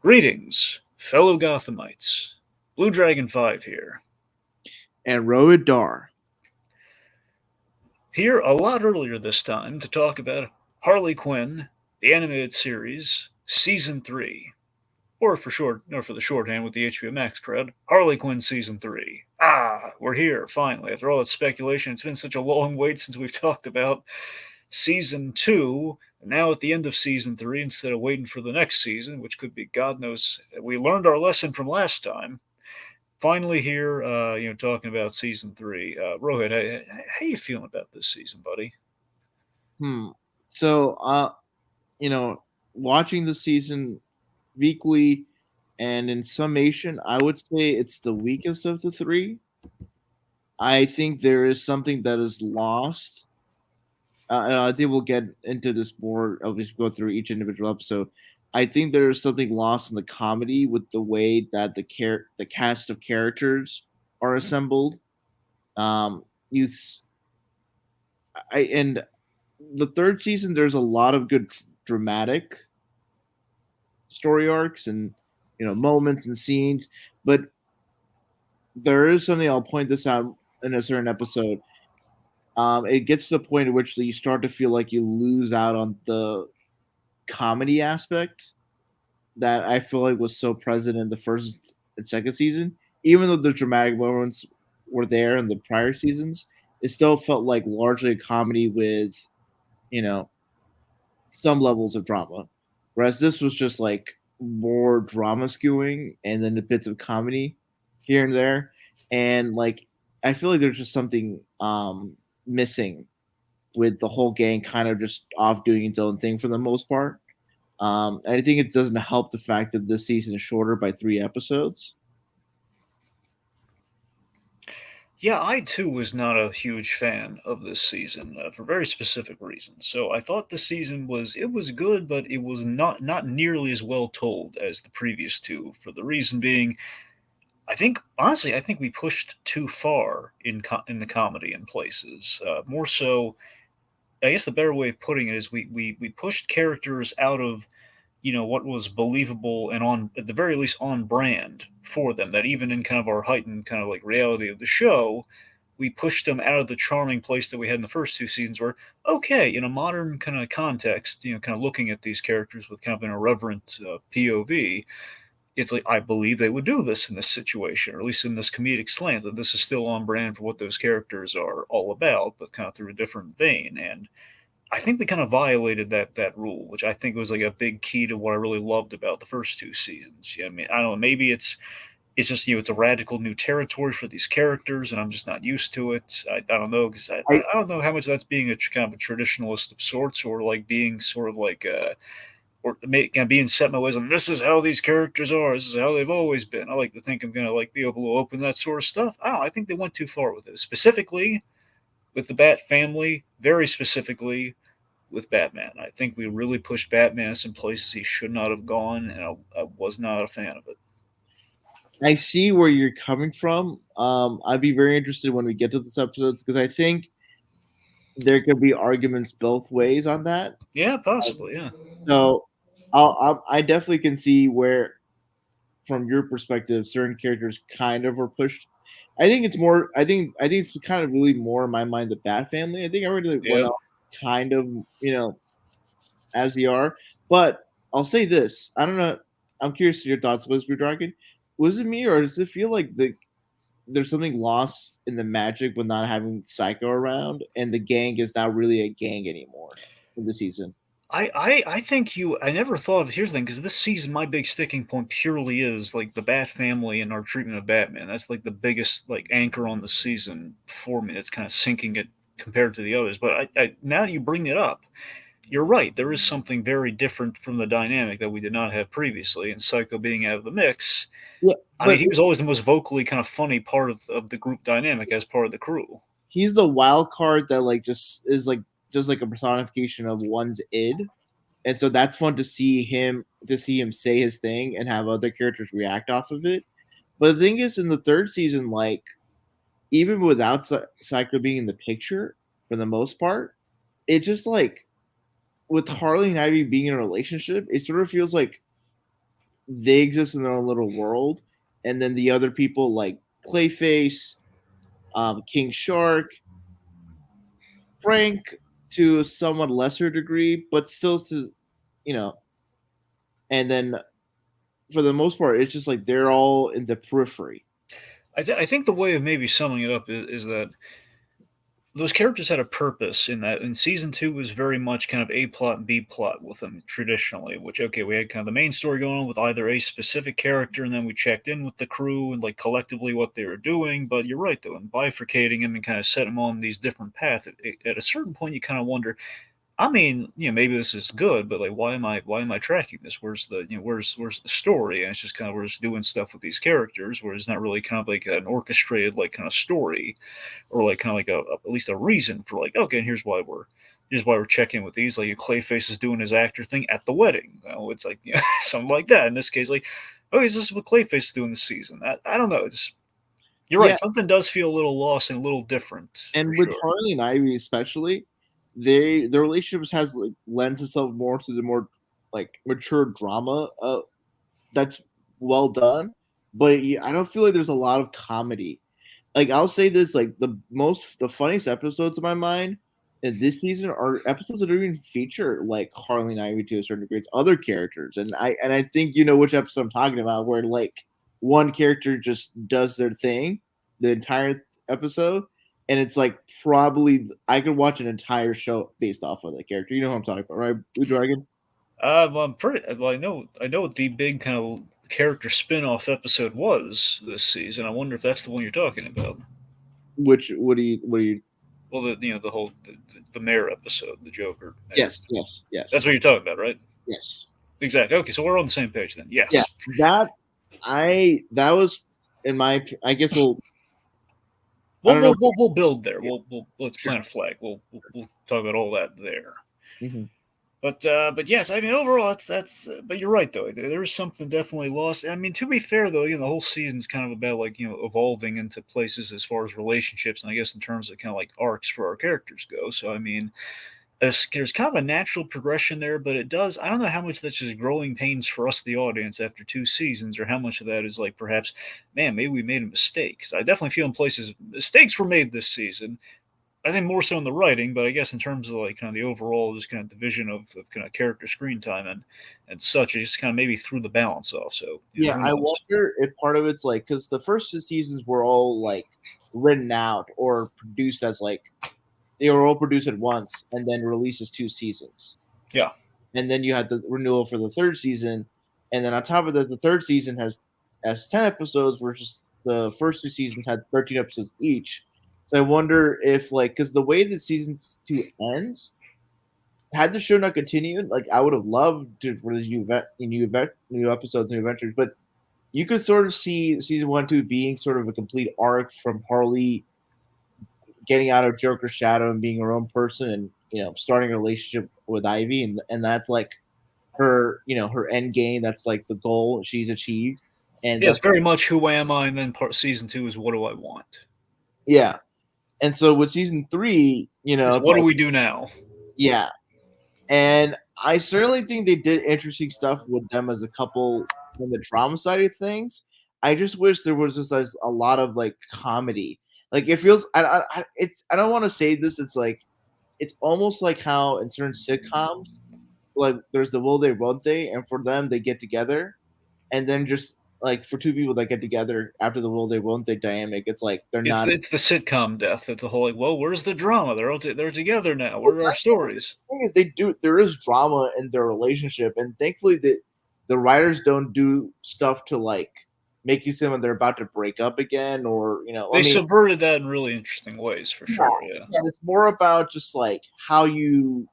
Greetings, fellow Gothamites. Blue Dragon 5 here. And Rohith Dhar. Here a lot earlier this time to talk about Harley Quinn, the animated series, Season 3. Or for the shorthand with the HBO Max crowd, Harley Quinn Season 3. We're here, finally. After all that speculation, it's been such a long wait since we've talked about Season 2. And now at the end of Season 3, instead of waiting for the next season, which could be God knows, we learned our lesson from last time. Finally here, talking about season three. Rohit, how you feeling about this season, buddy? Hmm. So, you know, watching the season weekly and in summation, I would say it's the weakest of the three. I think there is something that is lost. And I think we'll get into this more as we go through each individual episode. I think there is something lost in the comedy with the way that the cast of characters are assembled. Um, you, s- I and the third season, there's a lot of good dramatic story arcs and moments and scenes, but there is something I'll point this out in a certain episode. It gets to the point at which you start to feel like you lose out on the comedy aspect that I feel like was so present in the first and second season. Even though the dramatic moments were there in the prior seasons, it still felt like largely a comedy with you know some levels of drama. Whereas this was just like more drama skewing and then the bits of comedy here and there. And like I feel like there's just something missing with the whole gang kind of just off doing its own thing for the most part. And I think it doesn't help the fact that this season is shorter by 3 episodes. Yeah, I too was not a huge fan of this season for very specific reasons. So I thought the season was good, but it was not nearly as well told as the previous two. For the reason being, I think we pushed too far in the comedy in places. More so, I guess the better way of putting it is we pushed characters out of what was believable and on at the very least on brand for them, that even in kind of our heightened kind of like reality of the show, we pushed them out of the charming place that we had in the first two seasons, where okay, in a modern kind of context, kind of looking at these characters with kind of an irreverent POV, it's like I believe they would do this in this situation, or at least in this comedic slant, that this is still on brand for what those characters are all about, but kind of through a different vein. And I think we kind of violated that rule, which I think was like a big key to what I really loved about the first two seasons. Yeah, I mean, I don't know, maybe it's just it's a radical new territory for these characters, and I'm just not used to it. I don't know because I I don't know how much that's being a kind of a traditionalist of sorts, or like being sort of like kind of being set in my ways on this is how these characters are, this is how they've always been. I like to think I'm gonna like be able to open that sort of stuff. I don't know, I think they went too far with it, specifically with the Bat family, very specifically with Batman. I think we really pushed Batman in some places he should not have gone, and I was not a fan of it. I see where you're coming from. I'd be very interested when we get to this episodes because I think there could be arguments both ways on that. Yeah, Uh, possibly. Yeah. So I definitely can see where, from your perspective, certain characters kind of were pushed. I think it's more. I think it's kind of really more in my mind the Bat Family. I think everyone Yep. else kind of as they are. But I'll say this. I don't know. I'm curious to your thoughts, Whisper Dragon. Was it me or does it feel like there's something lost in the magic with not having Psycho around, and the gang is not really a gang anymore in the season? I think I never thought of here's the thing, because this season my big sticking point purely is like the Bat family and our treatment of Batman. That's like the biggest like anchor on the season for me. That's kind of sinking it compared to the others. But now that you bring it up, you're right. There is something very different from the dynamic that we did not have previously, and Psycho being out of the mix. Yeah, I mean, but he was always the most vocally kind of funny part of the group dynamic as part of the crew. he's the wild card that like just is like just like a personification of one's id, and so that's fun to see him say his thing and have other characters react off of it. But the thing is, in the third season, like even without Psycho being in the picture for the most part, it just like with Harley and Ivy being in a relationship, it sort of feels like they exist in their own little world, and then the other people like Clayface, King Shark, Frank to a somewhat lesser degree, but still to you know, and then for the most part, it's just like they're all in the periphery. I think the way of maybe summing it up is that those characters had a purpose in that, and season two was very much kind of A plot and B plot with them traditionally, which, okay, we had kind of the main story going on with either a specific character, and then we checked in with the crew and like collectively what they were doing. But you're right, though, in bifurcating them and kind of set them on these different paths, at a certain point you kind of wonder, I mean, maybe this is good, but like, why am I tracking this? Where's the, where's the story? And it's just kind of, we're just doing stuff with these characters, where it's not really kind of like an orchestrated like kind of story, or like kind of like at least a reason for like, okay, and here's why we're checking with these. Like Clayface is doing his actor thing at the wedding. It's like something like that. In this case, like, okay, is this what Clayface is doing this season? I don't know. You're Yeah, right. Something does feel a little lost and a little different for and with sure. Harley and Ivy especially, their relationships has like lends itself more to the more like mature drama that's well done, but I don't feel like there's a lot of comedy. Like I'll say this, like the funniest episodes of my mind in this season are episodes that don't even feature like Harley and Ivy to a certain degree. It's other characters, and I think you know which episode I'm talking about, where like one character just does their thing the entire episode, and it's like probably I could watch an entire show based off of that character. You know who I'm talking about, right? Blue Dragon. Well, I'm pretty. Well, I know what the big kind of character spin-off episode was this season. I wonder if that's the one you're talking about. Which what do you? Well, the whole the mayor episode, the Joker mayor. Yes, yes, That's yes, what you're talking about, right? yes. Exactly. Okay, so we're on the same page then. Yeah, Yes. that was in my I guess I We'll don't know. we'll we'll, we'll build there. Yeah, Let's sure. plant a flag. We'll talk about all that there. Mhm. But yes, I mean overall that's. But you're right though. There is something definitely lost. I mean, to be fair though, the whole season's kind of about like evolving into places as far as relationships, and I guess in terms of kind of like arcs for our characters go. So I mean, there's kind of a natural progression there, but it does. I don't know how much that's just growing pains for us, the audience, after two seasons, or how much of that is like perhaps, man, maybe we made a mistake. 'Cause I definitely feel in places mistakes were made this season. I think more so in the writing, but I guess in terms of like kind of the overall just kind of division of kind of character screen time and such, it just kind of maybe threw the balance off. So Yeah, who I knows? wonder if part of it's like because the first two seasons were all like written out or produced as like they were all produced at once and then released as two seasons. Yeah, And then you had the renewal for the third season, and then on top of that, the third season has 10 episodes versus the first two seasons had 13 episodes each. So I wonder if like because the way that season two ends, had the show not continued, like I would have loved to for these new episodes, new adventures, but you could sort of see season one, two being sort of a complete arc from Harley getting out of Joker's shadow and being her own person, and starting a relationship with Ivy, and that's like her her end game. That's like the goal she's achieved, and yeah, it's that's very much who am I, and then part season two is what do I want? yeah. And so with season three, It's it's what do like we do now? yeah, and I certainly think they did interesting stuff with them as a couple on the drama side of things. I just wish there was just a lot of like comedy. Like it feels, it's. I don't want to say this. It's like it's almost like how in certain sitcoms, like there's the will they won't they, and for them they get together, and then just like for two people that get together after the will they won't they dynamic, it's like they're It's not. it's the sitcom death. It's a whole like, well, where's the drama? They're together now. Well, Where are our stories? the thing is, they do. There is drama in their relationship, and thankfully, the writers don't do stuff to like make you seem like they're about to break up again, or I They mean, subverted that in really interesting ways, for yeah, sure. Yeah. yeah, it's more about just like how you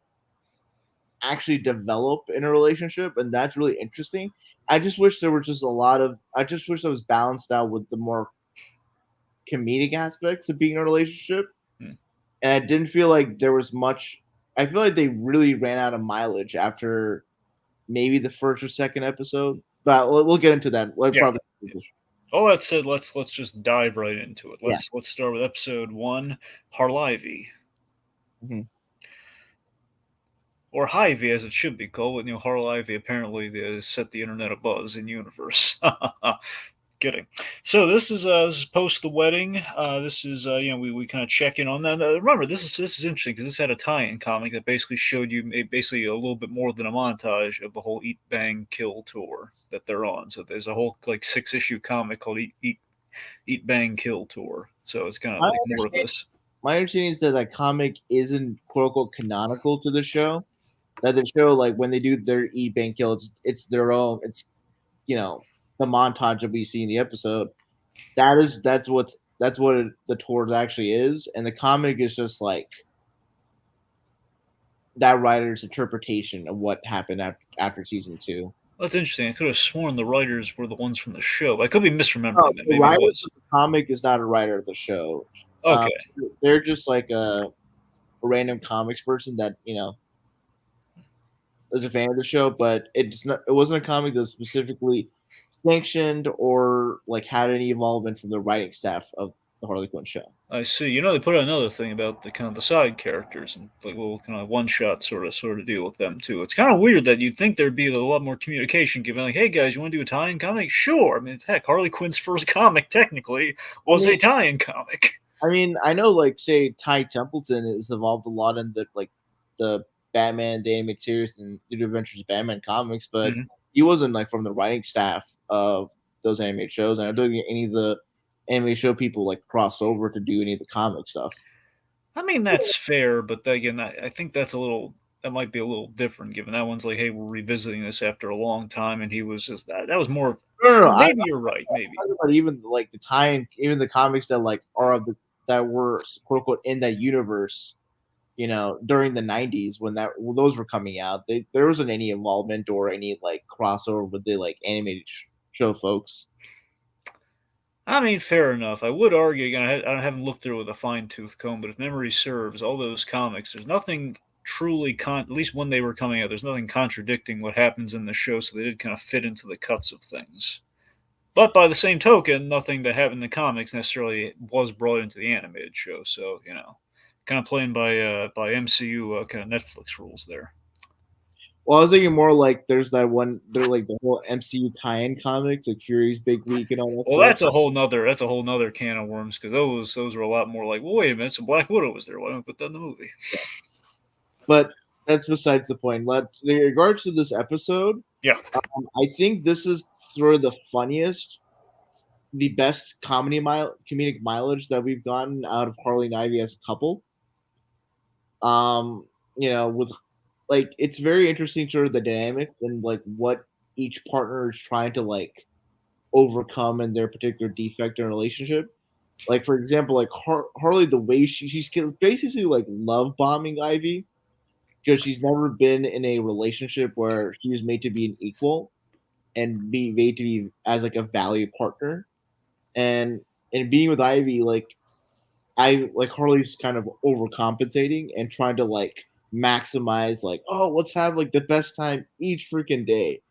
actually develop in a relationship, and that's really interesting. I just wish there was just a lot of. I just wish it was balanced out with the more comedic aspects of being in a relationship, Hmm. and I didn't feel like there was much. I feel like they really ran out of mileage after maybe the first or second episode, but we'll get into that. We'll Yeah. probably Yeah. All that said, let's just dive right into it. yeah. Let's start with episode one, Harlivy. Mhm. or Hy-Vee as it should be called. Harley apparently set the internet abuzz in universe. Kidding. So this is post the wedding. This is we kind of check in on that. Remember, this is interesting because this had a tie-in comic that basically showed you basically a little bit more than a montage of the whole Eat Bang Kill tour that they're on. So there's a whole like 6-issue comic called Eat Bang Kill tour. So it's kind of My like more of understanding, this. my understanding is that that comic isn't quote unquote canonical to the show. That the show, like when they do their E Bank Kill, it's their own. It's you know the montage that we see in the episode. That's what the tour actually is, and the comic is just like that writer's interpretation of what happened after season two. That's interesting. I could have sworn the writers were the ones from the show. I could be No, misremembering that. the Maybe it writer was. of the comic is not a writer of the show. Um, Okay. they're just like a random comics person that is a fan of the show, but it wasn't a comic that was specifically sanctioned or like had any involvement from the writing staff of the Harley Quinn show. I see. They put out another thing about the kind of the side characters and like little kind of one shot sort of deal with them too. It's kind of weird that you'd think there'd be a lot more communication given like, hey guys, you want to do a tie-in comic? Sure. I mean, heck, Harley Quinn's first comic technically I was mean, a tie-in comic. I know like say Ty Templeton has evolved a lot in the Batman the animated series and the New Adventures of Batman comics, but Mhm. he wasn't like from the writing staff of those animated shows, and I don't think any of the animated show people like cross over to do any of the comic stuff. I mean, that's fair, but then again, I think that might be a little different given that one's like, hey, we're revisiting this after a long time, and he was just that was more. No, no, no. Maybe you're right. Maybe. Talking about even like the tie, even the comics that like are of the that were quote unquote in that universe. During the '90s when those were coming out, there wasn't any involvement or any like crossover with the like animated show folks. I mean, fair enough. I would argue again. I haven't looked through it with a fine tooth comb, but if memory serves, all those comics, there's nothing truly at least when they were coming out, there's nothing contradicting what happens in the show, so they did kind of fit into the cuts of things. But by the same token, nothing that happened in the comics necessarily was brought into the animated show. So kind of playing by MCU kind of Netflix rules there. Well, I was thinking more like they're like the whole MCU tie-in comics, like Fury's Big Week and all that Well, stuff. that's a whole nother can of worms because those were a lot more like, well, wait a minute, so Black Widow was there. Why don't we put that in the movie? But that's besides the point. In regards to this episode, Yeah. I think this is sort of the funniest, the best comedic mileage that we've gotten out of Harley and Ivy as a couple. With like it's very interesting sort of the dynamics and like what each partner is trying to like overcome in their particular defect in a relationship. Like for example, like Harley, the way she's basically like love bombing Ivy because she's never been in a relationship where she was made to be an equal and be made to be as like a valued partner. And being with Ivy, like I like Harley's kind of overcompensating and trying to like maximize like, oh, let's have like the best time each freaking day.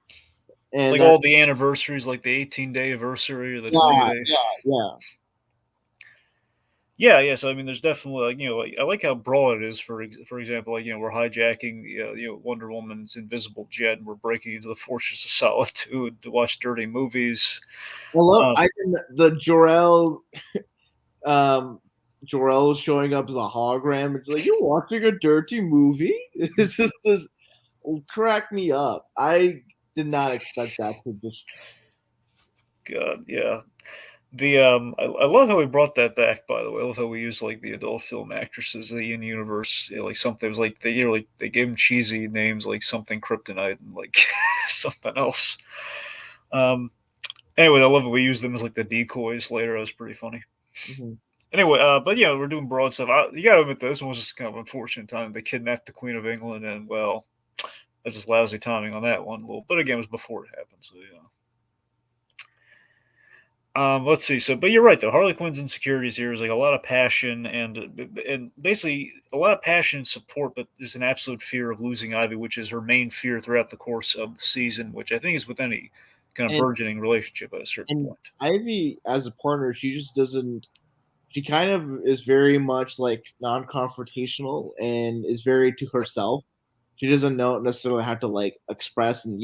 And Like that all the anniversaries, like the 18-day anniversary or the 20 yeah, days. yeah, yeah. Yeah, yeah. So I mean, there's definitely like I like how broad it is. For example, like we're hijacking Wonder Woman's invisible jet and we're breaking into the Fortress of Solitude to watch dirty movies. Um, The um Jor-El showing up as a hologram. It's like you're watching a dirty movie. This just crack me up. I did not expect that to just God, yeah. I love how we brought that back. By the way, I love how we used like the adult film actresses in universe. Like something it was like like they gave them cheesy names like something kryptonite and like something else. Um, anyway, I love it. We used them as like the decoys later. It was pretty funny. mhm. Anyway, but yeah, we're doing broad stuff. You gotta admit this one was just kind of unfortunate time. They kidnapped the Queen of England, and well, that's just lousy timing on that one. A little, but again, it was before it happened, so let's see. So, but you're right though. Harley Quinn's insecurities here is like a lot of passion and basically a lot of passion and support, but there's an absolute fear of losing Ivy, which is her main fear throughout the course of the season. Which I think is with any kind of and burgeoning relationship at a certain and point. Ivy as a partner, she just doesn't. She kind of is very much like non-confrontational and is very to herself. She doesn't know necessarily how to like express and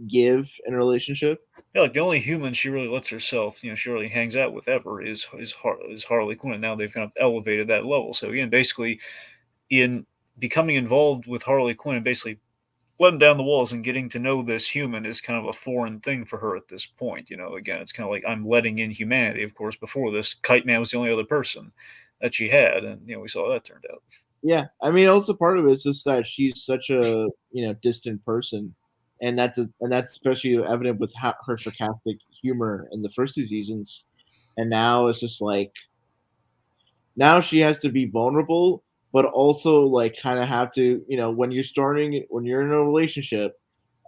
give in a relationship. Yeah, like the only human she really lets herself, she really hangs out with ever is Harley Quinn. And now they've kind of elevated that level. So again, basically, in becoming involved with Harley Quinn and basically letting down the walls and getting to know this human is kind of a foreign thing for her at this point. Again, it's kind of like I'm letting in humanity. Of course, before this, Kite Man was the only other person that she had, and we saw how that turned out. Yeah, I mean, also part of it is just that she's such a distant person, and that's especially evident with her sarcastic humor in the first two seasons, and now it's just like now she has to be vulnerable, but also like kind of have to when you're in a relationship,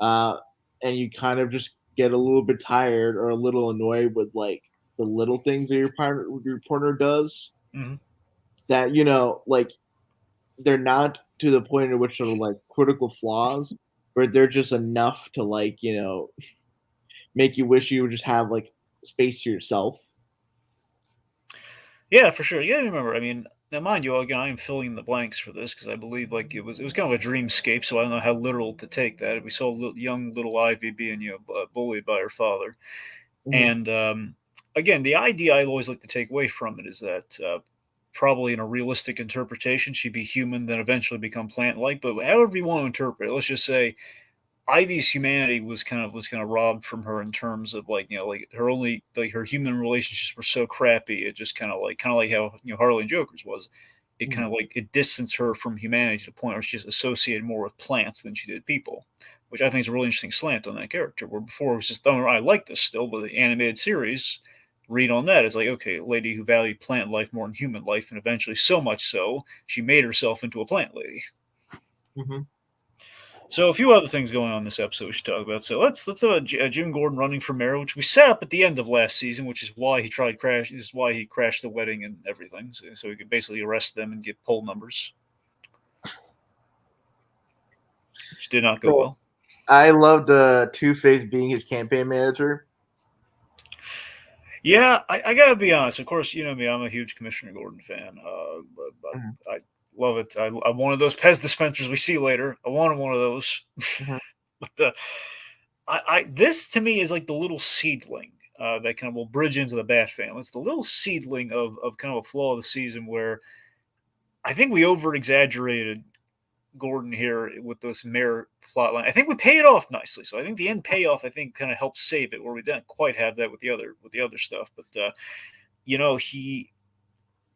uh, and you kind of just get a little bit tired or a little annoyed with like the little things that your partner does Hmm. that like they're not to the point at which they're like critical flaws, but they're just enough to like make you wish you would just have like space to yourself. Yeah, for sure. Yeah, I remember. I mean, now mind you, again, I am filling in the blanks for this because I believe like it was kind of a dreamscape, so I don't know how literal to take that. We saw young little Ivy being bullied by her father, Mhm, and again, the idea I always like to take away from it is that probably in a realistic interpretation, she'd be human, then eventually become plant-like. But however you want to interpret it, let's just say Ivy's humanity was kind of robbed from her in terms of like her only like her human relationships were so crappy. It just kind of like how Harley and Joker's was. It mhm, kind of like it distanced her from humanity to the point where she just associated more with plants than she did people, which I think is a really interesting slant on that character. Where before it was just, oh, I like this still, but the animated series read on that is like, okay, a lady who valued plant life more than human life, and eventually so much so she made herself into a plant lady. mhm. So a few other things going on in this episode we should talk about. So let's have Jim Gordon running for mayor, which we set up at the end of last season, which is why he tried crash. Is why he crashed the wedding and everything. So he could basically arrest them and get poll numbers, which did not go So, well. I loved Two Face being his campaign manager. Yeah, I gotta be honest. Of course, you know me. I'm a huge Commissioner Gordon fan. Mhm, But I love it. I wanted those Pez dispensers we see later. I wanted one of those. mhm, But this to me is like the little seedling that kind of will bridge into the Bat family. It's the little seedling of kind of a flaw of the season where I think we over exaggerated Gordon here with this mayor plot line. I think we pay it off nicely. So I think the end payoff I think kind of helps save it where we didn't quite have that with the other stuff. But he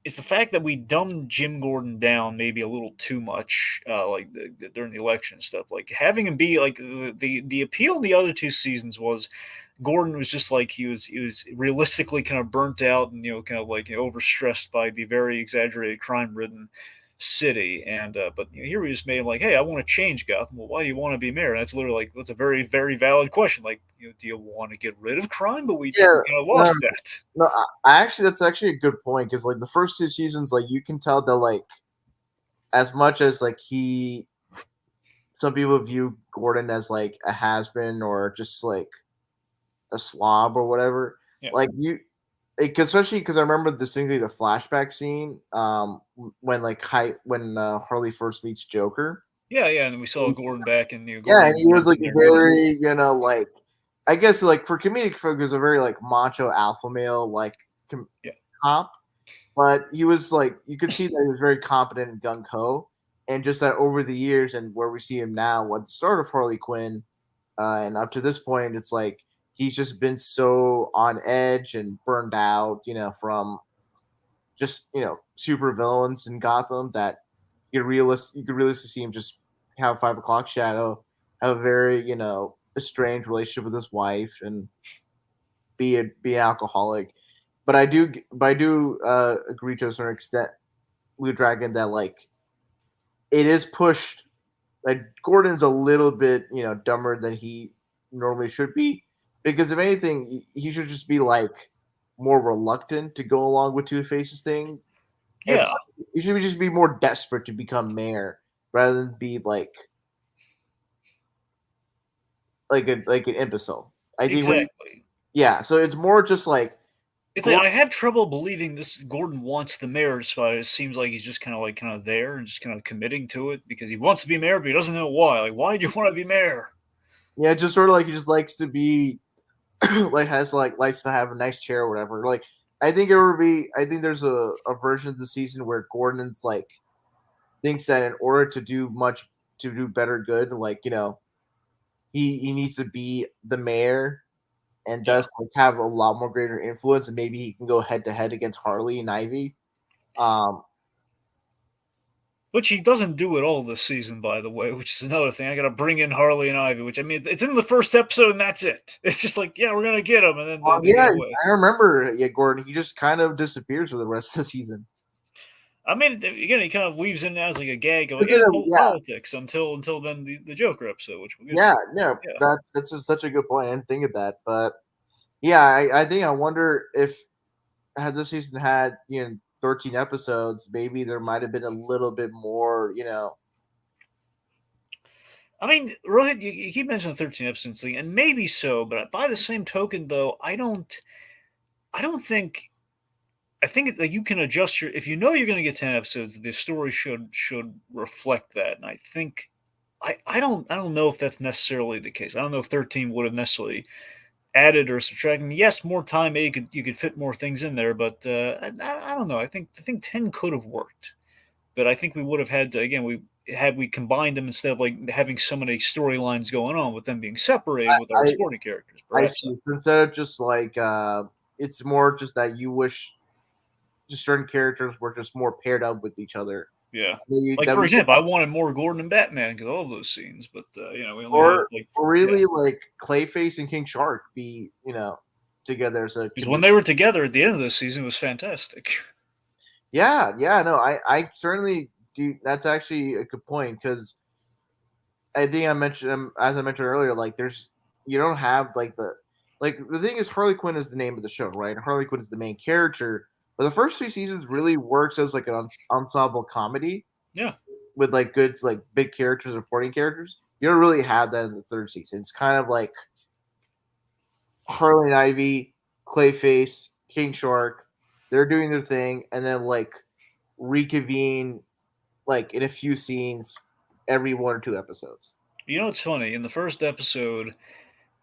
is the fact that we dumbed Jim Gordon down maybe a little too much, during the election and stuff. Like having him be like the appeal in the other two seasons was Gordon was just like he was realistically kind of burnt out and kind of like overstressed by the very exaggerated crime ridden city. And but here we just made him like, hey, I want to change Gotham. Well, why do you want to be mayor? And that's literally like that's a very very valid question. Like, do you want to get rid of crime? But we Yeah, kind of no, lost that. no, I actually that's actually a good point because like the first two seasons, like you can tell that like as much as like some people view Gordon as like a has been or just like a slob or whatever. Yeah. Like especially because I remember distinctly the flashback scene when Harley first meets Joker. Yeah, yeah, and we saw Gordon back, and Yeah, and Gordon he was like in a there good. very, like I guess like for comedic focus, a very like macho alpha male like Yeah, cop, but he was like you could see that he was very competent and gung ho, and just that over the years and where we see him now at the start of Harley Quinn, and up to this point, it's like he's just been so on edge and burned out, from just super villains in Gotham that you could realistically see him just have 5 o'clock shadow, have a very estranged relationship with his wife, and be an alcoholic. But I do agree to a certain extent, Blue Dragon, that like it is pushed. Like Gordon's a little bit dumber than he normally should be because if anything, he should just be like more reluctant to go along with Two Face's thing and yeah, you should just be more desperate to become mayor rather than be like an imbecile. I think when exactly. yeah, so it's more just like It's like Gordon, I have trouble believing this Gordon wants the mayor spot. It seems like he's just kind of there and just kind of committing to it because he wants to be mayor, but he doesn't know why. Like, why do you want to be mayor? yeah, just sort of like he just likes to be like has like likes to have a nice chair or whatever. Like I think it would be. I think there's a version of the season where Gordon's like thinks that in order to do better good, like he needs to be the mayor and Yeah, thus like have a lot more greater influence, and maybe he can go head to head against Harley and Ivy. Um, which he doesn't do at all this season, by the way. Which is another thing. I got to bring in Harley and Ivy, which I mean, it's in the first episode and that's it. It's just like, yeah, we're gonna get them, and then they yeah, get away. I remember. Yeah, Gordon. He just kind of disappears for the rest of the season. I mean, again, he kind of weaves in as like a gag, like But then, yeah, politics until then the Joker episode, which we'll get yeah, to. no, Yeah, that's just such a good point. I didn't think of that, but yeah, I think I wonder if had this season had 13 episodes, maybe there might have been a little bit more. I mean, Rohit, you keep mentioning 13 episodes thing, and maybe so, but by the same token, though, I don't think. I think that you can adjust your if you know you're going to get 10 episodes, the story should reflect that, and I think I don't know if that's necessarily the case. I don't know if 13 would have necessarily added or subtracted. Yes, more time, maybe you could fit more things in there, but I don't know. I think 10 could have worked, but I think we would have had to again we combined them instead of like having so many storylines going on with them being separated with our I supporting characters. I Perhaps so. see. So instead of just like it's more just that you wish just certain characters were just more paired up with each other. Yeah. Like That for we example, I wanted more Gordon and Batman because all of those scenes, but we only have or like yeah. really like Clayface and King Shark be together as a Because when comedic. they were together at the end of this season, it was fantastic. Yeah, no, I certainly do. That's actually a good point because I think I mentioned as I mentioned earlier, like there's you don't have the thing is Harley Quinn is the name of the show, right? Harley Quinn is the main character, but the first 3 seasons really works as like an ensemble comedy Yeah. with like good like big characters, supporting characters. You don't really have that in the third season. It's kind of like Harley and Ivy, Clayface, King Shark, they're doing their thing, and then like reconvene like in a few scenes every 1 or 2 episodes. You know, it's funny. In the first episode,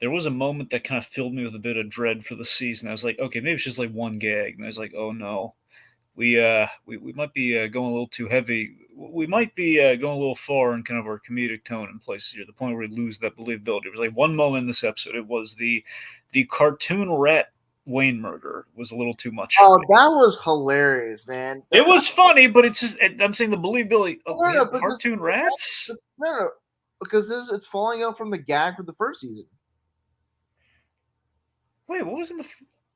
there was a moment that kind of filled me with a bit of dread for the season. I was like, okay, maybe it's just like one gag, and I was like, oh no, we might be going a little too heavy. We might be going a little far in kind of our comedic tone in places here. The point where we lose that believability. It was like one moment in this episode. It was the cartoon rat Wayne murder was a little too much for Oh, me. that was hilarious, man. It was funny, but it's just I'm saying the believability. Oh, No, we no, have but this cartoon rats. no, because this it's falling out from the gag from the first season. Wait, what was in the?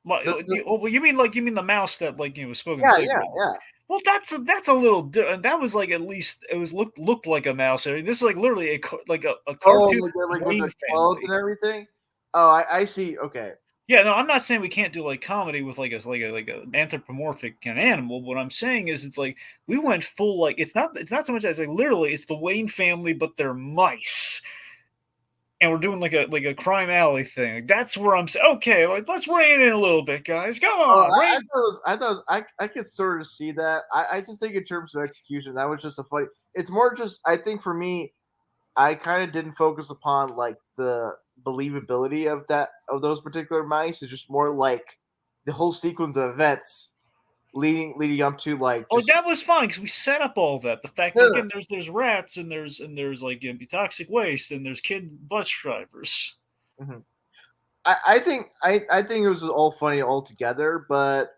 The Oh, you mean the mouse that was spoken yeah, six yeah, with? yeah. Well, that's a little. That was like at least it was looked like a mouse. I mean, this is like literally a Oh, cartoon like with Wayne the clothes family. and everything. Oh, I see. Okay. Yeah, no, I'm not saying we can't do like comedy with like a anthropomorphic kind of animal. What I'm saying is it's like we went full like it's not so much as like literally it's the Wayne family, but they're mice. And we're doing like a crime alley thing. Like, that's where I'm saying, okay, like let's rein in a little bit, guys. Come Oh, on, rein. I thought I could sort of see that. I just think in terms of execution, that was just a funny. It's more just I think for me, I kind of didn't focus upon like the believability of of those particular mice. It's just more like the whole sequence of events leading up to like Oh, just that was fine because we set up all that. The fact no, that no, again, there's rats and there's like toxic waste and there's kid bus drivers. no. Mhm. I think it was all funny altogether, but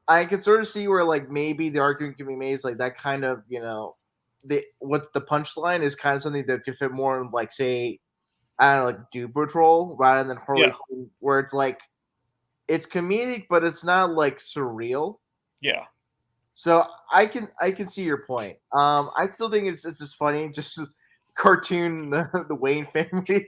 I can sort of see where like maybe the argument can be made is like that kind of the what the punchline is kind of something that could fit more in like say I don't know like Doom Patrol rather than Yeah, Harley Quinn, where it's like it's comedic but it's not like surreal. yeah. So I can see your point. I still think it's just funny, just cartoon the Wayne family.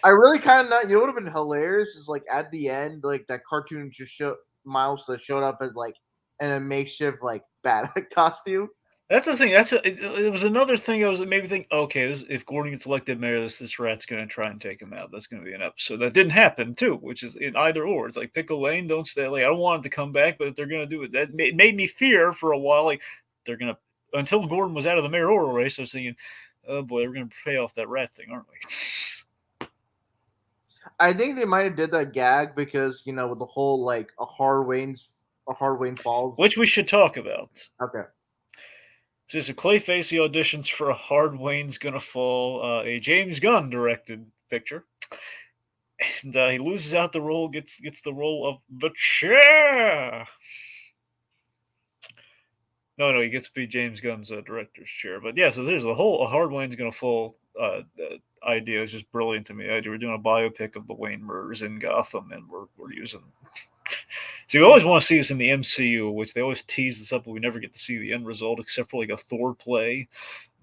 I really kind of not. You know what would have been hilarious is like at the end, like that cartoon just showed Miles that showed up as like in a makeshift like bat costume. That's the thing. It was another thing I was maybe think, okay, this, if Gordon gets elected mayor, this rat's gonna try and take him out. That's gonna be an episode. That didn't happen too, which is in either or. It's like pick a lane, don't stay. Like I don't want it to come back, but if they're gonna do it, that made me fear for a while. Like they're gonna until Gordon was out of the mayoral race. I was thinking, oh boy, we're gonna pay off that rat thing, aren't we? I think they might have did that gag because with the whole like a hard Wayne falls. Which we should talk about. Okay. So Clayface auditions for a Hard Wayne's Gonna Fall, a James Gunn directed picture, and he loses out the role, gets the role of the chair. No, he gets to be James Gunn's director's chair. But yeah, so there's the whole a Hard Wayne's Gonna Fall idea is just brilliant to me. We're doing a biopic of the Wayne murders in Gotham, and we're using. So you always want to see this in the MCU, which they always tease this up, but we never get to see the end result except for like a Thor play.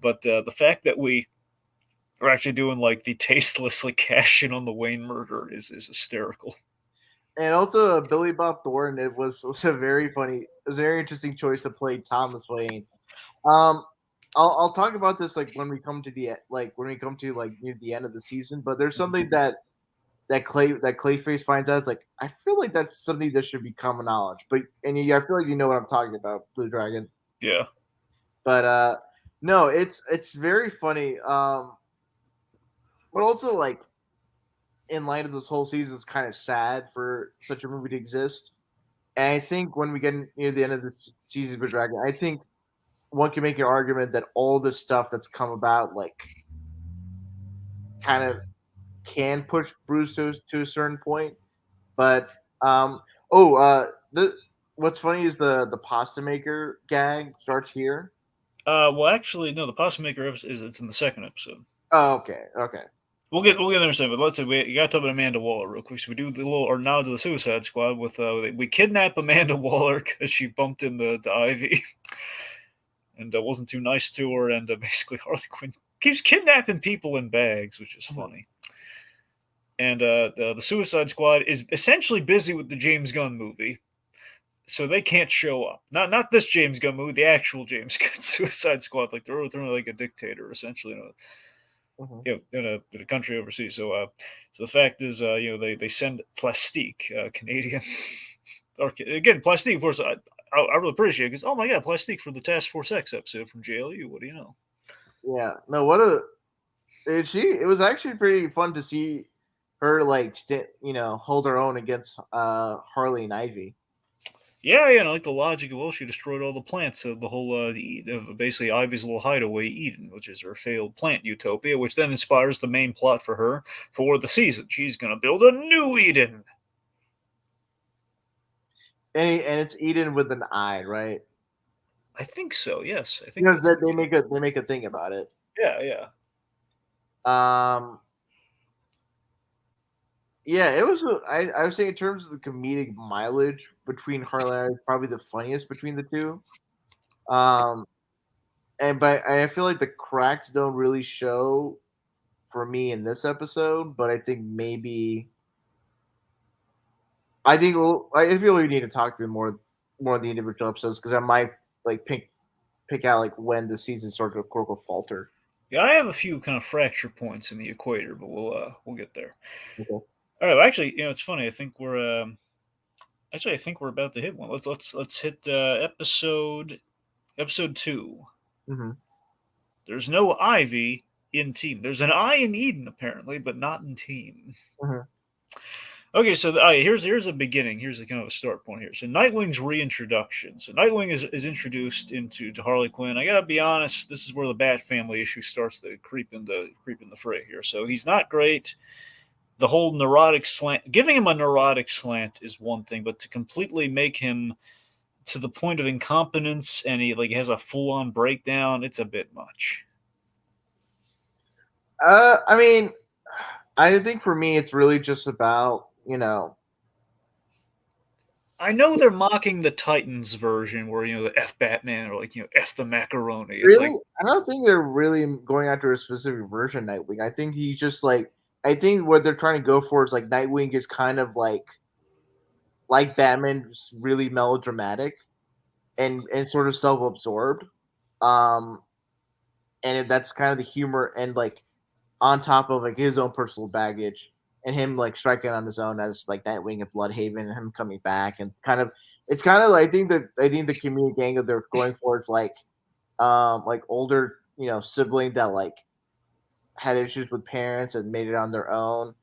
But the fact that we are actually doing like the tasteless like cash in on the Wayne murder is hysterical. And also Billy Bob Thornton, it was a very funny, it was a very interesting choice to play Thomas Wayne. Um, I'll talk about this like when we come to when we come to like near the end of the season. But there's something that Clayface finds out. It's like I feel like that's something that should be common knowledge. But I feel like you know what I'm talking about, Blue Dragon. Yeah. But no, it's very funny. But also like in light of this whole season, it's kind of sad for such a movie to exist. And I think when we get near the end of this season of Dragon, I think one can make an argument that all this stuff that's come about, like, kind of can push Bruce to a certain point. But the what's funny is the pasta maker gag starts here. Well, actually, no. The Pasta Maker is it's in the second episode. Oh, okay, okay. We'll get there in a second. But let's say we got to talk about Amanda Waller real quick. So we do the little or nod to the Suicide Squad with we kidnap Amanda Waller because she bumped into the Ivy and wasn't too nice to her, and basically Harley Quinn keeps kidnapping people in bags, which is Mhm. funny. And the Suicide Squad is essentially busy with the James Gunn movie, so they can't show up. Not this James Gunn movie, the actual James Gunn Suicide Squad. Like they're like a dictator essentially. Mhm. In a country overseas. So the fact is, they send Plastique, Canadian, or again Plastique. Of course, I really appreciate it because oh my god, Plastique for the Task Force X episode from JLU. What do you know? Yeah. No, what a it was actually pretty fun to see her like hold her own against Harley and Ivy. Yeah, yeah, and I like the logic of well, she destroyed all the plants of the whole basically Ivy's little hideaway Eden, which is her failed plant utopia, which then inspires the main plot for her for the season. She's gonna build a new Eden. And it's Eden with an I, right? I think so. Yes, I You think know that's that they make a thing about it. yeah, yeah. Um, yeah, it was. I would say in terms of the comedic mileage between Harley, is probably the funniest between the two. Um, but I feel like the cracks don't really show for me in this episode. But I think maybe I feel we need to talk through more of the individual episodes because I might like pick out like when the season started to quote unquote falter. Yeah, I have a few kind of fracture points in the equator, but we'll get there. Okay. All right. Well, actually, it's funny. I think we're about to hit one. Let's hit episode 2. Hmm. There's no Ivy in team. There's an I in Eden apparently, but not in team. Hmm. Okay, so here's a beginning. Here's a kind of a start point here. So Nightwing's reintroduction. So Nightwing is introduced to Harley Quinn. I gotta be honest, this is where the Bat Family issue starts to creep in the fray here. So he's not great. The whole neurotic slant, giving him a neurotic slant is one thing, but to completely make him to the point of incompetence and he like has a full on breakdown, it's a bit much. I mean, I think for me, it's really just about I know they're mocking the Titans version where the F Batman or like F the macaroni. It's like really. I don't think they're really going after a specific version of Nightwing. I think he's just like I think what they're trying to go for is like Nightwing is kind of like Batman, just really melodramatic and sort of self absorbed. Um, and that's kind of the humor and like on top of like his own personal baggage and him like striking on his own as like Nightwing and Bloodhaven and him coming back and it's kind of I think the comedic angle they're going for is like older sibling that like had issues with parents and made it on their own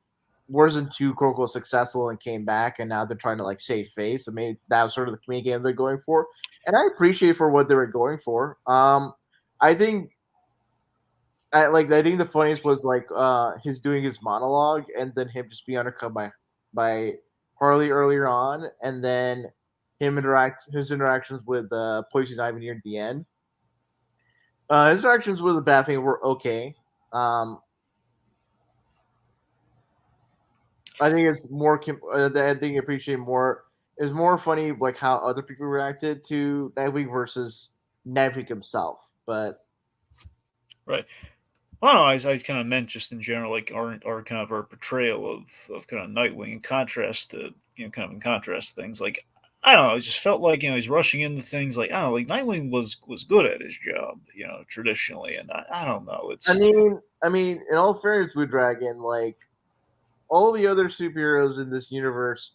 wasn't too quote unquote successful and came back and now they're trying to like save face. So maybe that was sort of the comedic game they're going for. And I appreciate for what they were going for. I think I think the funniest was like his doing his monologue and then him just being undercut by Harley earlier on and then his interactions with Poison Ivy near the end. His interactions with the Batman were okay. Um, I think it's more. I think I appreciate more. It's more funny like how other people reacted to Nightwing versus Nightwing himself. But Right. Well, no, I kind of meant just in general, like our kind of our portrayal of kind of Nightwing in contrast to kind of in contrast to things like I don't know. It just felt like he's rushing into things like I don't know, like Nightwing was good at his job, traditionally, and I don't know. I It's mean, in all fairness, Blue Dragon, like all the other superheroes in this universe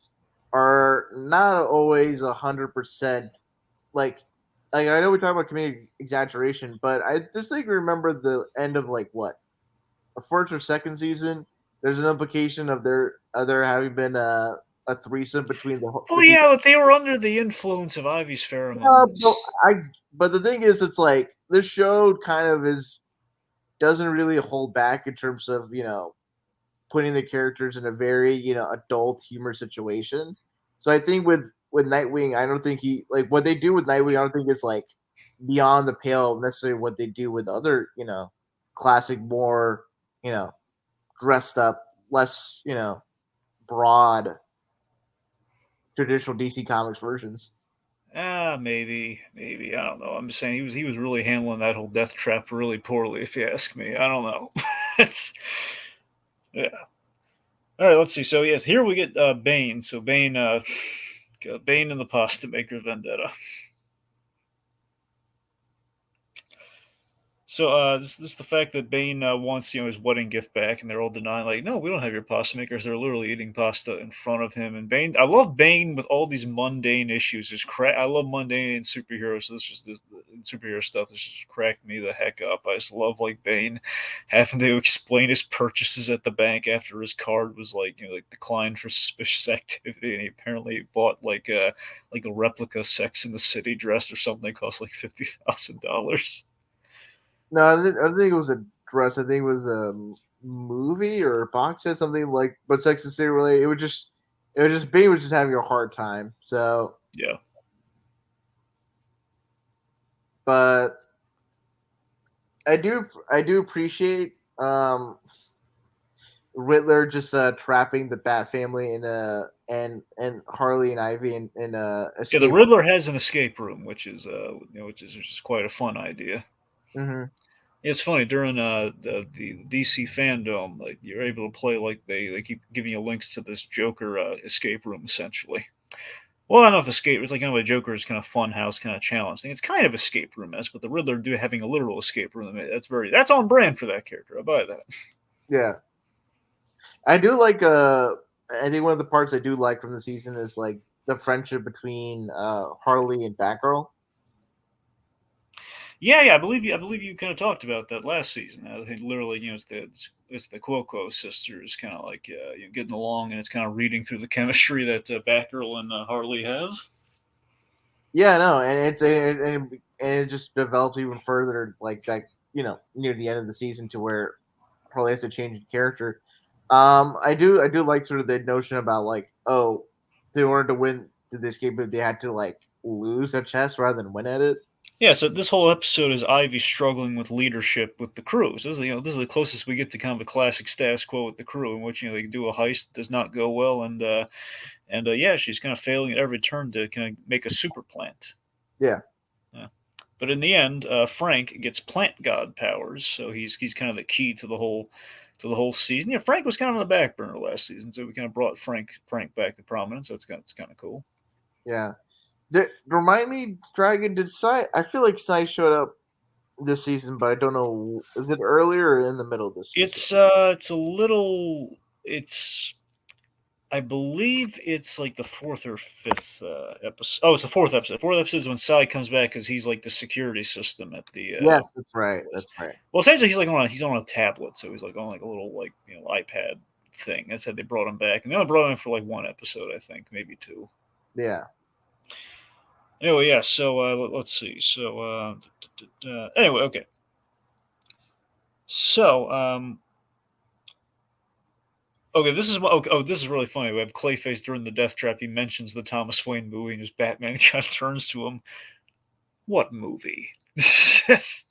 are not always 100% like. Like I know we talk about comedic exaggeration, but I just think remember the end of like what a first or second season, there's an implication of there having been a threesome between well, between. yeah, but they were under the influence of Ivy's But pheromones. I but the thing is, it's like this show kind of is doesn't really hold back in terms of putting the characters in a very adult humor situation. So I think with Nightwing, I don't think he like what they do with Nightwing. I don't think it's like beyond the pale of necessarily what they do with other classic more you know dressed up, less, broad traditional DC Comics versions. Maybe I don't know. I'm just saying he was really handling that whole death trap really poorly, if you ask me. I don't know. it's yeah. All right, let's see. So yes, here we get Bane. So Bane, got Bane and the Pasta Maker Vendetta. So this is the fact that Bane wants his wedding gift back, and they're all denying like, no, we don't have your pasta makers. They're literally eating pasta in front of him. And Bane, I love Bane with all these mundane issues. I love mundane in superheroes. So this superhero stuff. This just cracked me the heck up. I just love like Bane having to explain his purchases at the bank after his card was like declined for suspicious activity, and he apparently bought like a replica Sex in the City dress or something that cost like $50,000. No, I don't think it was a dress. I think it was a movie or a box set, something like. But Sex and the City related. It was just Bane was just having a hard time. So, Yeah. but I do appreciate Riddler just trapping the Bat family in a and Harley and Ivy in a Yeah, the escape. Riddler has an escape room, which is quite a fun idea. Mm-hmm. It's funny during the DC fandom, like you're able to play like they keep giving you links to this Joker escape room essentially. Well, I don't know if escape. It's like kind of a Joker's kind of fun house kind of challenge thing. It's kind of escape room esque, but the Riddler do having a literal escape room. That's on brand for that character. I buy that. Yeah, I do like. I think one of the parts I do like from the season is like the friendship between Harley and Batgirl. Yeah. I believe you kind of talked about that last season. I think literally, it's the Cuoco sisters kind of like getting along, and it's kind of reading through the chemistry that Batgirl and Harley have. Yeah, no, and and it just develops even further, like that. Near the end of the season, to where Harley has to change in character. I do like sort of the notion about like, oh, in order to win the escape, they had to like lose at chess rather than win at it. Yeah, so this whole episode is Ivy struggling with leadership with the crew. So this is the closest we get to kind of a classic status quo with the crew, in which they do a heist, does not go well, and yeah, she's kind of failing at every turn to kind of make a super plant. Yeah, Yeah. But in the end, Frank gets plant god powers, so he's kind of the key to the whole season. Yeah, Frank was kind of on the back burner last season, so we kind of brought Frank back to prominence. So it's kind of cool. yeah. Remind me, Dragon. Did Sai? I feel like Sai showed up. this season, but I don't know. Is it earlier or in the middle of the season? It's a little it's I believe it's like the fourth or fifth episode. Oh, it's the fourth episode. Fourth episode is when Sally comes back because he's like the security system at the Yes, that's right. place. That's right. Well, essentially, he's on a tablet, so he's like on like a little like iPad thing. That's how they brought him back, and they only brought him in for like one episode, I think, maybe two. Yeah. Anyway, yeah. So let's see. So anyway, okay. So okay, this is what. Okay, oh, this is really funny. We have Clayface during the death trap. He mentions the Thomas Wayne movie, and his Batman kind of turns to him. What movie? Just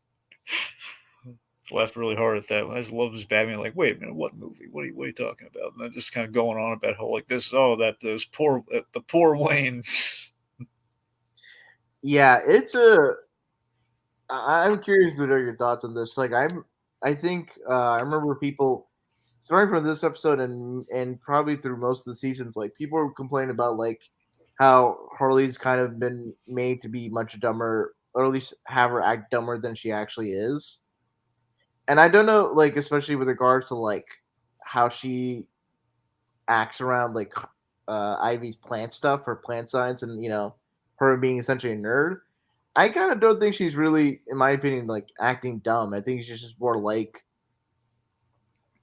laughed really hard at that. I just love his Batman. Like, wait a minute, what movie? What are you talking about? And then just kind of going on about how like this. Oh, that those poor the poor Waynes. Yeah, I'm curious to know your thoughts on this. I think I remember people starting from this episode and probably through most of the seasons, like people were complaining about like how Harley's kind of been made to be much dumber, or at least have her act dumber than she actually is. And I don't know, like especially with regards to like how she acts around like Ivy's plant stuff, her plant science, and her being essentially a nerd. I kind of don't think she's really, in my opinion, like acting dumb. I think she's just more like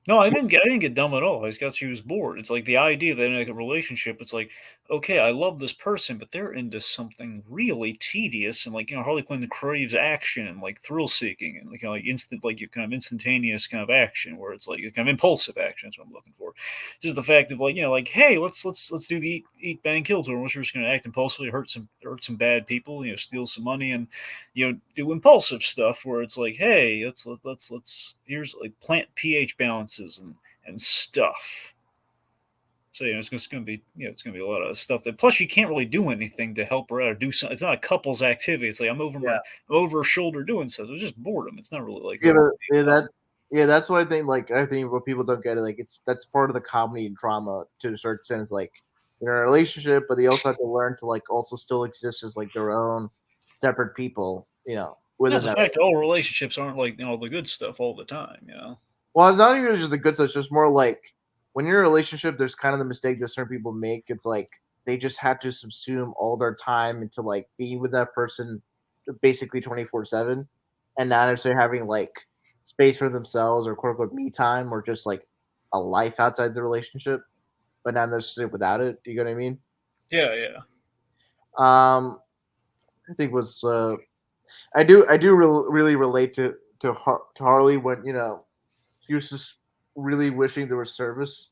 No, she. I didn't get dumb at all. I just got she was bored. It's like the idea that in like a relationship, it's like, okay, I love this person, but they're into something really tedious, and like Harley Quinn craves action and like thrill seeking and like like instant like you kind of instantaneous kind of action where it's like kind of impulsive action. That's what I'm looking for. Just the fact of like like hey, let's do the eat bang kill tour. We're just going to act impulsively, hurt some bad people, steal some money, and do impulsive stuff where it's like, hey, let's here's like plant pH balances and stuff. So it's just going to be it's going to be a lot of stuff that. Plus, you can't really do anything to help her out or do something. It's not a couple's activity. It's like Yeah, I'm over her shoulder doing stuff. It's just boredom. It's not really like yeah, her. yeah, that's why I think. Like, I think what people don't get it, like that's part of the comedy and drama to a certain sense. Like, they're in a relationship, but they also have to learn to like also still exist as like their own separate people. That's Within the that. fact that all relationships aren't like the good stuff all the time. Well, it's not even just the good stuff. It's just more like when you're in a relationship, there's kind of the mistake that certain people make. It's like they just have to subsume all their time into like being with that person basically 24/7 and not necessarily having like space for themselves or quote unquote me time or just like a life outside the relationship, but not necessarily without it. Do you get what I mean? Yeah, yeah. Um, I think was I do really relate to Harley when she was just really wishing there was service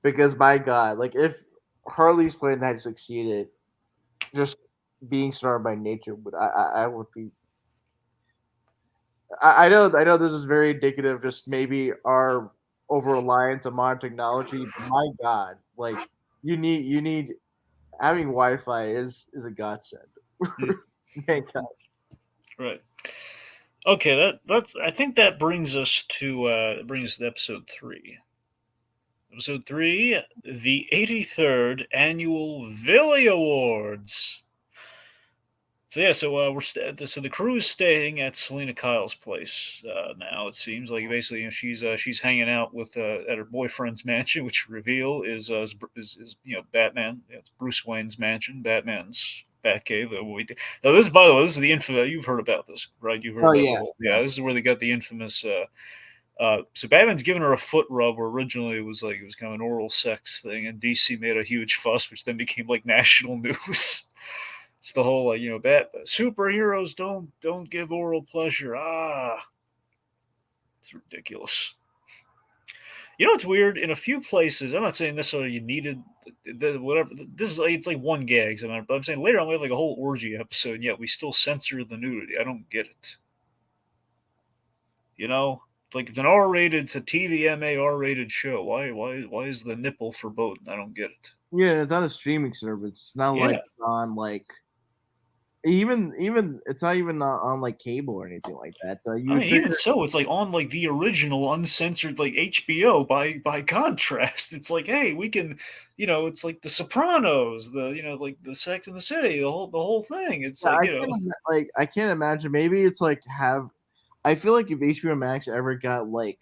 because my God, like if Harley's plan had succeeded, just being smart by nature would I would be. I know this is very indicative, just maybe our over reliance on modern technology. But my God, like you need having Wi-Fi is a godsend. Mm, Thank God. right. Okay, that's. I think that brings us to episode three. Episode three, the 83rd annual Villy Awards. So yeah, so so the crew is staying at Selena Kyle's place now. It seems like basically she's hanging out with at her boyfriend's mansion, which reveal is Batman. Yeah, it's Bruce Wayne's mansion, Batman's Batcave. Now this, by the way, this is the infamous. You've heard about this, right? You've heard Oh about the yeah, whole. yeah. Yeah, this is where they got the infamous. So Batman's giving her a foot rub, where originally it was kind of an oral sex thing, and DC made a huge fuss, which then became like national news. It's the whole bat superheroes don't give oral pleasure. It's ridiculous. It's weird. In a few places, I'm not saying necessarily you needed whatever. This is like, it's like one gag, but I'm saying later on we have like a whole orgy episode, and yet we still censor the nudity. I don't get it. It's like it's an R-rated, it's a TVMA R-rated show. Why is the nipple forbidden? I don't get it. Yeah, it's on a streaming service. It's not like Yeah, it's on like even it's not even on like cable or anything like that. So you I would mean, even figure, so, it's like on like the original uncensored like HBO by contrast. It's like, hey, we can, it's like The Sopranos, like the Sex and the City, the whole thing. It's yeah, like, I can't imagine. Maybe it's like have I feel like if HBO Max ever got like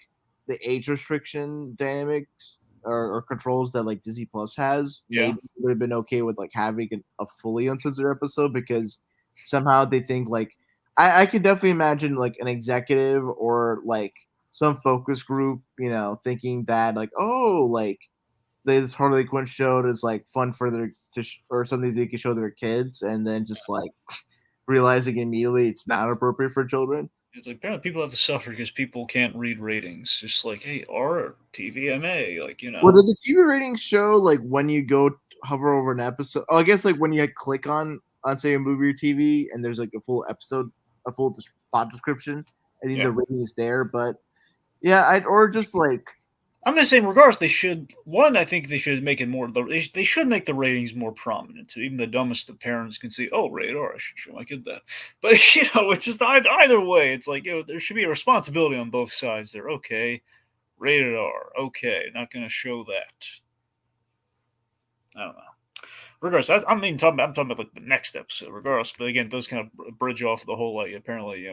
the age restriction dynamics or controls that like Disney Plus has, yeah. maybe it would have been okay with like having a fully uncensored episode because somehow they think like I could definitely imagine like an executive or like some focus group, thinking that like oh like this Harley Quinn show is like fun for their or something they can show their kids, and then just like realizing immediately it's not appropriate for children. It's like apparently people have to suffer because people can't read ratings. Just like, hey, R, TVMA, like, Well, did the TV ratings show like when you go hover over an episode? Oh, I guess like when you like, click on say a movie or TV and there's like a full episode, a full plot description. I think yeah. the rating is there, but yeah, I'd or just like I'm just saying, regardless, they should. One, I think they should make it more. They should make the ratings more prominent, so even the dumbest of parents can see. Oh, rated R. I should show my kid that. But it's just either way. It's like there should be a responsibility on both sides. There, okay, rated R. Okay, not going to show that. I don't know. Regardless, I'm talking about like the next episode. Regardless, but again, those kind of bridge off the whole like apparently,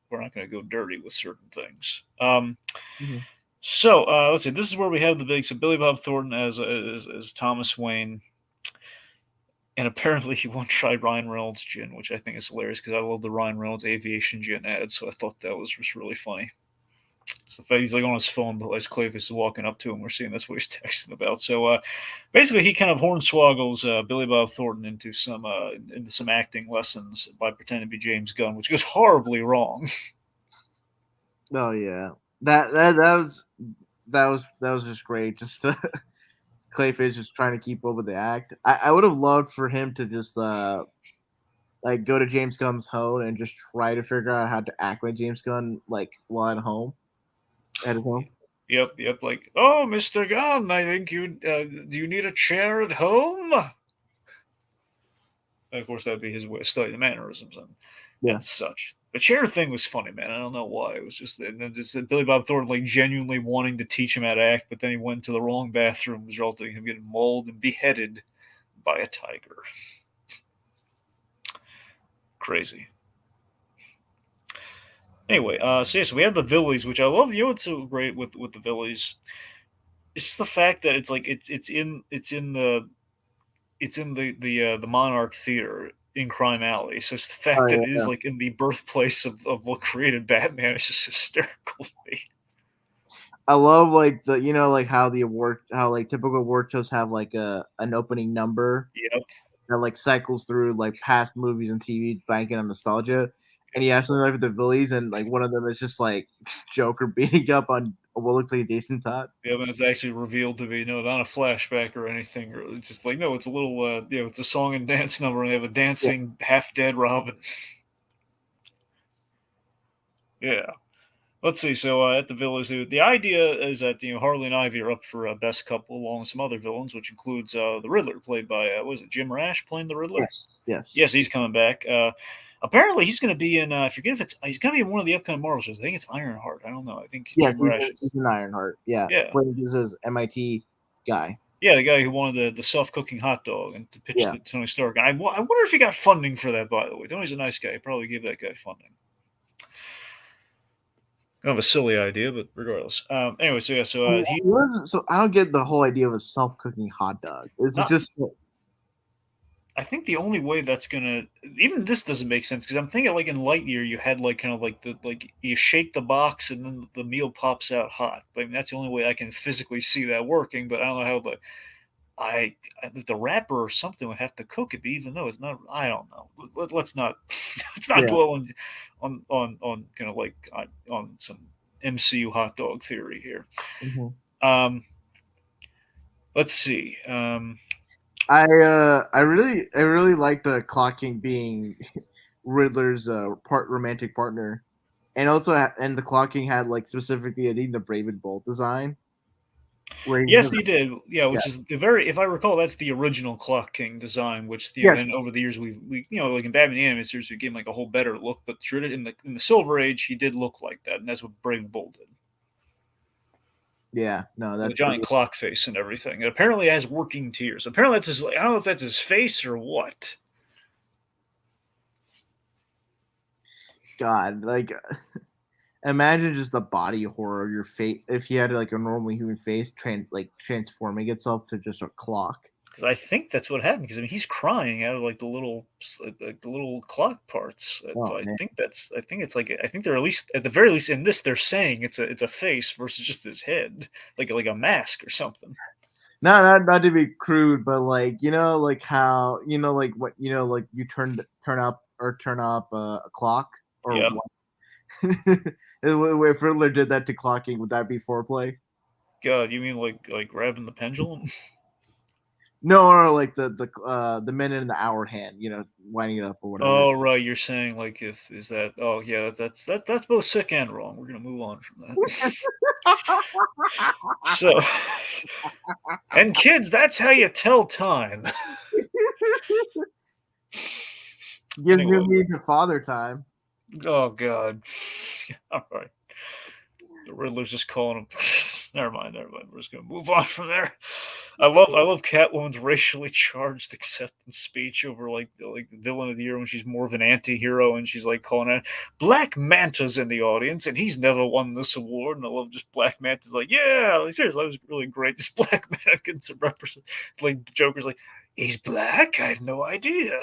we're not going to go dirty with certain things. mhm. So let's see. This is where we have the big. So Billy Bob Thornton as Thomas Wayne, and apparently he won't try Ryan Reynolds gin, which I think is hilarious because I love the Ryan Reynolds aviation gin ad. So I thought that was just really funny. So the fact he's like on his phone, but as Clevis is walking up to him, we're seeing that's what he's texting about. So basically, he kind of hornswoggles Billy Bob Thornton into some acting lessons by pretending to be James Gunn, which goes horribly wrong. Oh yeah, that was just great. Just Clayface just trying to keep up with the act. I would have loved for him to just like go to James Gunn's home and just try to figure out how to act like James Gunn like while at his home. Yep, yep. Like, oh, Mister Gunn, I think do you need a chair at home? Of course, that'd be his way of studying the mannerisms Yeah. and such. The chair thing was funny, man. I don't know why. It was just and then just Billy Bob Thornton like genuinely wanting to teach him how to act, but then he went to the wrong bathroom, resulting in him getting mauled and beheaded by a tiger. Crazy. Anyway, so yes, we have the Villies, which I love. You know what's so great with the Villies? It's just the fact that it's like it's in the Monarch Theater in Crime Alley. So it's the Oh fact that it is yeah. like in the birthplace of what created Batman is just hysterical to me. I love like the like how like typical award shows have like an opening number Yep. that like cycles through like past movies and TV banking on nostalgia. And Yep. you have something like the Billies and like one of them is just like Joker beating up on what looks like a Jason Todd. Yep, and it's actually revealed to be no, not a flashback or anything. Or it's just like no, it's a little, it's a song and dance number, and they have a Yeah. dancing half dead Robin. Yeah. Let's see. So at the Villas, the idea is that Harley and Ivy are up for best couple along with some other villains, which includes the Riddler, played by was it Jim Rash playing the Riddler? Yes. Yes. Yes, he's coming back. Apparently, he's going to be in. I forget if he's going to be in one of the upcoming Marvel shows. I think it's Ironheart. I don't know. I think Yes, Jim Rash is. he's an Ironheart. Yeah, Yeah, playing his MIT guy. yeah, the guy who wanted the self cooking hot dog and to pitch Yeah. to Tony Stark. And I wonder if he got funding for that. By the way, Tony's a nice guy. He probably gave that guy funding. Kind of a silly idea, but regardless. Anyway, so yeah, so he So I don't get the whole idea of a self-cooking hot dog. Is it not. just I think the only way that's gonna even this doesn't make sense because I'm thinking like in Lightyear you had like kind of like the like you shake the box and then the meal pops out hot. But I mean, that's the only way I can physically see that working. But I don't know how the wrapper or something would have to cook it. But even though it's not, I don't know. Let's not let's not yeah? dwell on kind of like on some MCU hot dog theory here. Mhm. Um, let's see. I really like the clocking being Riddler's part romantic partner, and also and the clocking had like specifically I think the Brave and Bolt design. where he Yes, has he did. Yeah, yeah. which is the very if I recall, that's the original Clock King design, which, then Yes. over the years we like in Batman the Animated Series, we gave him, like, a whole better look, but in the Silver Age, he did look like that, and that's what Brave and Bold did. Yeah. No, The that giant clock face and everything. It apparently has working tears. Apparently that's his, like, I don't know if that's his face or what. God, like imagine just the body horror of your face if you had like a normal human face transforming itself to just a clock. Because I think that's what happened. Because I mean, he's crying out of like the little clock parts. Oh So I man. think that's. I think it's like. I think they're at least at the very least in this they're saying it's a face versus just his head, like a mask or something. Not to be crude, but like like how like what like you turn up a clock or Yeah. what? If Riddler did that to clocking, would that be foreplay? God, you mean like grabbing the pendulum? No, like the minute and the hour hand, winding it up or whatever. Oh right, you're saying like if is that? Oh yeah, that's both sick and wrong. We're gonna move on from that. So, and kids, that's how you tell time. Gives new Anyway, meaning to father time. oh god. All right, the Riddler's just calling him. Never mind, never mind. We're just gonna move on from there. I love Catwoman's racially charged acceptance speech over like the villain of the year when she's more of an anti-hero and she's like calling out Black Manta's in the audience and he's never won this award. And I love just Black Manta's like, yeah, like, seriously, that was really great. This Black Manta gets to represent, like, Joker's like, he's black? I had no idea.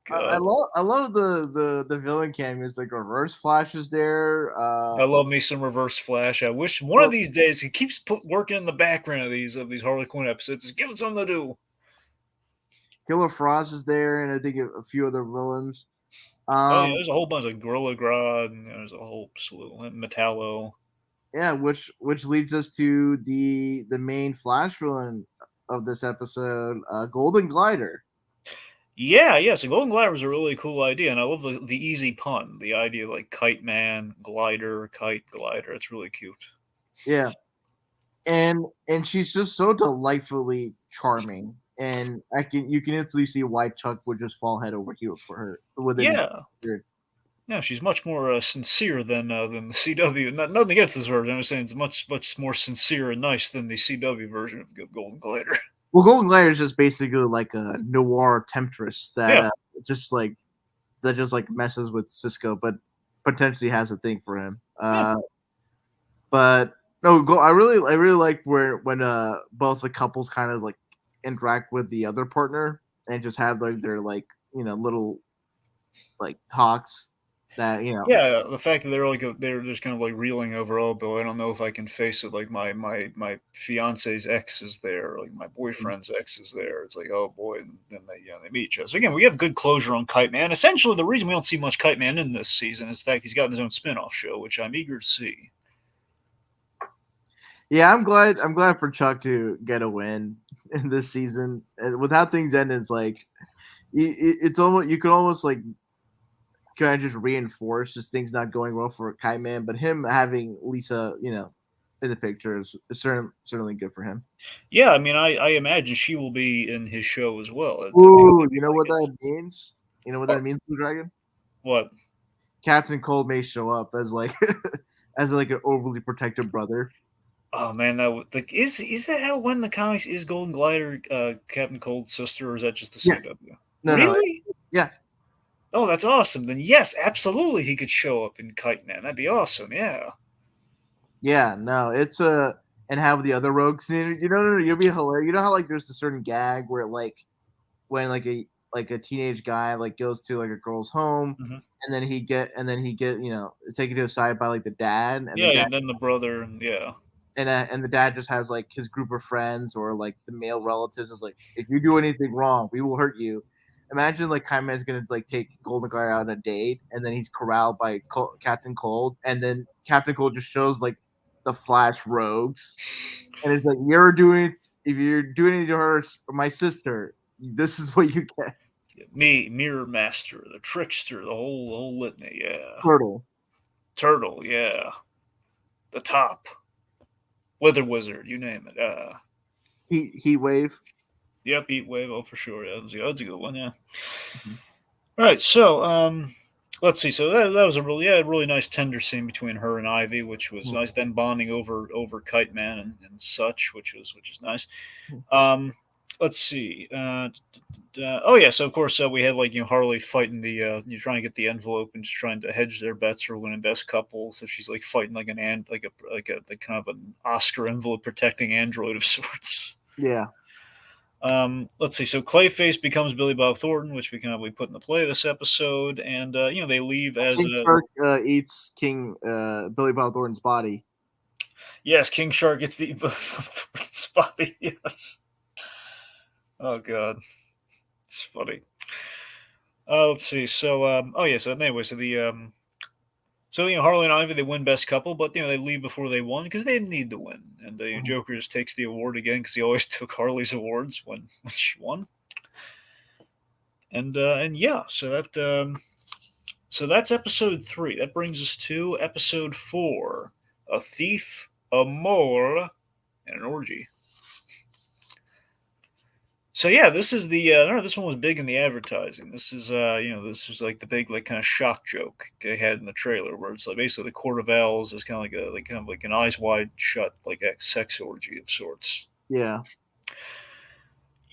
God. I love the villain cameos. Like Reverse Flash is there. I love me some Reverse Flash. I wish one of these days he keeps working in the background of these Harley Quinn episodes. Just give him something to do. Killer Frost is there, and I think a few other villains. Oh yeah, Um, there's a whole bunch of Gorilla Grodd, and there's a whole slew. Metallo. yeah, which leads us to the main Flash villain of this episode, Golden Glider. Yeah, yeah. So Golden Glider was a really cool idea, and I love the easy pun. The idea of, like, Kite Man, Glider, Kite, Glider. It's really cute. Yeah, and she's just so delightfully charming, and you can instantly see why Chuck would just fall head over heels for her within. Yeah, yeah. She's much more sincere than the CW. Nothing against this version. I'm saying it's much more sincere and nice than the CW version of Golden Glider. Well, Golden Glider is just basically like a noir temptress that Yeah, just like that just like messes with Cisco, but potentially has a thing for him. yeah. But no, I really liked where when both the couples kind of like interact with the other partner and just have like their like little like talks that Yeah, the fact that they're just kind of like reeling over, oh, Bill, I don't know if I can face it. Like my fiance's ex is there, like my boyfriend's ex is there. It's like, oh boy, and then they meet each other. So again, we have good closure on Kite Man. Essentially, the reason we don't see much Kite Man in this season is the fact he's gotten his own spin-off show, which I'm eager to see. yeah, I'm glad for Chuck to get a win in this season. And with how things end, it's like it's almost you could almost like kind of just reinforce just things not going well for Kite Man, but him having Lisa, in the picture is certainly good for him. Yeah, I mean, I imagine she will be in his show as well. It makes Ooh, me you know like what it. that means? You know what Or that means, Blue Dragon? what? Captain Cold may show up as like as like an overly protective brother. Oh man, that would like is that how when the comics is Golden Glider Captain Cold's sister, or is that just the Yes. CW? No. Really? Yeah. Oh, that's awesome. Then yes, absolutely, he could show up in Kite Man. That'd be awesome. Yeah. Yeah, no, it's and have the other rogues no, you'll be hilarious. You know how like there's a certain gag where like when like a teenage guy like goes to like a girl's home Hmm. and then he get taken to a side by like the dad and the Yeah, dad and then the brother, and yeah, and the dad just has like his group of friends or like the male relatives is like if you do anything wrong we will hurt you. Imagine like Kaiman is gonna like take Golden Guy out on a date and then he's corralled by Captain Cold and then Captain Cold just shows like the Flash rogues and it's like if you're doing anything to her or my sister this is what you get. me, Mirror Master, the Trickster, the whole litany. Yeah, Turtle. Turtle. Yeah, the top. Weather Wizard, you name it. Heat wave. Yep, Heat Wave. Oh, for sure. Yeah, that's a good one. Yeah. Mhm. All right. So, let's see. So that was a really nice tender scene between her and Ivy, which was Mhm. nice. Then bonding over Kite Man and such, which is nice. Mhm. Um, let's see. Oh yeah, so of course we had like Harley fighting the you're trying to get the envelope and just trying to hedge their bets for winning best couple. So she's like fighting like like kind of an Oscar envelope protecting android of sorts. Yeah. Let's see. So Clayface becomes Billy Bob Thornton, which we put into play this episode, and they leave as King a Shark eats King Billy Bob Thornton's body. yes. King Shark gets the spotty. Yes. Oh god, it's funny. Let's see. So oh yeah. So anyway, so the so Harley and Ivy they win best couple, but they leave before they won because they didn't need to win. And Mhm. Joker just takes the award again because he always took Harley's awards when she won. And yeah, so that's episode 3. That brings us to episode 4: a thief, a mole, and an orgy. So yeah, this is the no, this one was big in the advertising. This is this was like the big like kind of shock joke they had in the trailer where it's like basically the Court of Owls is kind of like an eyes wide shut like a sex orgy of sorts. Yeah.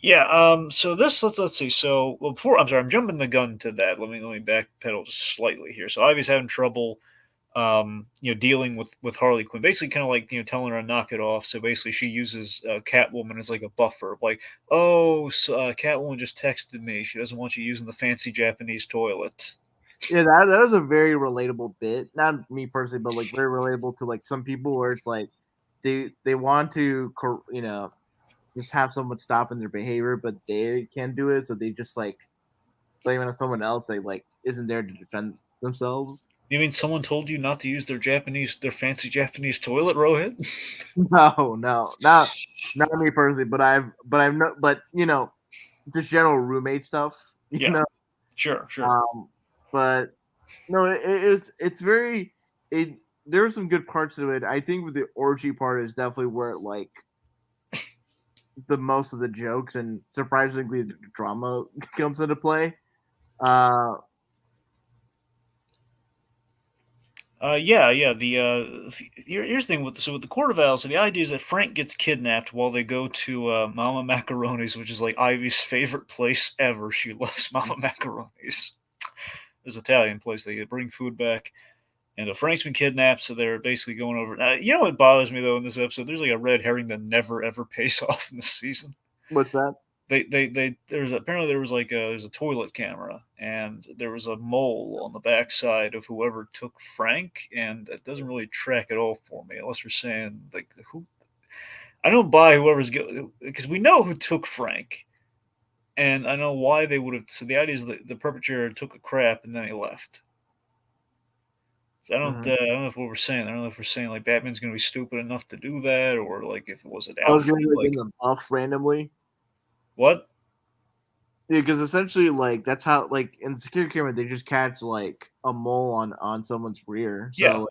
Yeah. So this let's see. So well, before I'm sorry, I'm jumping the gun to that. Let me backpedal just slightly here. So Ivy's having trouble dealing with Harley Quinn, basically kind of like telling her to knock it off. So basically, she uses Catwoman as like a buffer, like, oh, so, Catwoman just texted me. She doesn't want you using the fancy Japanese toilet. Yeah, that is a very relatable bit. Not me personally, but like very relatable to like some people where it's like they want to just have someone stop in their behavior, but they can't do it, so they just like blame it on someone else. They like isn't there to defend themselves. You mean someone told you not to use their fancy Japanese toilet, Rohit? No, no, not me personally, but I've no, but just general roommate stuff, you Yeah, know. sure, sure. Um, but no, it's very it. There are some good parts to it. I think with the orgy part is definitely where like the most of the jokes and surprisingly the drama comes into play. Uh, Yeah, yeah. Here's the thing with the Court of Owls. So the idea is that Frank gets kidnapped while they go to Mama Macaroni's, which is like Ivy's favorite place ever. She loves Mama Macaroni's. This Italian place. They bring food back, and Frank's been kidnapped, so they're basically going over. You know what bothers me though in this episode? There's like a red herring that never ever pays off in this season. what's that? There was like there's a toilet camera and there was a mole on the backside of whoever took Frank, and it doesn't really track at all for me unless we're saying like who. I don't buy whoever's because we know who took Frank, and I know why they would have. So the idea is that the perpetrator took a crap and then he left. So Mhm. I don't know if what we're saying. I don't know if we're saying like Batman's going to be stupid enough to do that, or like if it was it I was gonna Alfred. be like in Like the buff randomly. what? Yeah, because essentially, like that's how, like in security camera, they just catch like a mole on someone's rear. Yeah, So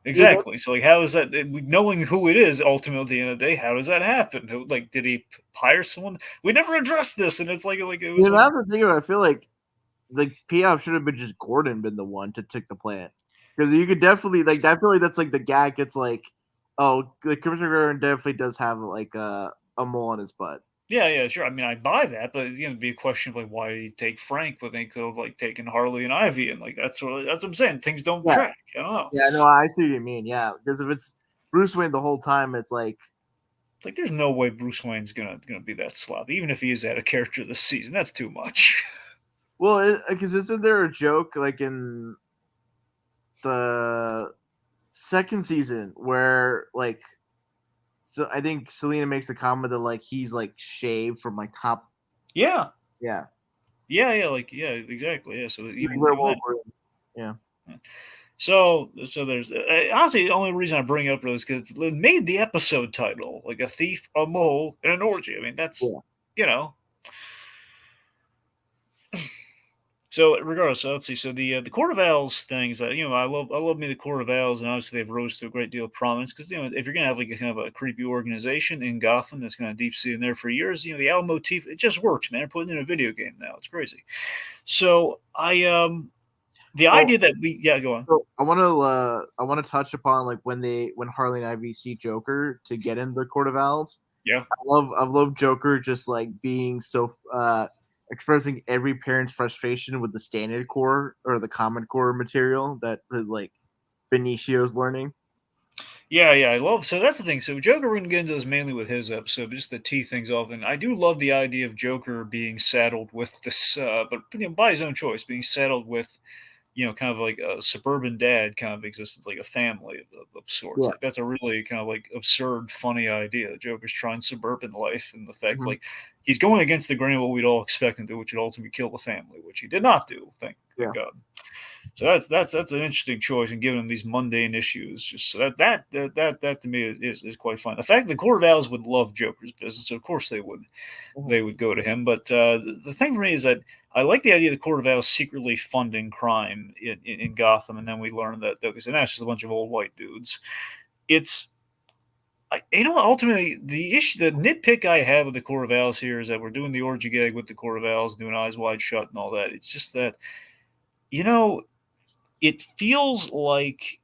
yeah, exactly. So, like, how is that? Knowing who it is, ultimately, at the end of the day, how does that happen? Like, did he hire someone? We never addressed this, and it's like it was one. now that I think about it, I feel like the payoff should have been just Gordon been the one to take the plant because you could definitely like I feel like that's like the gag. It's like, oh, the Commissioner Gordon definitely does have like a mole on his butt. Yeah, yeah, sure. I mean, I buy that, but it'd be a question of like, why did he take Frank when they could have like taken Harley and Ivy, and like that's what I'm saying. Things don't Yeah, track. I don't know. yeah, no, I see what you mean. Yeah, because if it's Bruce Wayne the whole time, it's like, Like, there's no way Bruce Wayne's gonna be that sloppy, even if he is out of character this season. That's too much. well, because isn't there a joke like in the second season where like so I think Selena makes the comment that like he's like shaved from like top. Yeah, Yeah, yeah, like yeah, exactly. Yeah, so like even where then. Wolverine. Yeah. So there's honestly the only reason I bring it up is because it made the episode title like a thief, a mole, and an orgy. I mean that's Yeah. you know. So regardless, so let's see. So the Court of Owls things, I love me the Court of Owls, and obviously they've rose to a great deal of prominence because if you're gonna have like a kind of a creepy organization in Gotham that's kind of deep seated in there for years, the owl motif it just works, man. They're putting it in a video game now. It's crazy. So the Well, idea that we yeah go on. so I want to touch upon like when Harley and Ivy see Joker to get in the Court of Owls. Yeah. I love Joker just like being so expressing every parent's frustration with the standard core or the common core material that is like Benicio's learning. Yeah, yeah, I love. So that's the thing. So Joker, we're gonna get into this mainly with his episode, but just to tee things off. And I do love the idea of Joker being saddled with this, but by his own choice, being saddled with, kind of like a suburban dad kind of existence, like a family of sorts. Yeah. Like that's a really kind of like absurd, funny idea. Joker's trying suburban life, and the fact Mhm. like he's going against the grain of what we'd all expect him to, which would ultimately kill the family, which he did not do. Thank Yeah. God. So that's an interesting choice, and giving them these mundane issues, just so that to me is quite fun. The fact that the Court of Owls would love Joker's business, so of course Mhm. they would go to him. But the thing for me is that I like the idea of the Court of Owls secretly funding crime in Gotham, and then we learn that and that's just a bunch of old white dudes. It's ultimately the nitpick I have with the Court of Owls here is that we're doing the orgy gag with the Court of Owls, doing Eyes Wide Shut and all that. It's just that you know it feels like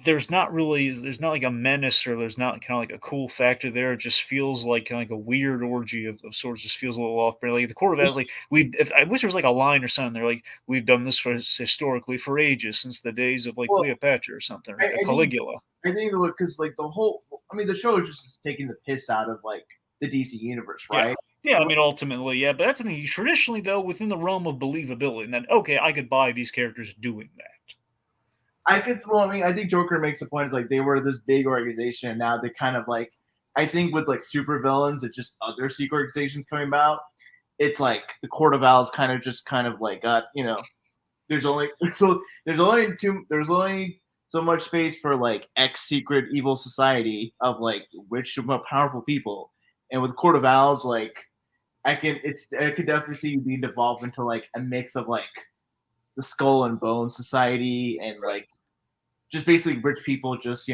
there's not like a menace or there's not kind of like a cool factor there. It just feels like kind of like a weird orgy of sorts. Just feels a little off. But like the Court of Owls, like we, if I wish there was like a line or something there, like we've done this for historically for ages since the days of like Well, Cleopatra or something, or I think Caligula. because like the whole, I mean, the show is just taking the piss out of like the DC universe, Yeah, right? yeah. I mean, ultimately, yeah. But that's the thing. Traditionally, though, within the realm of believability, and then okay, I could buy these characters doing that. I could. Well, I mean, I think Joker makes the point like they were this big organization, and now they kind of like. I think with like super villains, it's just other secret organizations coming about. It's like the Court of Owls kind of like there's only there's only so much space for like X secret evil society of like rich but powerful people, and with Court of Owls, like I could definitely see you being devolved into like a mix of like the Skull and Bone Society and Right. like just basically rich people just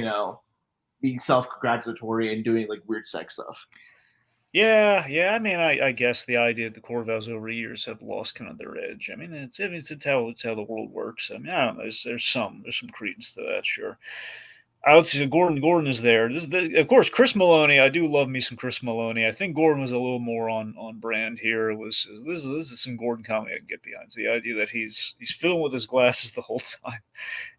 being self-congratulatory and doing like weird sex stuff. Yeah, yeah. I mean, I guess the idea that the Corvallis over years have lost kind of their edge. It's how the world works. I mean, I don't know. There's some credence to that, sure. I would say Gordon is there. Of course, Chris Maloney. I do love me some Chris Maloney. I think Gordon was a little more on brand here. It was this is some Gordon comedy I can get behind. It's the idea that he's fiddling with his glasses the whole time.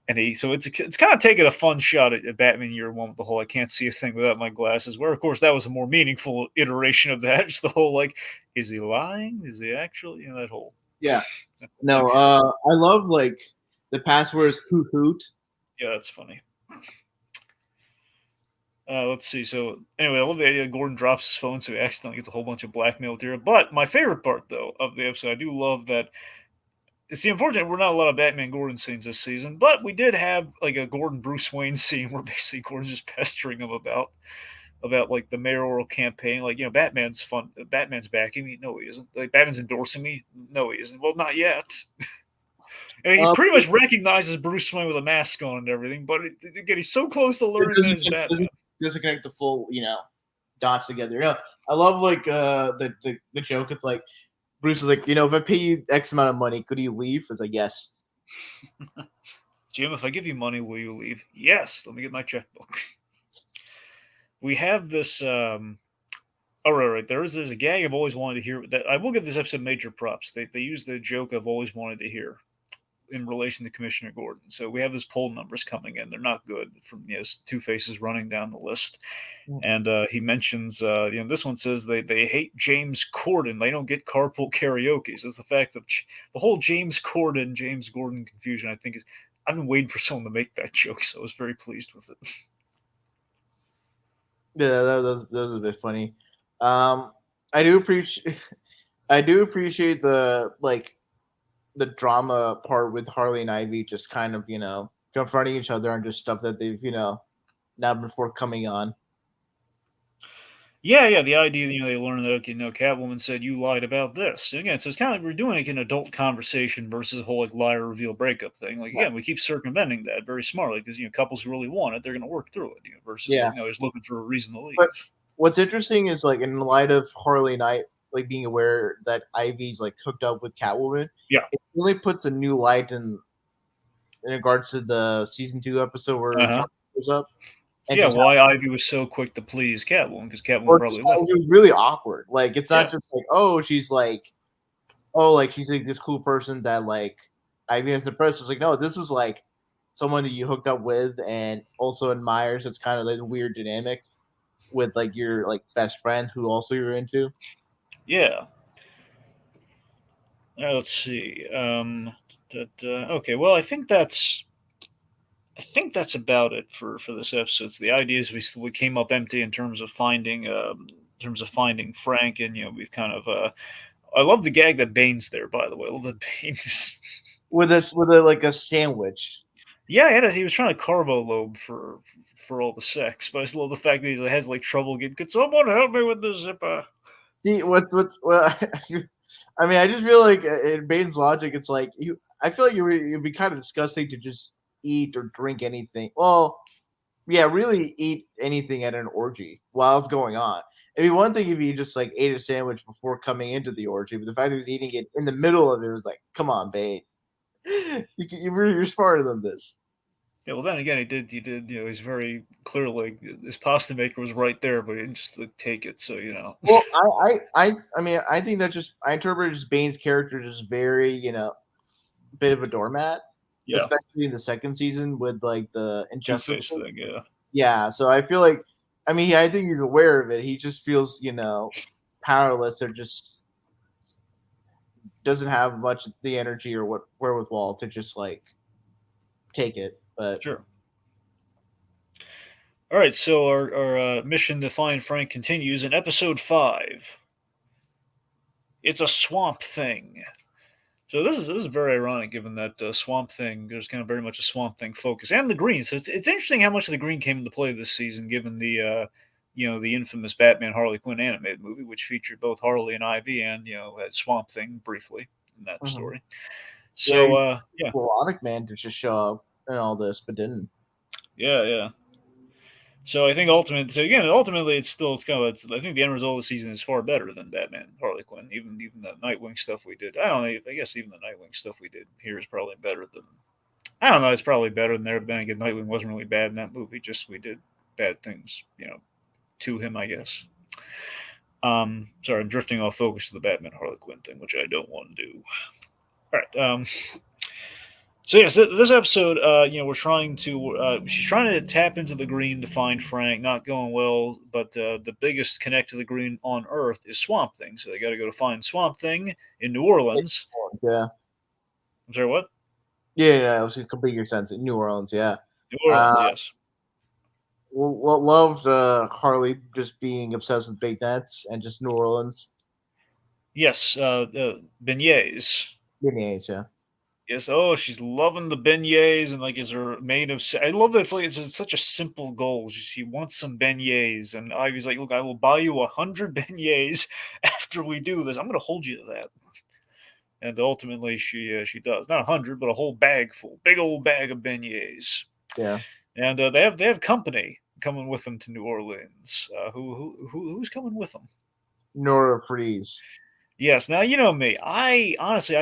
And it's kind of taking a fun shot at Batman Year One with the whole "I can't see a thing without my glasses." Where of course that was a more meaningful iteration of that. Just the whole like, is he lying? Is he actually? That whole Yeah. thing. No, I love like the password is hoot hoot. Yeah, that's funny. Let's see. So anyway, I love the idea that Gordon drops his phone, so he accidentally gets a whole bunch of blackmail material. But my favorite part, though, of the episode, I do love that. It's the unfortunate we're not a lot of Batman Gordon scenes this season, but we did have like a Gordon Bruce Wayne scene where basically Gordon's just pestering him about like the mayoral campaign. Like, Batman's fun. Batman's backing me. No, he isn't. Like, Batman's endorsing me. No, he isn't. Well, not yet. And he Uh, pretty much recognizes Bruce Wayne with a mask on and everything. But again, he's so close to it learning that it's Batman. doesn't connect the full dots together. Yeah, I love like the joke. It's like Bruce is like, if I pay you X amount of money, could you leave? It's like yes. Jim, if I give you money, will you leave? Yes. Let me get my checkbook. We have this. Oh, right. There's a gag I've always wanted to hear. That I will give this episode major props. They use the joke I've always wanted to hear in relation to Commissioner Gordon. So we have his poll numbers coming in. They're not good from Two Faces running down the list. And he mentions, this one says they hate James Corden. They don't get carpool karaoke. So it's the fact of the whole James Corden, James Gordon confusion, I think is. I've been waiting for someone to make that joke, so I was very pleased with it. Yeah, that was a bit funny. Um, I do appreciate I do appreciate the drama part with Harley and Ivy just kind of confronting each other on just stuff that they've now been forthcoming on. Yeah, yeah, the idea that, they learn that, okay, no, Catwoman said you lied about this. And again, so it's kinda like we're doing, like, an adult conversation versus a whole, like, liar reveal breakup thing. Like, Yeah. again, we keep circumventing that very smartly because, couples who really want it, they're gonna work through it, versus, Yeah. like, no, just looking for a reason to But leave. what's interesting is, like, in light of Harley Knight, like, being aware that Ivy's, like, hooked up with Catwoman, Yeah. it really puts a new light in regards to the season 2 episode where Uh-huh. Catwoman goes up and Yeah, just why Ivy was so quick to please Catwoman because Catwoman or just probably how left it her. was really awkward. Like, it's not Yeah, just like, oh, she's like, oh, like she's like this cool person that like Ivy has depressed. It's like, no, this is like someone that you hooked up with and also admires. It's kind of like a weird dynamic with like your like best friend who also you're into. yeah. Let's see, okay, well, I think that's about it for this episode. So the idea is we came up empty in terms of finding Frank, and we've kind of I love the gag that Bane's there. By the way, I love that Bane's. With a like a sandwich. Yeah, he was trying to carbo lobe for all the sex, but I just love the fact that he has like trouble getting. Could someone help me with the zipper? See, what's well, I mean, I just feel like in Bane's logic, it's like you. I feel like it'd be kind of disgusting to just eat or drink anything. Well, yeah, really eat anything at an orgy while it's going on. It'd be one thing if you just like ate a sandwich before coming into the orgy, but the fact that he was eating it in the middle of it was like, come on, Bane, you're smarter than this. Yeah, well, then again, he did. He's very clearly his pasta maker was right there, but he didn't just like, take it. So Well, I mean, I think that just I interpret just Bane's character just very, bit of a doormat, yeah, especially in the second season with like the Two injustice Face thing. thing. Yeah, Yeah, so I feel like, I mean, I think he's aware of it. He just feels, powerless or just doesn't have much the energy or what wherewithal to just like take it. But sure. All right, so our mission to find Frank continues in episode 5. It's a swamp thing. So this is very ironic, given that Swamp Thing. There's kind of very much a Swamp Thing focus, and the Green. So it's interesting how much of the Green came into play this season, given the infamous Batman Harley Quinn animated movie, which featured both Harley and Ivy, and had Swamp Thing briefly in that mhm. story. Yeah, So yeah, Melodic Man to just show up and all this, but didn't. yeah, yeah. So I think ultimately it's kind of I think the end result of the season is far better than Batman Harley Quinn. Even the Nightwing stuff we did. I don't know. I guess even the Nightwing stuff we did here is probably better than. I don't know. It's probably better than there. But then again, Nightwing wasn't really bad in that movie. Just we did bad things, to him. I guess. Sorry, I'm drifting off focus to the Batman Harley Quinn thing, which I don't want to do. All right. So yes, this episode, we're trying to. She's trying to tap into the green to find Frank. Not going well, but the biggest connect to the green on Earth is Swamp Thing. So they got to go to find Swamp Thing in New Orleans. Yeah, I'm sorry, what? yeah, it was complete your sense in New Orleans. Yeah, New uh, Orleans, yes, loved Harley just being obsessed with big nets and just New Orleans. yes. Beignets. Beignets, yeah. Yes. Oh, she's loving the beignets and like is her made of. I love that it's such a simple goal. She wants some beignets, and Ivy's like, "Look, I will buy you 100 beignets after we do this. I'm going to hold you to that." And ultimately, she does not 100, but a whole bag full, big old bag of beignets. Yeah, And they have company coming with them to New Orleans. Who's coming with them? Nora Freeze. Yes. Now you know me. I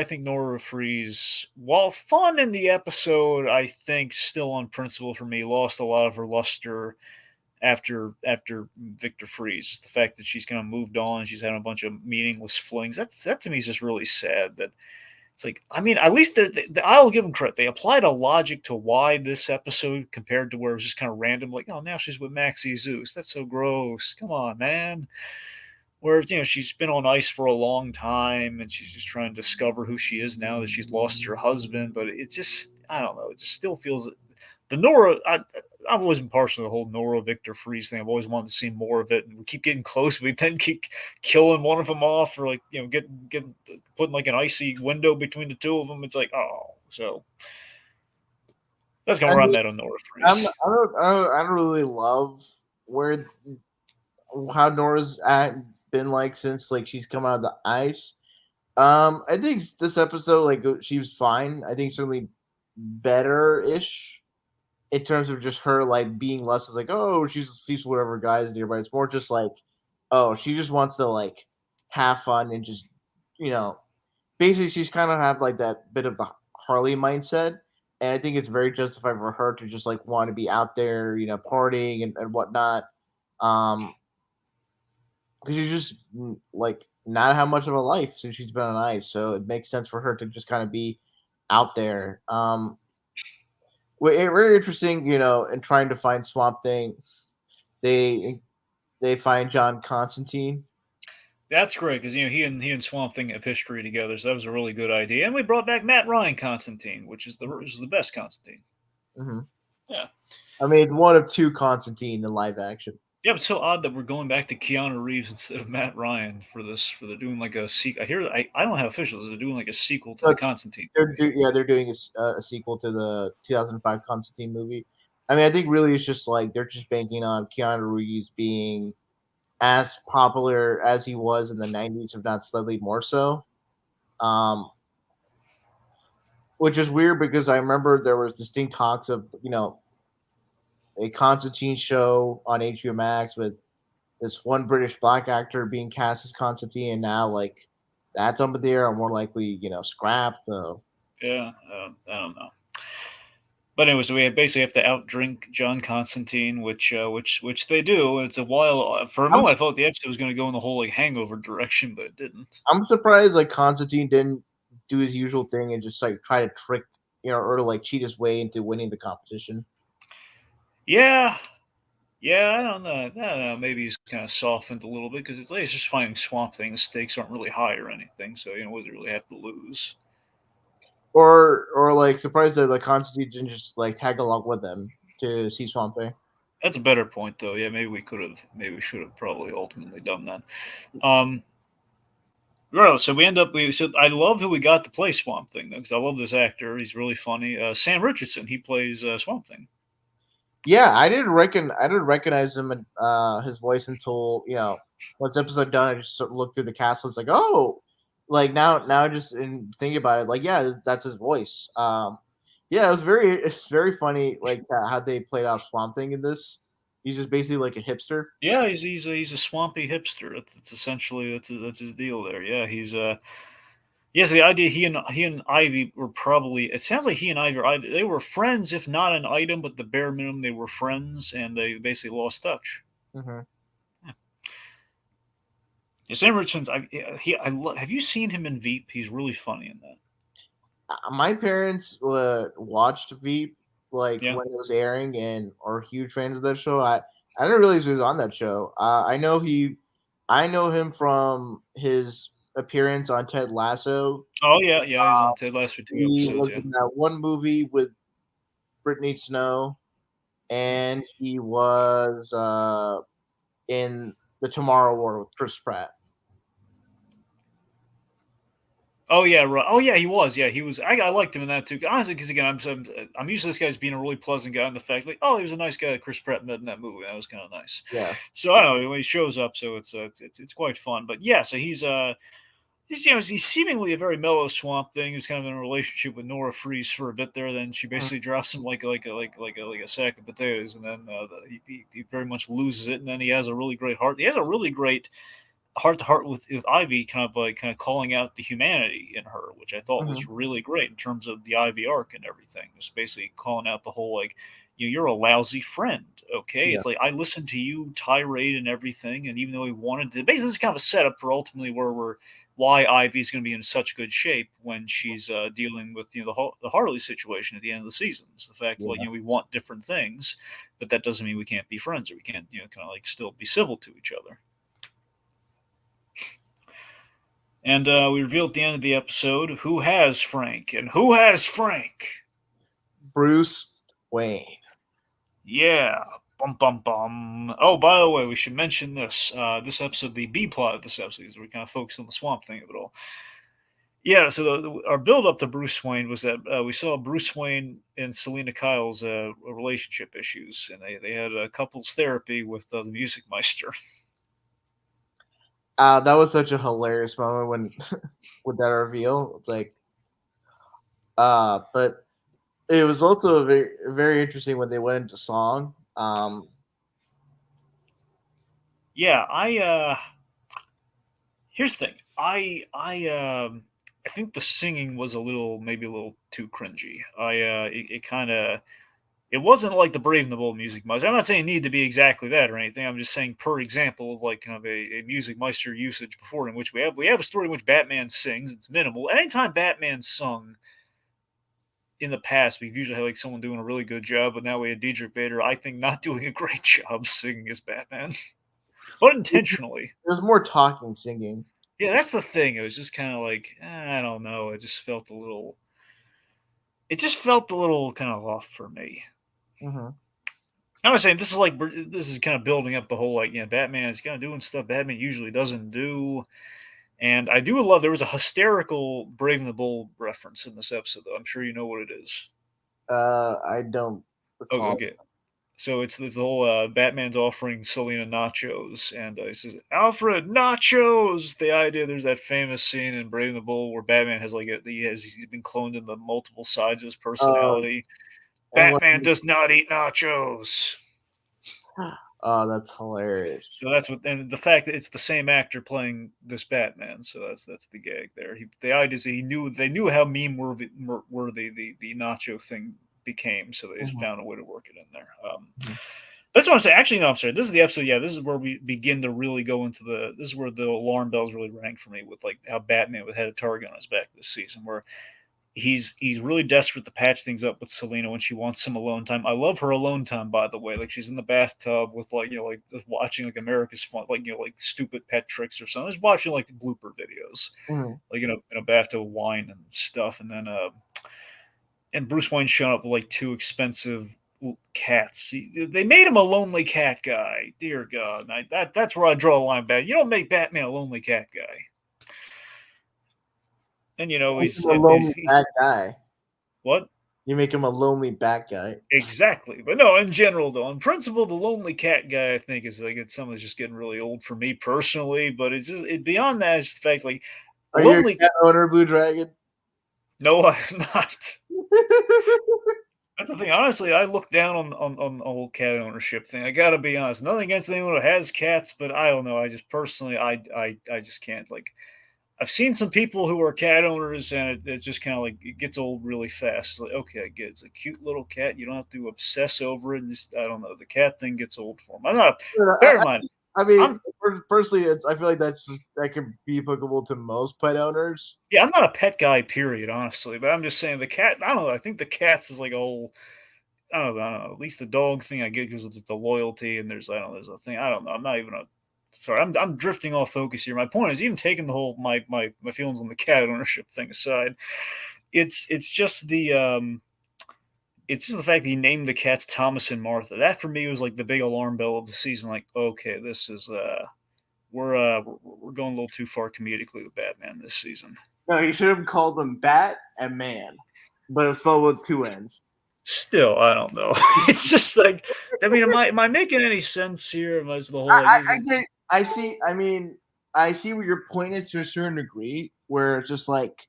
think Nora Freeze, while fun in the episode, I think still on principle for me, lost a lot of her luster after Victor Freeze. Just the fact that she's kind of moved on, she's having a bunch of meaningless flings. That to me is just really sad. That it's like, I mean, at least I'll give them credit. They applied a logic to why this episode compared to where it was just kind of random. Like, oh, now she's with Maxie Zeus. That's so gross. Come on, man. Where she's been on ice for a long time, and she's just trying to discover who she is now that she's lost her husband. But it just, I don't know. It just still feels the Nora. I've always been partial to the whole Nora Victor Freeze thing. I've always wanted to see more of it, and we keep getting close. We then keep killing one of them off, or like get putting like an icy window between the two of them. It's like, oh, so that's kind of I where I'm mean, at on Nora Freeze. I don't really love where how Nora's been like since like she's come out of the ice. I think this episode like she was fine. I think certainly better ish in terms of just her like being less as like oh she just sleeps with whatever guys nearby. It's more just like oh she just wants to like have fun and just you know basically she's kind of have like that bit of the Harley mindset. And I think it's very justified for her to just like want to be out there, partying and whatnot. Um, because you just like not have much of a life since she's been on ice, so it makes sense for her to just kind of be out there. Very interesting, in trying to find Swamp Thing. They they find John Constantine. That's great because he and Swamp Thing have history together, so that was a really good idea. And we brought back Matt Ryan Constantine, which is the best Constantine. Hmm. Yeah, I mean, it's one of two Constantine in live action. yeah. But it's so odd that we're going back to Keanu Reeves instead of Matt Ryan for this. For they're doing like a sequel. I hear that I don't have officials. They're doing like a sequel to So the Constantine movie. they're doing a sequel to the 2005 Constantine movie. I mean, I think really it's just like they're just banking on Keanu Reeves being as popular as he was in the 90s, if not slightly more so. Um, which is weird because I remember there was distinct talks of a Constantine show on HBO Max with this one British black actor being cast as Constantine, and now like that's up in the air, or more likely scrapped. So Yeah, I don't know. But anyway, so we basically have to outdrink John Constantine, which they do. And it's a while. For a I'm moment, I thought the episode was going to go in the whole like Hangover direction, but it didn't. I'm surprised like Constantine didn't do his usual thing and just like try to trick or to like cheat his way into winning the competition. Yeah, yeah. I don't know. I don't know. Maybe he's kind of softened a little bit because it's just finding Swamp Thing. The stakes aren't really high or anything, so what does he really have to lose? Or like surprised that like Constantine didn't just like tag along with them to see Swamp Thing. That's a better point, though. Yeah, maybe we should have probably ultimately done that. Um, Right, so we end up. So I love who we got to play Swamp Thing though, because I love this actor. He's really funny. Sam Richardson. He plays Swamp Thing. Yeah, I didn't recognize him and his voice until once the episode done. I just sort of looked through the cast. I was like, oh, like now just in thinking about it, like yeah, that's his voice. Yeah, it's very funny like how they played off Swamp Thing in this. He's just basically like a hipster. Yeah, he's a swampy hipster. That's essentially that's his deal there. Yeah, yes. The idea he and Ivy were probably. It sounds like he and Ivy they were friends, if not an item, but the bare minimum they were friends, and they basically lost touch. Hmm. Yeah. Yeah, Sam Richardson's. Have you seen him in Veep? He's really funny in that. My parents watched Veep like Yeah. when it was airing and are huge fans of that show. I didn't realize he was on that show. I know him from his appearance on Ted Lasso. Oh yeah, yeah. He's on Ted Lasso for two He episodes. was Yeah. in that one movie with Brittany Snow, and he was in the Tomorrow War with Chris Pratt. Oh yeah, right. Oh yeah, he was. Yeah, he was. I liked him in that too. Honestly, because again, I'm used to this guy's being a really pleasant guy, and the fact like, oh, he was a nice guy that Chris Pratt met in that movie. That was kind of nice. Yeah. So I don't know when he shows up, so it's quite fun. But yeah, so he's seemingly a very mellow Swamp Thing who's kind of in a relationship with Nora Freeze for a bit there. Then she Mhm. basically drops him like a sack of potatoes, and then he very much loses it. And then he has a really great heart. He has a really great heart to heart with Ivy, kind of calling out the humanity in her, which I thought was Mhm. really great in terms of the Ivy arc and everything. Just basically calling out the whole like, you're a lousy friend. Okay, Yeah. it's like I listened to you tirade and everything, and even though we wanted to, basically this is kind of a setup for ultimately where we're why Ivy's going to be in such good shape when she's dealing with the Harley situation at the end of the season. It's the fact that like Yeah. we want different things, but that doesn't mean we can't be friends or we can't kind of like still be civil to each other. And we reveal at the end of the episode who has Frank and who has Frank. Bruce Wayne. Yeah, bum bum bum. Oh, by the way, we should mention this. This episode, the B plot of this episode, is we kind of focus on the swamp thing of it all. Yeah, so our build up to Bruce Wayne was that we saw Bruce Wayne and Selena Kyle's relationship issues, and they had a couples therapy with the Music Meister. That was such a hilarious moment when with that reveal. It's like, but it was also very interesting when they went into song. Yeah, here's the thing. I think the singing was maybe a little too cringy. It kind of it wasn't like the Brave and the Bold music meister. I'm not saying it needed to be exactly that or anything. I'm just saying, per example, of like kind of a music meister usage before, in which we have a story in which Batman sings. It's minimal. Anytime Batman sung in the past, we've usually had like someone doing a really good job, but now we had Diedrich Bader, I think, not doing a great job singing as Batman, but intentionally. There's more talking, singing. Yeah, that's the thing. It was just kind of like I don't know. It just felt a little. It just felt a little kind of off for me. Hmm. I'm not saying this is kind of building up the whole like Batman is kind of doing stuff Batman usually doesn't do, and I do love there was a hysterical Brave and the Bold reference in this episode though. I'm sure you know what it is. I don't Oh, recall. okay. So it's the whole Batman's offering Selena nachos, and he says, "Alfred, nachos." The idea there's that famous scene in Brave and the Bold where Batman has he's been cloned into multiple sides of his Uh, personality. and when, Batman does not eat nachos. oh, that's hilarious. So that's what, and the fact that it's the same actor playing this Batman. So that's the gag there. The idea is they knew how meme worthy the nacho thing became, so they just Mhm, found a way to work it in there. mhm, That's what I'm saying. Actually, no, I'm sorry. This is the episode. Yeah, this is where we begin to really go into the. This is where the alarm bells really rang for me with like how Batman had a target on his back this season, where he's really desperate to patch things up with Selena when she wants some alone time. I love her alone time, by the way. Like she's in the bathtub with like like just watching like America's Fun, like like stupid pet tricks or something. Just watching like blooper videos, mhm. like in a bathtub with wine and stuff, and then and Bruce Wayne showing up with like two expensive cats. They made him a lonely cat guy. Dear God, that's where I draw a line. You don't make Batman a lonely cat guy. And You make him a lonely he's bad guy. what? You make him a lonely bad guy. Exactly, but no, in general though, in principle, the lonely cat guy I think is like it's something that's just getting really old for me personally. But it's just beyond that is the fact like Are you a lonely. cat owner, Blue Dragon? No, I'm not. That's the thing. Honestly, I look down on the whole cat ownership thing. I gotta be honest. Nothing against anyone who has cats, but I don't know. I just personally, I just can't like. I've seen some people who are cat owners, and it's just kind of like it gets old really fast. Like, okay, I get it. It's a cute little cat. You don't have to obsess over it. And just I don't know. The cat thing gets old for them. I'm not. Bear in mind, I mean, I'm personally, I feel like that could be applicable to most pet owners. yeah, I'm not a pet guy. Period. Honestly, but I'm just saying the cat. I don't know. I think the cats is like a whole. I don't know. At least the dog thing I get because of the loyalty and there's I don't know. There's a thing. I don't know. I'm not even a. Sorry, I'm drifting off focus here. My point is, even taking the whole my feelings on the cat ownership thing aside, it's just it's just the fact that he named the cats Thomas and Martha. That for me was like the big alarm bell of the season. Like, okay, this is we're going a little too far comedically with Batman this season. No, he should have called them Bat and Man, but it's spelled with two N's. Still, I don't know. It's just like, I mean, am I making any sense here? Am I the whole like, I get. I see. I mean, I see what your point is to a certain degree, where it's just like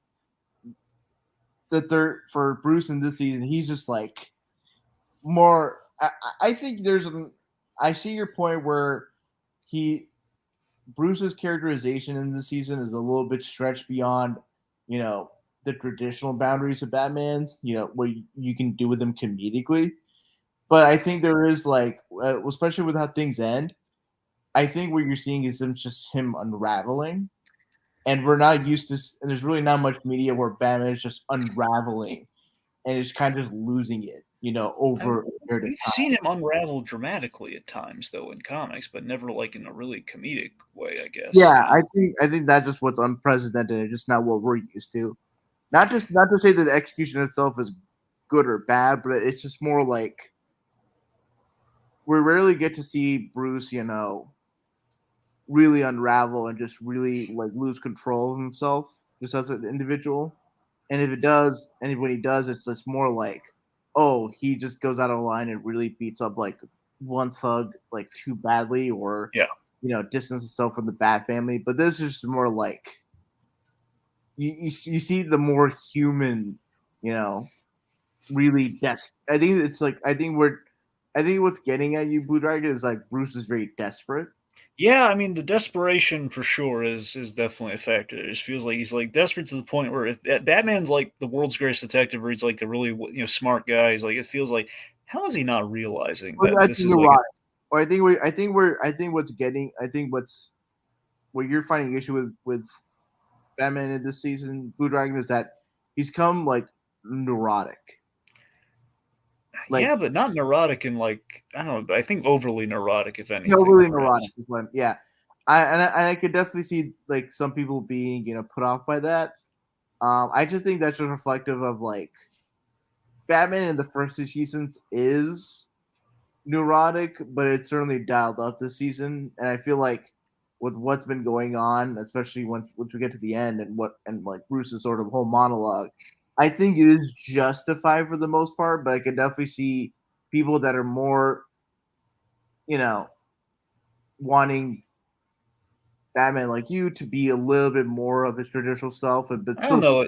the third for Bruce in this season, he's just like more. I think there's a. I see your point where he Bruce's characterization in this season is a little bit stretched beyond, the traditional boundaries of Batman. What you can do with him comedically. But I think there is like, especially with how things end. I think what you're seeing is him unraveling, and we're not used to. And there's really not much media where Batman is just unraveling and is kind of just losing it, I, over a period of we've time. seen him unravel dramatically at times, though, in comics, but never like in a really comedic way, I guess. Yeah, I think that's just what's unprecedented and just not what we're used to. Not to say that the execution itself is good or bad, but it's just more like we rarely get to see Bruce, really unravel and just really like lose control of himself just as an individual. And if it does, and when he does, it's just more like, oh, he just goes out of line and really beats up like one thug like too badly, or Yeah. distance himself from the Bat family. But this is more like you see the more human, you know, really I think it's like I think what's getting at you, Blue Dragon, is like Bruce is very desperate. Yeah, I mean, the desperation for sure is definitely a factor. It just feels like he's like desperate to the point where if Batman's like the world's greatest detective, or he's like a really smart guy, he's like it feels like how is he not realizing Well, that I this think is you're like right. Or I think what's getting I think what you're finding issue with Batman in this season, Blue Dragon, is that he's come like neurotic. Like yeah, but not neurotic and like I don't know, but I think overly neurotic if no, anything, really perhaps. neurotic is what yeah. I could definitely see like some people being, put off by that. I just think that's just reflective of like Batman in the first two seasons is neurotic, but it's certainly dialed up this season. And I feel like with what's been going on, especially once we get to the end and like Bruce's sort of whole monologue, I think it is justified for the most part. But I can definitely see people that are more, you know, wanting Batman like you to be a little bit more of his traditional self, but I don't still, know.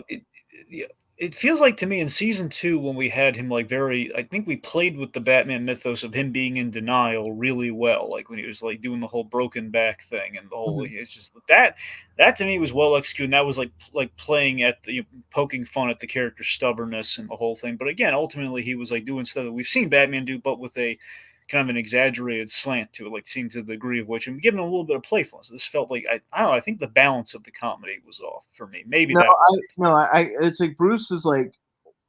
Yeah, it feels like to me in season two when we had him like very. I think we played with the Batman mythos of him being in denial really well. Like when he was like doing the whole broken back thing and the whole. Mhm. Like, it's just that to me was well executed. And that was like playing at the poking fun at the character's stubbornness and the whole thing. But again, ultimately he was like doing stuff that we've seen Batman do, but with a kind of an exaggerated slant to it, like seen to the degree of which I'm giving a little bit of playfulness. This felt like I don't know. I think the balance of the comedy was off for me. Maybe No, that was it. it's like Bruce is like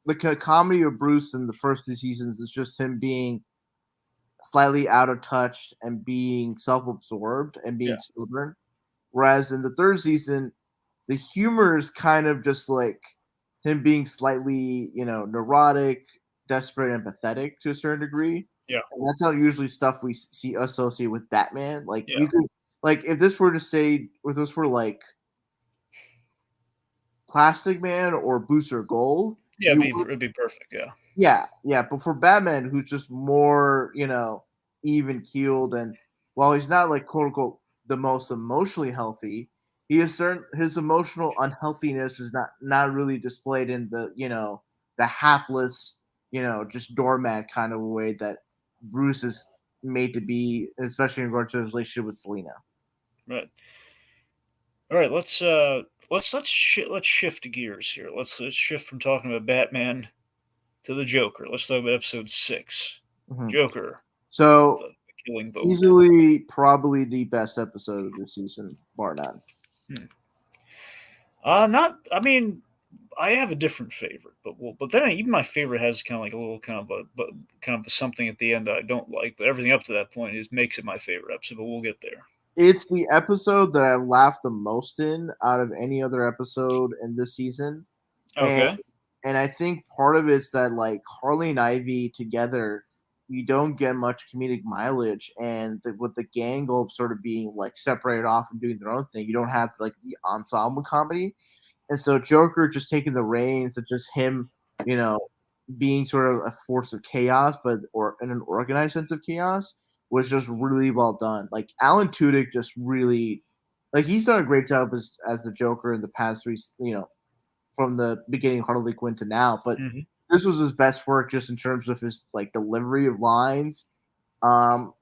the comedy of Bruce in the first two seasons is just him being slightly out of touch and being self-absorbed and being Yeah, stubborn. Whereas in the third season, the humor is kind of just like him being slightly, neurotic, desperate, and pathetic to a certain degree. yeah, And that's not usually stuff we see associate with Batman. Like yeah, you could, like if this were to say, if this were like Plastic Man or Booster Gold, yeah. you It'd be perfect. Yeah, yeah, yeah, but for Batman, who's just more, even keeled, and while he's not like quote unquote the most emotionally healthy, he is certain his emotional unhealthiness is not really displayed in the hapless, just doormat kind of a way that Bruce is made to be, especially in regard to his relationship with Selena. right. All right, let's shift gears here. Let's shift from talking about Batman to the Joker. Let's talk about episode 6, Mhm. Joker, So the killing vote. easily, probably the best episode of the season, bar none. Hmm. Not. I mean, I have a different favorite, but then even my favorite has kind of like a little kind of a but kind of a something at the end that I don't like. But everything up to that point is makes it my favorite episode. But we'll get there. It's the episode that I laughed the most in out of any other episode in this season, and Okay. I think part of it's that like Harley and Ivy together, you don't get much comedic mileage, and with the gang all sort of being like separated off and doing their own thing, you don't have like the ensemble comedy, and so Joker just taking the reins of just him, you know, being sort of a force of chaos, but or in an organized sense of chaos, was just really well done. Like Alan Tudyk just really, like he's done a great job as the Joker in the past three, from the beginning of Harley Quinn to now. But Hmm. this was his best work just in terms of his like delivery of lines. Um,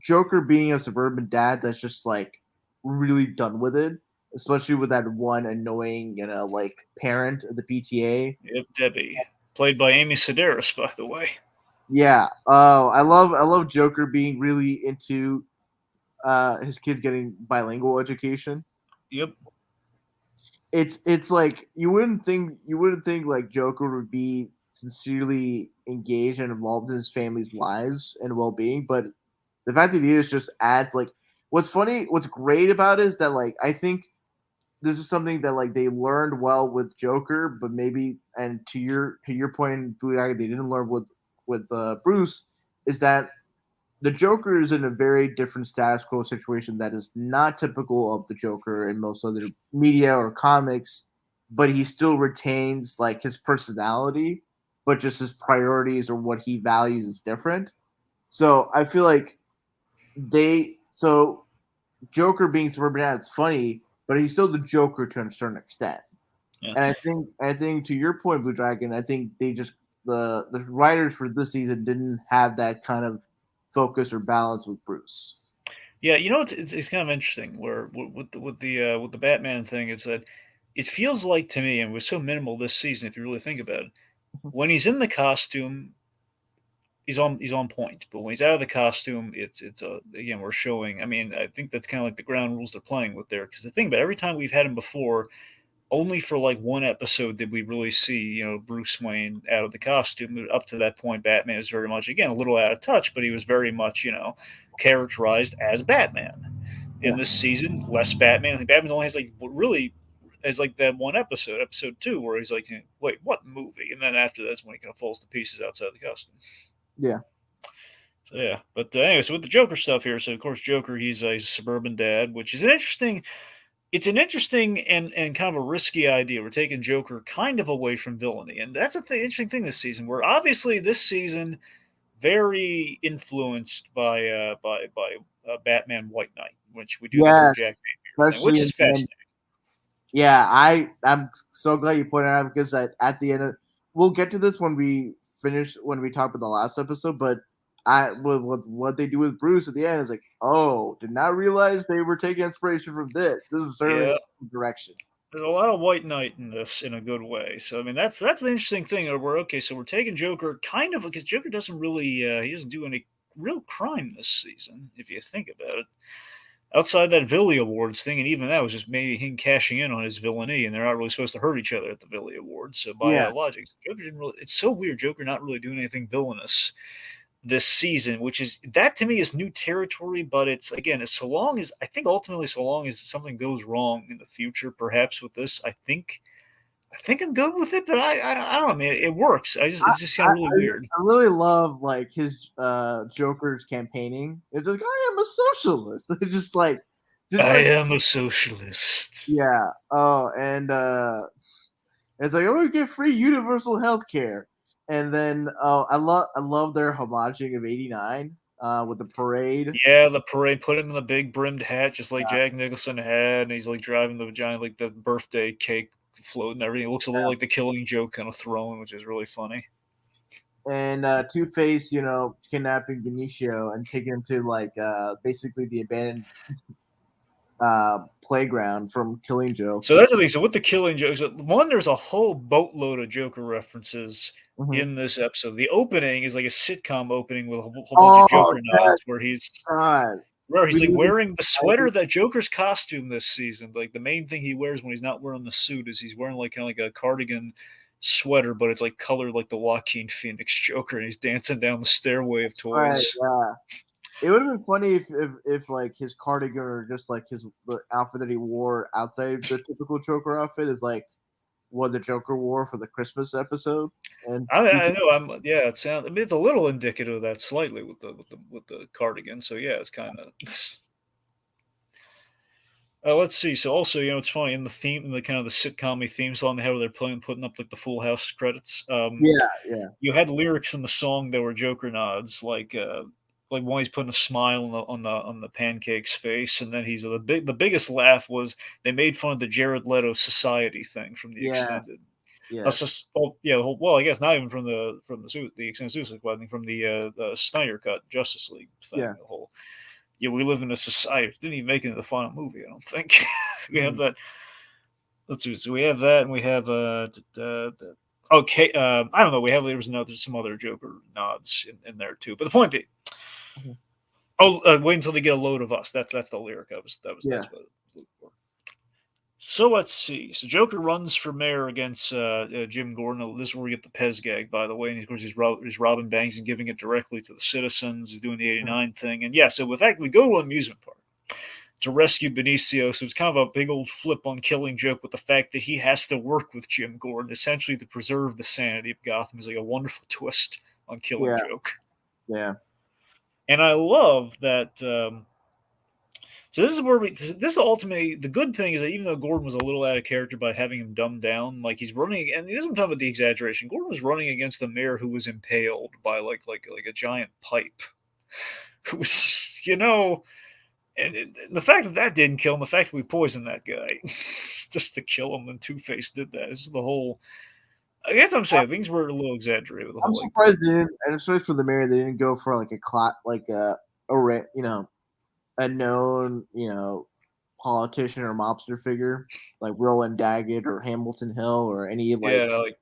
Joker being a suburban dad that's just like really done with it, especially with that one annoying, like parent of the PTA. Yep, Debbie, played by Amy Sedaris, by the way. Yeah. Oh, I love Joker being really into his kids getting bilingual education. Yep. It's like you wouldn't think like Joker would be sincerely engaged and involved in his family's lives and well being, but the fact that he is just adds like what's great about it is that like I think this is something that like they learned well with Joker, but maybe and to your point, Booyah, they didn't learn with Bruce, is that the Joker is in a very different status quo situation that is not typical of the Joker in most other media or comics, but he still retains like his personality, but just his priorities or what he values is different. So I feel like they so Joker being suburban dad is funny, but he's still the Joker to a certain extent. Yeah. And I think to your point, Blue Dragon, I think they just the writers for this season didn't have that kind of focus or balance with Bruce. Yeah, you know, it's kind of interesting where with the Batman thing, it's that it feels like to me, and it was so minimal this season, if you really think about it. When he's in the costume, he's on point, but when he's out of the costume, it's again we're showing. I mean, I think that's kind of like the ground rules they're playing with there. Because the thing about every time we've had him before, only for like one episode did we really see Bruce Wayne out of the costume. Up to that point, Batman was very much again a little out of touch, but he was very much characterized as Batman. In Yeah, this season, less Batman. I think Batman only has like really as like that one episode, episode two, where he's like, "Wait, what movie?" And then after that's when he kind of falls to pieces outside the costume. yeah, So yeah, but anyway, so with the Joker stuff here, so of course Joker, he's a suburban dad, which is an interesting. It's an interesting and kind of a risky idea. We're taking Joker kind of away from villainy, and that's interesting thing this season. Where obviously this season very influenced by Batman White Knight, which we do the whole yes, Jack Napier thing, especially which in is the end. fascinating. Yeah, I'm so glad you pointed out because at the end of we'll get to this when we finish when we talk about the last episode, but I with what they do with Bruce at the end is like, oh, did not realize they were taking inspiration from this. This is certainly Yeah, a direction. there's a lot of White Knight in this in a good way. So I mean, that's the interesting thing. We're okay. So we're taking Joker kind of because Joker doesn't really he doesn't do any real crime this season if you think about it. Outside that Villy Awards thing, and even that was just maybe him cashing in on his villainy, and they're not really supposed to hurt each other at the Villy Awards. So by Yeah, logic, Joker didn't really. It's so weird. Joker not really doing anything villainous this season, which is that to me is new territory. But it's again, as so long as I think ultimately, so long as something goes wrong in the future, perhaps with this, I think I'm good with it. But I don't know, man. It works. It's just kind of really weird. I really love like his Joker's campaigning. It's like I am a socialist. It's just I like am a socialist. yeah. Oh, and it's like, oh, we get free universal health care. And then I love their homaging of '89 with the parade. Yeah, the parade put him in the big brimmed hat, just like Jack Nicholson had, and he's like driving the giant like the birthday cake float and everything. It looks a little like the Killing Joke kind of throne, which is really funny. And Two Face, kidnapping Benicio and taking him to like basically the abandoned playground from Killing Joke. So that's the thing. So with the Killing Joke, so one, there's a whole boatload of Joker references Mhm. in this episode. The opening is like a sitcom opening with a whole bunch of Oh Joker yes, nods, where God. he's We like didn't. wearing the I sweater did- that Joker's costume this season. Like the main thing he wears when he's not wearing the suit is he's wearing like kind of like a cardigan sweater, but it's like colored like the Joaquin Phoenix Joker, and he's dancing down the stairway of That's right. toys. Yeah. It would have been funny if like his cardigan or just like the outfit that he wore outside the typical Joker outfit is like what the Joker wore for the Christmas episode. And I know yeah. It sounds. I mean, it's a little indicative of that slightly with the cardigan. So yeah, it's kind of. Let's see. So also, it's funny in the theme, in the kind of the sitcom theme song they have where they're putting up like the Full House credits. yeah, yeah, You had lyrics in the song that were Joker nods, like one he's putting a smile on the pancake's face, and then he's the biggest laugh was they made fun of the Jared Leto society thing from the yes, extended. yes, Oh yeah, well I guess not even from the extended Suicide Squad thing, from the Snyder cut Justice League thing. yeah. The whole we live in a society. Didn't even make it into the final movie. I don't think we have Mhm. that. Let's see. So we have that, and we have okay. I don't know. There's some other Joker nods in there too. But the point being, Mhm. wait until they get a load of us. That's the lyric. That's what. I Yes. was looking for. So let's see. So Joker runs for mayor against Jim Gordon. This is where we get the Pez gag, by the way. And of course, he's robbing banks and giving it directly to the citizens. He's doing the Mhm. '89 thing, and yeah. So with that, we go to an amusement park to rescue Benicio. So it's kind of a big old flip on Killing Joke with the fact that he has to work with Jim Gordon essentially to preserve the sanity of Gotham. Is like a wonderful twist on Killing Yeah, Joke, yeah, and I love that. So this is where this is ultimately the good thing is that even though Gordon was a little out of character by having him dumbed down, like he's running, and this is what I'm talking about the exaggeration. Gordon was running against the mayor who was impaled by like a giant pipe, who was And the fact that that didn't kill him, the fact that we poisoned that guy just to kill him, and Two Face did that. This is the whole. I guess I'm saying things were a little exaggerated with the I'm whole like surprised they didn't, and especially for the mayor, they didn't go for like a clot, like you know, a known, politician or mobster figure, like Roland Daggett or Hamilton Hill or any like yeah, like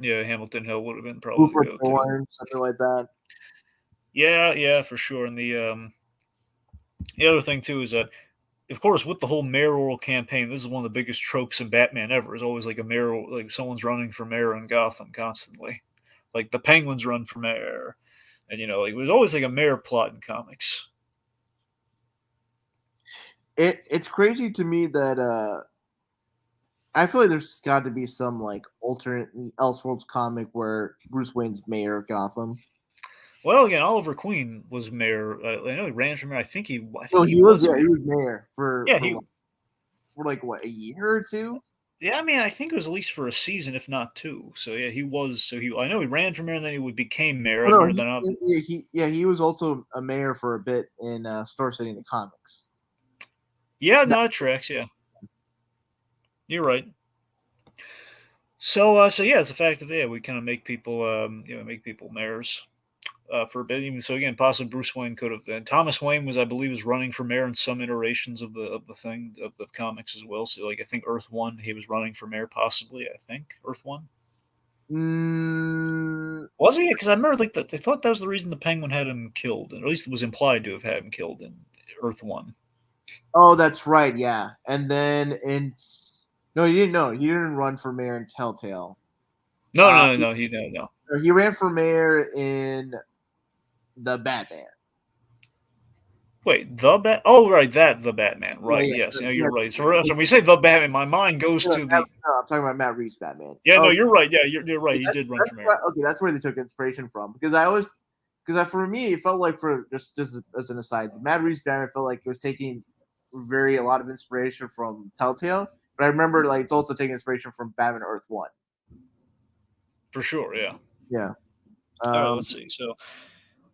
yeah, Hamilton Hill would have been probably the Cooper go-to. Thorne, something like that. Yeah, yeah, for sure. And the other thing too is that, of course, with the whole mayoral campaign, this is one of the biggest tropes in Batman ever. Is always like a mayoral, like someone's running for mayor in Gotham constantly. Like the Penguins run for mayor, and like it was always like a mayor plot in comics. It's crazy to me that I feel like there's got to be some like alternate Elseworlds comic where Bruce Wayne's mayor of Gotham. Well, again, Oliver Queen was mayor. I know he ran for mayor. I Well, think he was he mayor. was mayor Yeah, for like what, a year or two. yeah. I mean, I think it was at least for a season, if not two. So yeah, he was. So I know he ran for mayor, and then he became mayor. I Oh no, remember that. he was also a mayor for a bit in Star City in the comics. Yeah, no, it tracks. Yeah, you're right. So yeah, it's the fact that we kind of make people, make people mayors for a bit. Even so, again, possibly Bruce Wayne could have. And Thomas Wayne was, I believe, was running for mayor in some iterations of the thing of the comics as well. So like, I think Earth One, he was running for mayor, possibly. I think Earth One Mm, was he? Because I remember like they thought that was the reason the Penguin had him killed, or at least it was implied to have had him killed in Earth One. oh, that's right, yeah. And then in no, he didn't. No, he didn't run for mayor in Telltale. No, Uh, no, no, he no, no. he ran for mayor in the Batman. Wait, the Bat? Oh, right, that the Batman. Yeah, Right? yeah, Yes, yeah. you're right. So when we say the Batman, my mind goes No, to the. I'm talking about Matt Reeves Batman. Yeah, no, Oh, you're right. Yeah, you're right. okay, He did run for mayor. that's where they took inspiration from. Because for me, it felt like for just as an aside, Matt Reeves Batman felt like it was taking a lot of inspiration from Telltale. But I remember like it's also taking inspiration from Batman Earth One. For sure, yeah. Yeah. All right, Um, let's see. So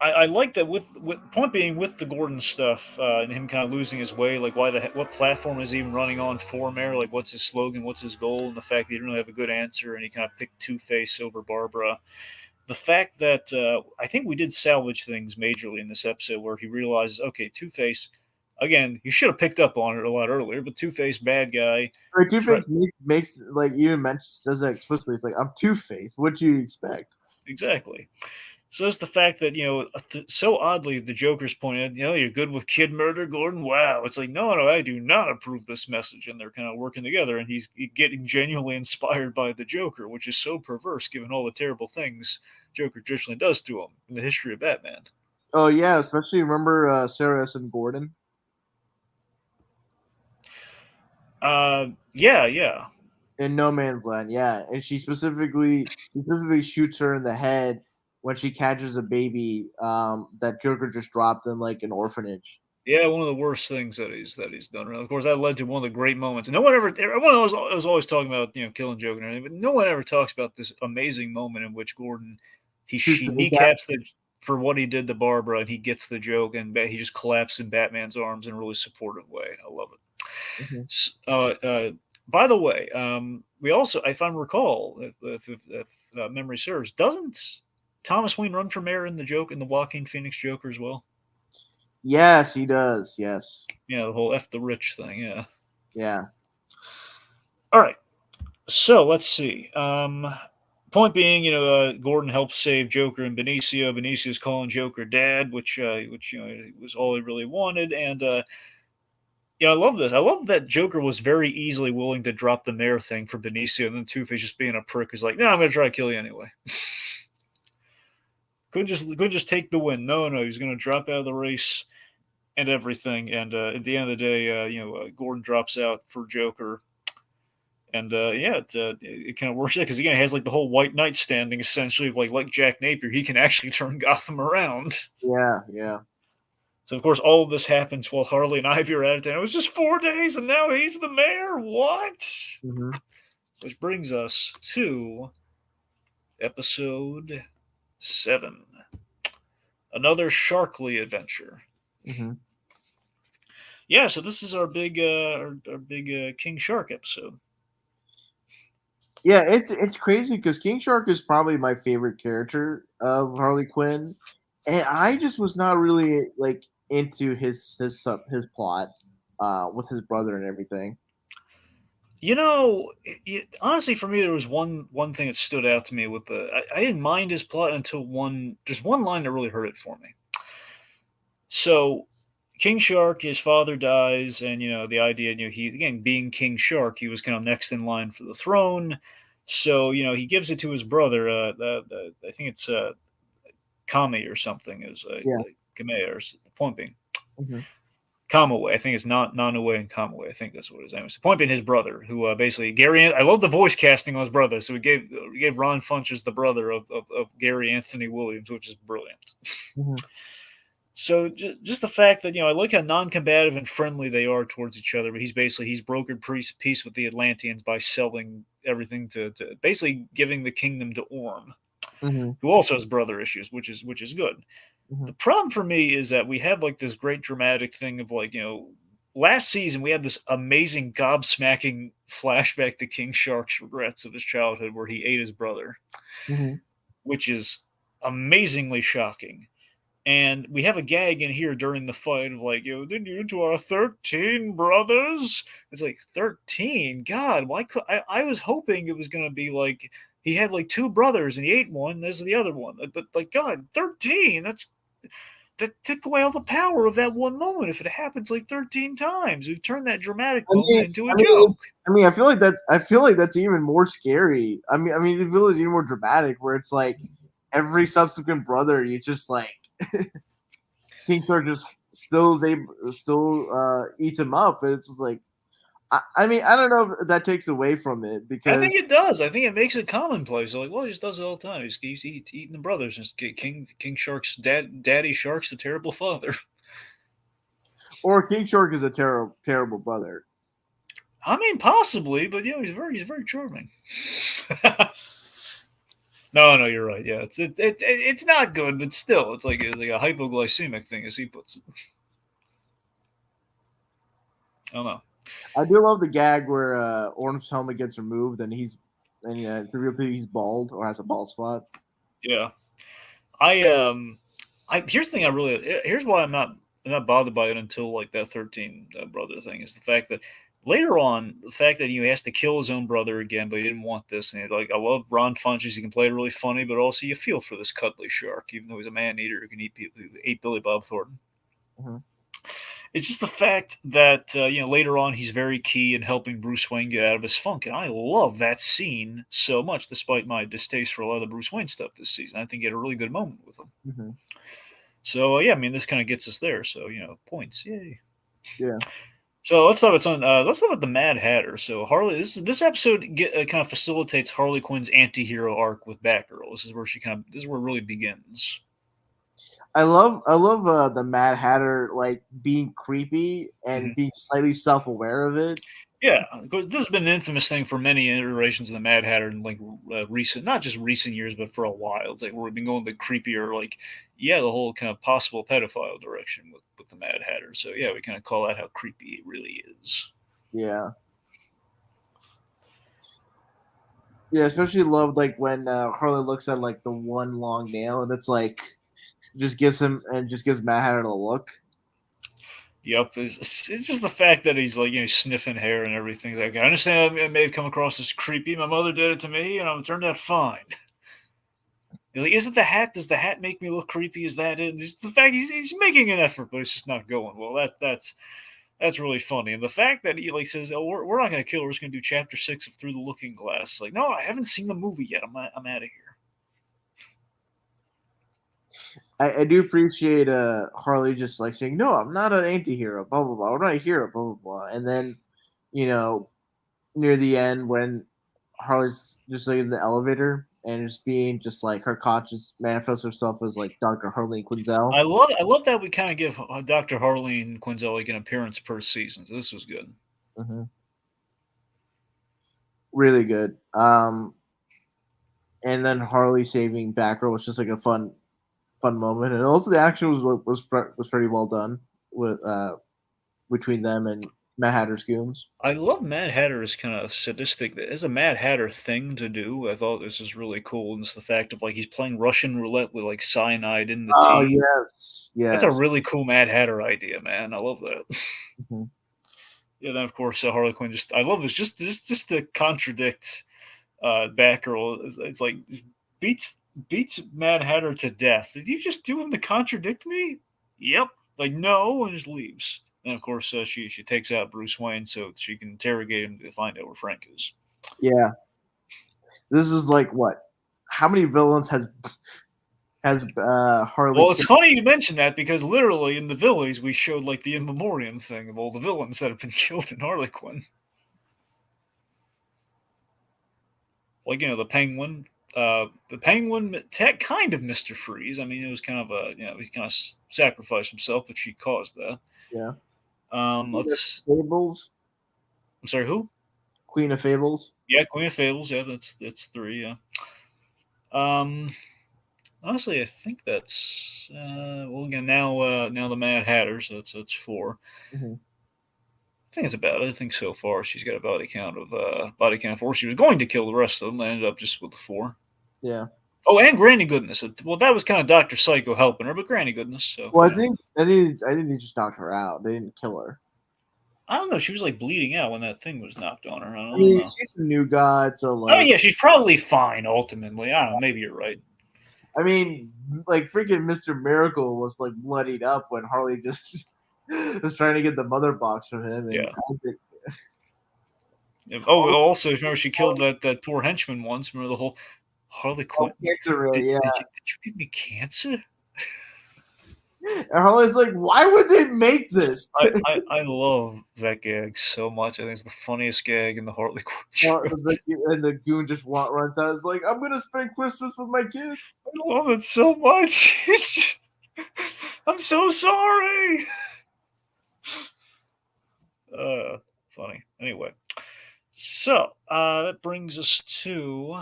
I like that with point being with the Gordon stuff and him kind of losing his way. Like, what platform is he even running on for mayor? Like, what's his slogan? What's his goal? And the fact that he didn't really have a good answer, and he kind of picked Two Face over Barbara. The fact that I think we did salvage things majorly in this episode, where he realizes, okay, Two Face. Again, he should have picked up on it a lot earlier, but Two Face, bad guy. Two Face makes like even mentions says that explicitly. It's like I'm Two Face. What do you expect? Exactly. So it's the fact that so oddly the Joker's pointed, you're good with kid murder, Gordon. Wow, it's like no, no, I do not approve this message, and they're kind of working together, and he's getting genuinely inspired by the Joker, which is so perverse given all the terrible things Joker traditionally does to him in the history of Batman. Oh yeah, especially remember Sarah S. and Gordon Yeah, yeah, in No Man's Land. Yeah, and he specifically shoots her in the head when she catches a baby that Joker just dropped in like an orphanage. yeah. One of the worst things that he's done. Of course, that led to one of the great moments. And no one ever, everyone was always talking about killing Joker and everything, but no one ever talks about this amazing moment in which Gordon Shoots he the kneecap. kneecaps the for what he did to Barbara, and he gets the joke, and he just collapses in Batman's arms in a really supportive way. I love it. Mhm. By the way, we also, if I recall, if memory serves, doesn't Thomas Wayne run for mayor in the Joaquin Phoenix Joker as well? Yes, he does. Yes. Yeah, the whole F the rich thing. Yeah. Yeah. All right. So let's see. Point being, Gordon helps save Joker and Benicio. Benicio's calling Joker dad, which was all he really wanted. And yeah, I love this. I love that Joker was very easily willing to drop the mayor thing for Benicio, and then Two Face just being a prick is like, no, I'm gonna try to kill you anyway. could just take the win. No, no, he's gonna drop out of the race and everything. And at the end of the day, Gordon drops out for Joker. And yeah, it kind of works out because again, it has like the whole White Knight standing essentially, like Jack Napier, he can actually turn Gotham around. Yeah. Yeah. So of course, all of this happens while Harley and Ivy are at it. And it was just 4 days, and now he's the mayor. What? Hmm. Which brings us to episode 7, another Sharkly adventure. Hmm. Yeah, so this is our big King Shark episode. Yeah, it's crazy because King Shark is probably my favorite character of Harley Quinn, and I just was not really like into his plot with his brother and everything. You know, honestly, for me, there was one thing that stood out to me with I didn't mind his plot until one. There's one line that really hurt it for me. So, King Shark, his father dies, and the idea, he again being King Shark, he was kind of next in line for the throne. So, he gives it to his brother. I think it's Kami or something, is Yeah. Kamea or Pointing. Mhm. Kamaway. I think it's not Nanaway and Kamaway. I think that's what his name is. Point being his brother, who basically Gary. I love the voice casting on his brother. So we gave Ron Funches the brother of Gary Anthony Williams, which is brilliant. Mhm. So just the fact that I like how non-combative and friendly they are towards each other, but he's brokered peace with the Atlanteans by selling everything to basically giving the kingdom to Orm, Mhm. who also has brother issues, which is good. Mhm. The problem for me is that we have like this great dramatic thing of like, last season we had this amazing gobsmacking flashback to King Shark's regrets of his childhood where he ate his brother, Mhm. which is amazingly shocking. And we have a gag in here during the fight of like, did you to our 13 brothers? It's like 13? God, why could I was hoping it was gonna be like he had like two brothers and he ate one, this is the other one. But like God, 13, that took away all the power of that one moment. If it happens like 13 times, we've turned that dramatic I mean, moment into a I mean, joke. I feel like that's even more scary. I mean, it feels even more dramatic, where it's like every subsequent brother, you just like King Shark just still eats him up, and it's just like I mean, I don't know if that takes away from it I because think it does. I think it makes it commonplace. Like, well, he just does it all the time. He's eating the brothers. Just King Shark's daddy Shark's the terrible father. or King Shark is a terrible brother. I mean, possibly, but he's very charming. No, you're right. Yeah, it's not good, but still, it's like a hypoglycemic thing, as he puts it. I don't know. I do love the gag where Orm's helmet gets removed and it's revealed to he's bald or has a bald spot. Yeah, I here's the thing. Here's why I'm not bothered by it until like that 13 brother thing is the fact that later on the fact that he has to kill his own brother again, but he didn't want this. And like I love Ron Funches. He can play it really funny, but also you feel for this cuddly shark, even though he's a man eater who can eat people who ate Billy Bob Thornton. Mhm. It's just the fact that later on he's very key in helping Bruce Wayne get out of his funk, and I love that scene so much, despite my distaste for a lot of the Bruce Wayne stuff this season. I think he had a really good moment with him. Mhm. So yeah, I mean, this kind of gets us there. So points, yay. Yeah. So let's talk about the Mad Hatter. So Harley, this episode kind of facilitates Harley Quinn's anti-hero arc with Batgirl. This is where it really begins. I love the Mad Hatter like being creepy and Mhm. being slightly self-aware of it. Yeah, because this has been an infamous thing for many iterations of the Mad Hatter in like recent, not just recent years, but for a while. It's like we've been going the creepier, like the whole kind of possible pedophile direction with the Mad Hatter. So yeah, we kind of call that how creepy it really is. Yeah. Yeah, especially love like when Harley looks at like the one long nail and it's like just gives Mad Hatter a look. Yep, it's just the fact that he's like sniffing hair and everything. Like I understand it may have come across as creepy. My mother did it to me, and it turned out fine. He's like, is it the hat? Does the hat make me look creepy? Is that it? It's the fact he's making an effort, but it's just not going well. That's really funny. And the fact that he like says, "Oh, we're not going to kill her. We're just going to do chapter 6 of Through the Looking Glass." Like, no, I haven't seen the movie yet. I'm out of here. I do appreciate Harley just like saying, "No, I'm not an anti-hero, blah blah blah. I'm not a hero, blah blah blah." And then, you know, near the end when Harley's just like in the elevator and just being just like her conscious manifests herself as like Dr. Harley Quinzel. I love that we kind of give Dr. Harleen Quinzel like an appearance per season. So this was good. Hmm. Really good. And then Harley saving Batgirl was just like a fun moment, and also the action was pretty well done with between them and Mad Hatter's goons. I love Mad Hatter is kind of sadistic. It's a Mad Hatter thing to do. I thought this is really cool, and it's the fact of like he's playing Russian roulette with like cyanide in the Oh tea. yes, That's a yes. really cool Mad Hatter idea, man. I love that. Mhm. Yeah, then of course Harley Quinn. Just I love this. Just to contradict Batgirl. It's like beats beats Mad Hatter to death. Did you just do him to contradict me? Yep. Like no, and just leaves. And of course, she takes out Bruce Wayne so she can interrogate him to find out where Frank is. Yeah, this is like what? How many villains has Harley Well, it's Quinn? funny you mention that because literally in the Villies we showed like the in memoriam thing of all the villains that have been killed in Harley Quinn. Like the Penguin, kind of Mister Freeze. I mean, it was kind of a he kind of sacrificed himself, but she caused that. Yeah, Queen of Let's. Fables. I'm sorry, who? Queen of Fables. Yeah, Queen of Fables. Yeah, that's three. Yeah. Um, Honestly, I think that's well again now the Mad Hatter, so that's four. Mm-hmm. I think it's about it. I think so far she's got a body count of four. She was going to kill the rest of them. I ended up just with the four. Yeah. Oh, and Granny Goodness. Well, that was kind of Doctor Psycho helping her, but Granny Goodness. So Well, I think they just knocked her out. They didn't kill her. I don't know. She was like bleeding out when that thing was knocked on her. I I don't mean, know. she's a new god, so Oh like, yeah, she's probably fine ultimately. I don't know. Maybe you're right. I mean, like freaking Mr. Miracle was like bloodied up when Harley just was trying to get the mother box from him, and Yeah. I think, Oh, also remember she killed that poor henchman once. Remember the whole Harley oh, Quinn? cancer ray, yeah. Did you give me cancer? And Harley's like, why would they make this? I love that gag so much. I think it's the funniest gag in the Harley Quinn Well, show. and the goon just runs out. It's like, I'm gonna spend Christmas with my kids. I love it so much. It's just, I'm so sorry. Uh, Funny. Anyway, so that brings us to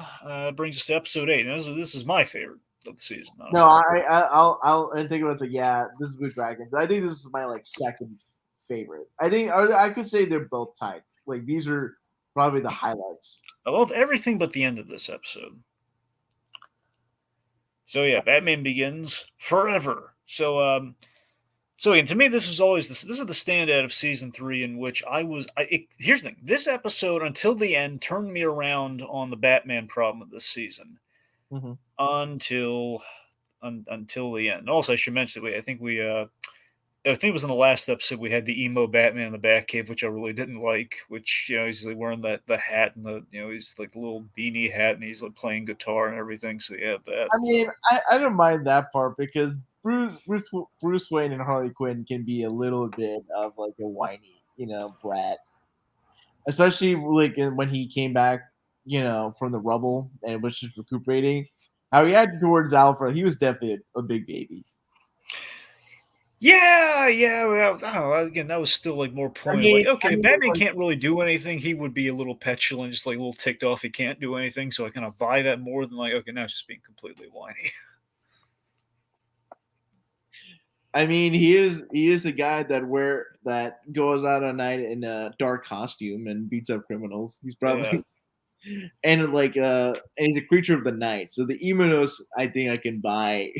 episode 8. Now, this is my favorite of the season. No, Honestly, I'll and think about it. Like, yeah, this is Blue Dragons. I think this is my like second favorite. I could say they're both tied. Like these are probably the highlights. I loved everything but the end of this episode. So yeah, Batman Begins forever. So again, to me, this is always this is the standout of season 3 in which here's the thing: this episode until the end turned me around on the Batman problem of this season Mm-hmm. until until the end. Also, I should mention that I think it was in the last episode we had the emo Batman in the Batcave, which I really didn't like. Which he's like wearing the hat and he's like the little beanie hat and he's like playing guitar and everything. So yeah, that. I mean, I don't mind that part because Bruce Wayne and Harley Quinn can be a little bit of like a whiny, brat, especially like when he came back, from the rubble and was just recuperating. How he acted towards Alfred, he was definitely a big baby. Yeah. Well, I don't know. Again, that was still like more I pointed. Like, mean, okay, if Batman like, can't really do anything, he would be a little petulant, just like a little ticked off. He can't do anything, so I kind of buy that more than like, okay, now it's just being completely whiny. I mean, he is a guy that goes out at night in a dark costume and beats up criminals. He's Yeah, probably and he's a creature of the night. So the Emenos, I think I can buy.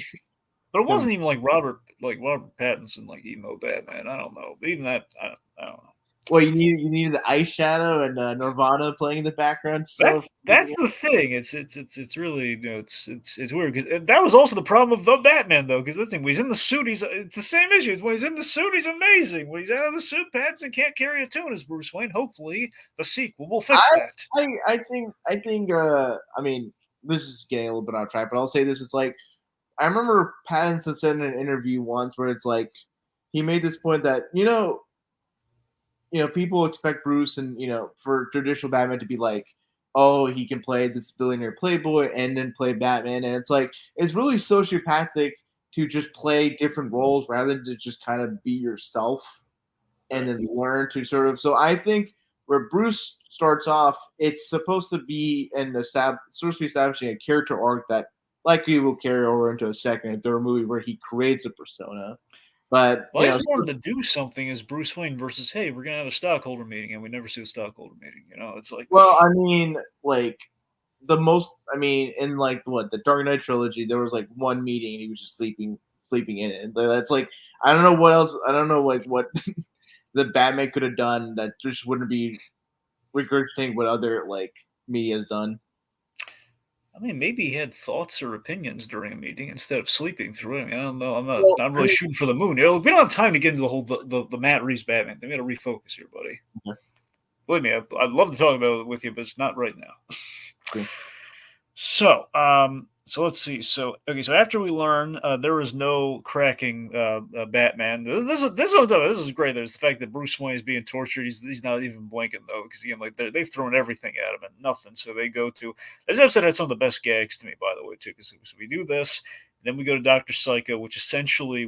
but it Him. wasn't even like Robert Pattinson like emo Batman. I don't know. But even that, I don't know. Well, you need the Ice Shadow and Nirvana playing in the background. So That's the thing. It's really it's weird because that was also the problem of the Batman though. Because listen, when he's in the suit, it's the same issue. When he's in the suit, he's amazing. When he's out of the suit, Pattinson can't carry a tune as Bruce Wayne. Hopefully, the sequel will I fix that. I think I mean, this is getting a little bit off track, but I'll say this: it's like I remember Pattinson said in an interview once where it's like he made this point that people expect Bruce and for traditional Batman to be like, oh, he can play this billionaire playboy and then play Batman, and it's like it's really sociopathic to just play different roles rather than to just kind of be yourself and Right. then learn to sort of. So I think where Bruce starts off, it's supposed to be supposed to be establishing a character arc that likely will carry over into a second and third movie where he creates a persona. But Well, I just wanted to do something as Bruce Wayne versus, hey, we're gonna have a stockholder meeting, and we never see a stockholder meeting. It's like, well, I mean, like I mean, in like what the Dark Knight trilogy, there was like one meeting and he was just sleeping in it. And that's like I don't know what else. I don't know like what the Batman could have done that just wouldn't be regurgitating what other like media has done. I mean, maybe he had thoughts or opinions during a meeting instead of sleeping through it. I mean, I don't know. I'm not, Well, not I really mean, shooting for the moon. We don't have time to get into the whole the Matt Reeves Batman. They got to refocus here, buddy. Believe me, I'd love to talk about it with you, but it's not right now. okay. So let's see. So okay, so after we learn there is no cracking Batman. This is what I'm talking about. This is great. There's the fact that Bruce Wayne is being tortured. He's not even blinking though, because again, like they've thrown everything at him and nothing. So they go to this episode had some of the best gags to me, by the way, too. Because we do this, then we go to Doctor Psycho, which essentially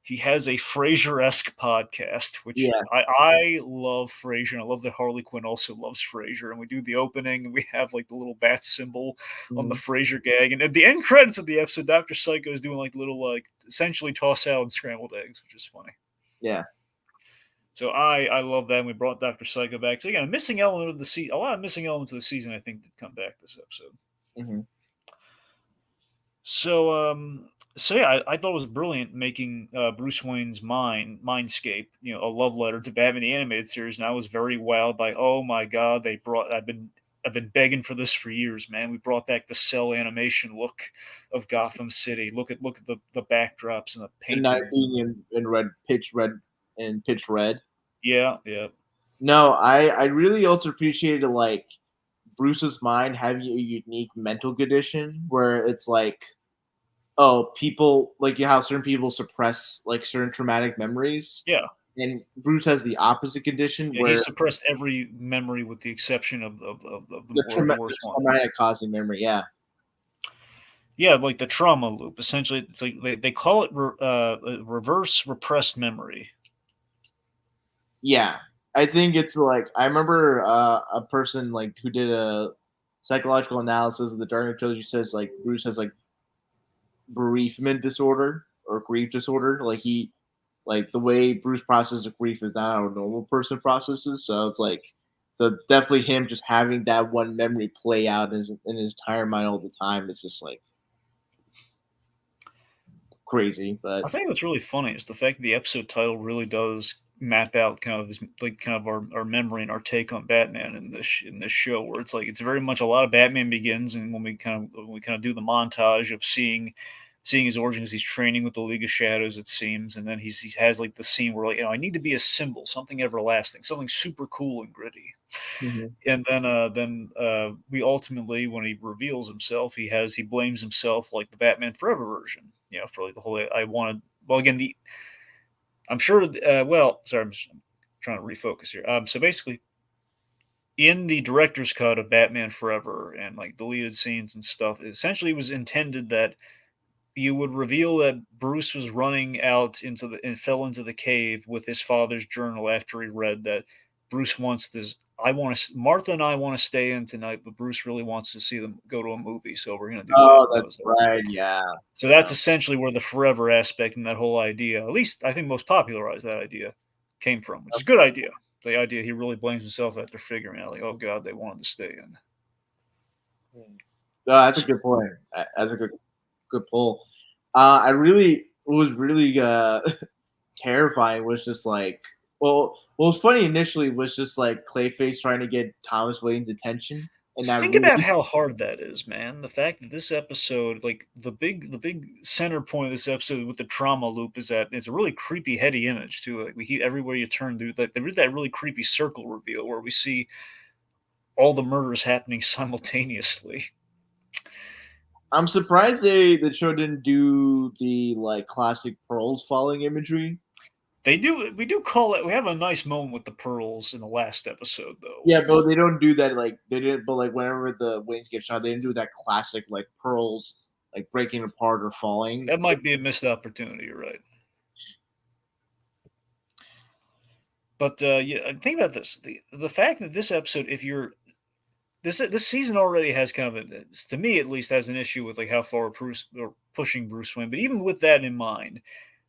he has a Frasier-esque podcast, which Yeah. I love Frasier. And I love that Harley Quinn also loves Frasier. And we do the opening, and we have like the little bat symbol on the Mhm. Frasier gag. And at the end credits of the episode, Dr. Psycho is doing like little, like, essentially tossed salad and scrambled eggs, which is funny. Yeah. So I love that. And we brought Dr. Psycho back. So again, a missing element of the season, a lot of missing elements of the season, I think, did come back this episode. Mhm. So yeah, I thought it was brilliant making Bruce Wayne's mindscape, a love letter to Batman the animated series, and I was very wowed by, oh my god, I've been begging for this for years, man. We brought back the cell animation look of Gotham City. Look at the backdrops and the The night paintings. being in red and pitch red. Yeah, yeah, No, I really also appreciated like Bruce's mind having a unique mental condition where it's like, oh, people like how certain people suppress like certain traumatic memories, yeah, and Bruce has the opposite condition yeah. He where suppressed every memory with the exception of the the worst one. traumatic causing memory. Yeah, Yeah, like the trauma loop. Essentially, it's like they call it reverse repressed memory. yeah. I think it's like I remember a person like who did a psychological analysis of the Dark Knight trilogy says like Bruce has like bereavement disorder or grief disorder. Like the way Bruce processes grief is not how a normal person processes. So it's like, so definitely him just having that one memory play out in his entire mind all the time. It's just like crazy. I But think what's really funny is the fact that the episode title really does map out kind of our memory and our take on Batman in this show, where it's like it's very much a lot of Batman Begins, and when we kind of do the montage of seeing his origins, he's training with the League of Shadows, it seems, and then he has like the scene where, like, I need to be a symbol, something everlasting, something super cool and gritty. mhm. And then we ultimately, when he reveals himself, he blames himself like the Batman Forever version, for like the whole I wanted. Well, again, the I'm sure. Well, sorry, I'm trying to refocus here. So basically, in the director's cut of Batman Forever and like deleted scenes and stuff, it essentially was intended that you would reveal that Bruce was running out into the and fell into the cave with his father's journal after he read that Bruce wants this. I want to. Martha and I want to stay in tonight, but Bruce really wants to see them go to a movie, so we're gonna do that. Oh, that's right. Yeah. So that's Yeah. essentially where the forever aspect and that whole idea, at least I think most popularized that idea, came from, which is a good idea. The idea he really blames himself after figuring out, like, oh god, they wanted to stay in. No, that's a good point. That's a good pull. I really what was really terrifying was just like what was funny initially was just like Clayface trying to get Thomas Wayne's attention and So that think about really how hard that is, man. The fact that this episode, like the big center point of this episode with the trauma loop, is that it's a really creepy, heady image too. Like we keep everywhere you turn, dude. Like they did that really creepy circle reveal where we see all the murders happening simultaneously. I'm surprised the show didn't do the like classic pearls falling imagery. We do call it. We have a nice moment with the pearls in the last episode, though, Yeah, which but is they don't do that like they didn't but like whenever the wings get shot, they didn't do that classic like pearls like breaking apart or falling. that might be a missed opportunity. You're right. But yeah, think about this: the fact that this episode, if you're this season already has kind of to me at least has an issue with like how far Bruce or pushing Bruce Wayne. But even with that in mind,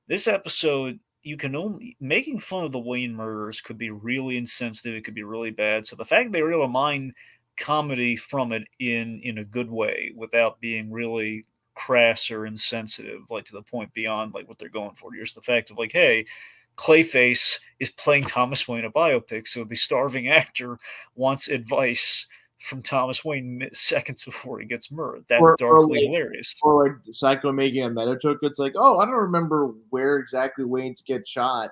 This episode, you can only making fun of the Wayne murders could be really insensitive. It could be really bad. So the fact that they were able to mine comedy from it in a good way without being really crass or insensitive, like to the point beyond like what they're going for. Just the fact of like, hey, Clayface is playing Thomas Wayne a biopic, so the starving actor wants advice from Thomas Wayne seconds before he gets murdered. That's Or darkly like hilarious. Psycho making a meta joke. It's like, oh, I don't remember where exactly Wayne's get shot.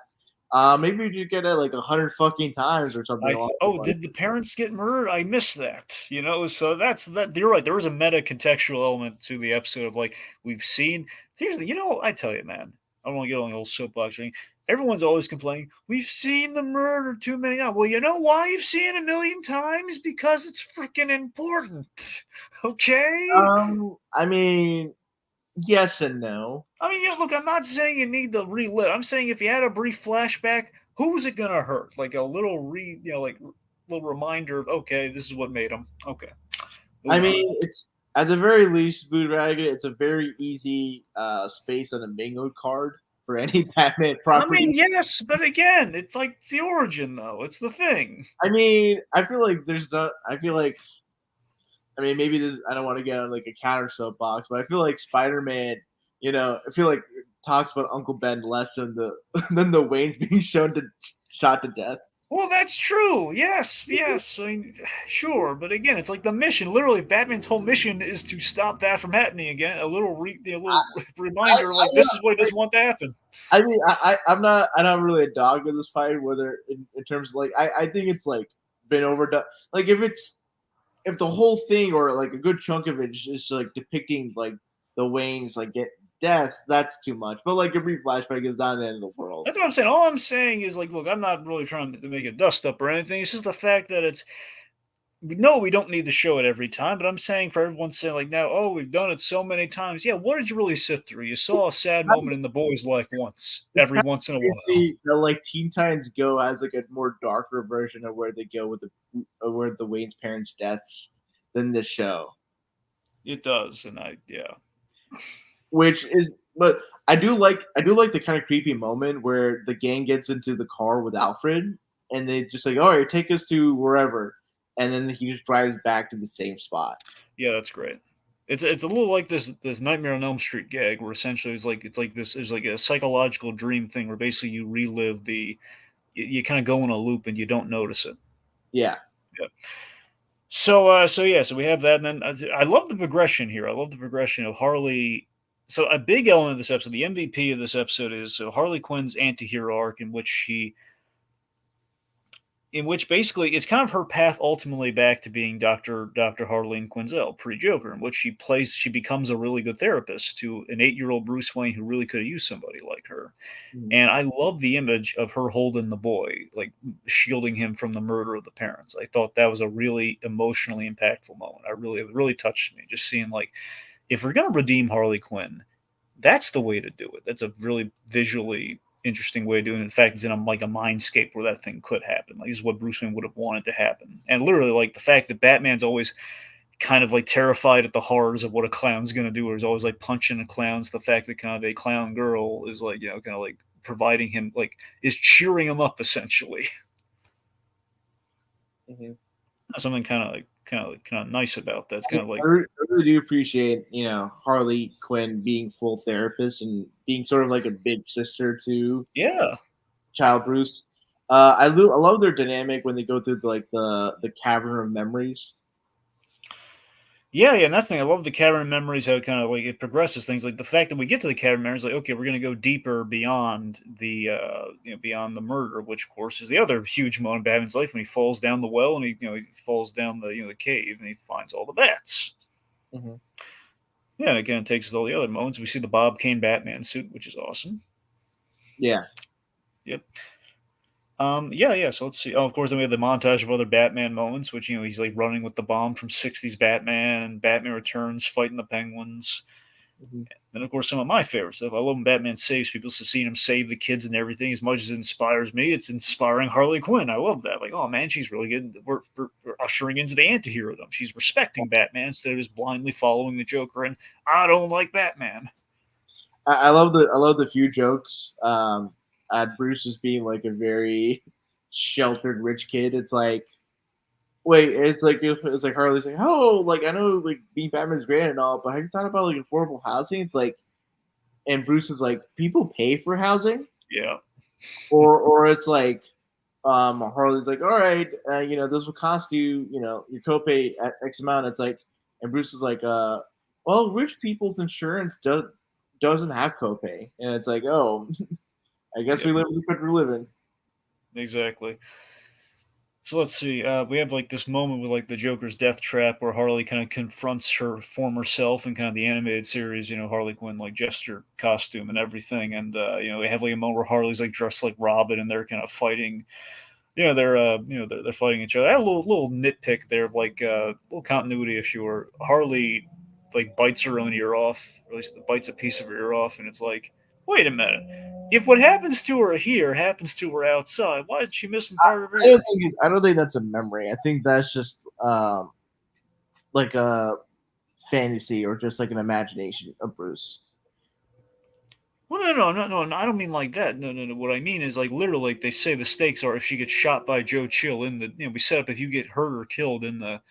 Maybe you get it like 100 fucking times or something along those lines. Did the parents get murdered? I missed that. You know, so that's that. You're right. There was a meta contextual element to the episode of like we've seen. Here's the, I tell you, man. I don't want to get on the old soapbox thing. Everyone's always complaining. We've seen the murder too many times. Well, you know why you've seen it a million times? Because it's freaking important. Okay. I mean, yes and no. I mean, look, I'm not saying you need to relive. I'm saying if you had a brief flashback, who was it gonna hurt? Like a little like little reminder of okay, this is what made him. Okay, I moving on. mean, it's at the very least, Blue Dragon. It's a very easy space on a bingo card for any Batman I property. mean, yes, but again, it's like it's the origin though. It's the thing. I mean, I feel like there's not. I feel like. I mean, maybe this. I don't want to get on like a counter soapbox, but I feel like Spider-Man. I feel like talks about Uncle Ben less than the than the Waynes being shown to shot to death. Well, that's true. Yes, yes. I mean, sure, but again, it's like the mission. Literally, Batman's whole mission is to stop that from happening again. A little reminder, like this is what he doesn't want to happen. I mean, I'm not really a dog in this fight. Whether in terms of like, I think it's like been overdone. Like if the whole thing or like a good chunk of it is just like depicting like the Waynes like get death, that's too much. But like a brief flashback is not the end of the world. That's what I'm saying. All I'm saying is like, look, I'm not really trying to make a dust up or anything. It's just the fact that it's no, we don't need to show it every time, but I'm saying for everyone saying like now, oh, we've done it so many times. Yeah, what did you really sit through? You saw a sad moment in the boy's life once, It's every kind once in a of while. crazy that like Teen Titans Go has like a more darker version of where they go with the where the Wayne's parents' deaths than this show, It does, and yeah. which is but I do like the kind of creepy moment where the gang gets into the car with Alfred and they just like, all right, take us to wherever, and then he just drives back to the same spot. Yeah, that's great. It's a little like this Nightmare on Elm Street gag where essentially it's like this there's like a psychological dream thing where basically you relive you kind of go in a loop and you don't notice it. Yeah. Yeah. So yeah, so we have that, and then I love the progression here. I love the progression of Harley. So a big element of this episode, the MVP of this episode, is so Harley Quinn's anti-hero arc, in which basically it's kind of her path ultimately back to being Doctor Harleen Quinzel pre Joker, in which she becomes a really good therapist to an 8-year old Bruce Wayne who really could have used somebody like her. Mhm. And I love the image of her holding the boy, like shielding him from the murder of the parents. I thought that was a really emotionally impactful moment. It really touched me just seeing like if we're gonna redeem Harley Quinn, that's the way to do it. That's a really visually interesting way of doing it. In fact, it's in like a mindscape where that thing could happen. Like this is what Bruce Wayne would have wanted to happen. And literally, like the fact that Batman's always kind of like terrified at the horrors of what a clown's gonna do, or he's always like punching the clowns. The fact that kind of a clown girl is like, kind of like providing him like is cheering him up essentially. Mhm. Something kind of nice about that. It's kind of like I really do appreciate, Harley Quinn being full therapist and being sort of like a big sister to yeah, Child Bruce. I love their dynamic when they go through the cavern of memories. yeah, and that's the thing. I love the Cavern Memories, how it kind of like it progresses things. Like the fact that we get to the Cavern Memories, like okay, we're going to go deeper beyond beyond the murder, which of course is the other huge moment in Batman's life when he falls down the well and he falls down the cave and he finds all the bats. Mhm. Yeah, and again, it takes us all the other moments. We see the Bob Kane Batman suit, which is awesome. Yeah. Yep. Yeah, yeah. So let's see. Oh, of course, then we have the montage of other Batman moments, which he's like running with the bomb from '60s Batman and Batman Returns, fighting the Penguins. Mhm. And of course, some of my favorite stuff. I love when Batman saves people. So seeing him save the kids and everything, as much as it inspires me, it's inspiring Harley Quinn. I love that. Like, oh man, she's really good. We're ushering into the anti-hero. She's respecting Batman instead of just blindly following the Joker. And I don't like Batman. I love the few jokes at Bruce just being like a very sheltered rich kid. It's like wait, it's like Harley's like, oh, like I know like being Batman's great and all, but have you thought about like affordable housing? It's like, and Bruce is like, people pay for housing, Yeah, or it's like, Harley's like, all right, you know, this will cost you, you know, your copay at X amount. It's like, and Bruce is like, well, rich people's insurance doesn't have copay, and it's like, oh, I guess yeah, we live in the country we live in. exactly. So let's see. We have like this moment with like the Joker's death trap, where Harley kind of confronts her former self in kind of the animated series. You know, Harley Quinn like jester costume and everything, and they have like a moment where Harley's like dressed like Robin, and they're kind of fighting. They're fighting each other. I had a little nitpick there of like a little continuity issue where Harley like bites her own ear off, or at least bites a piece of her ear off, and it's like, wait a minute. If what happens to her here happens to her outside, why is she missing part of her ear? I don't think that's a memory. I think that's just like a fantasy or just like an imagination of Bruce. Well, no. I don't mean like that. No. What I mean is like literally, like they say the stakes are if she gets shot by Joe Chill in the, we set up if you get hurt or killed in the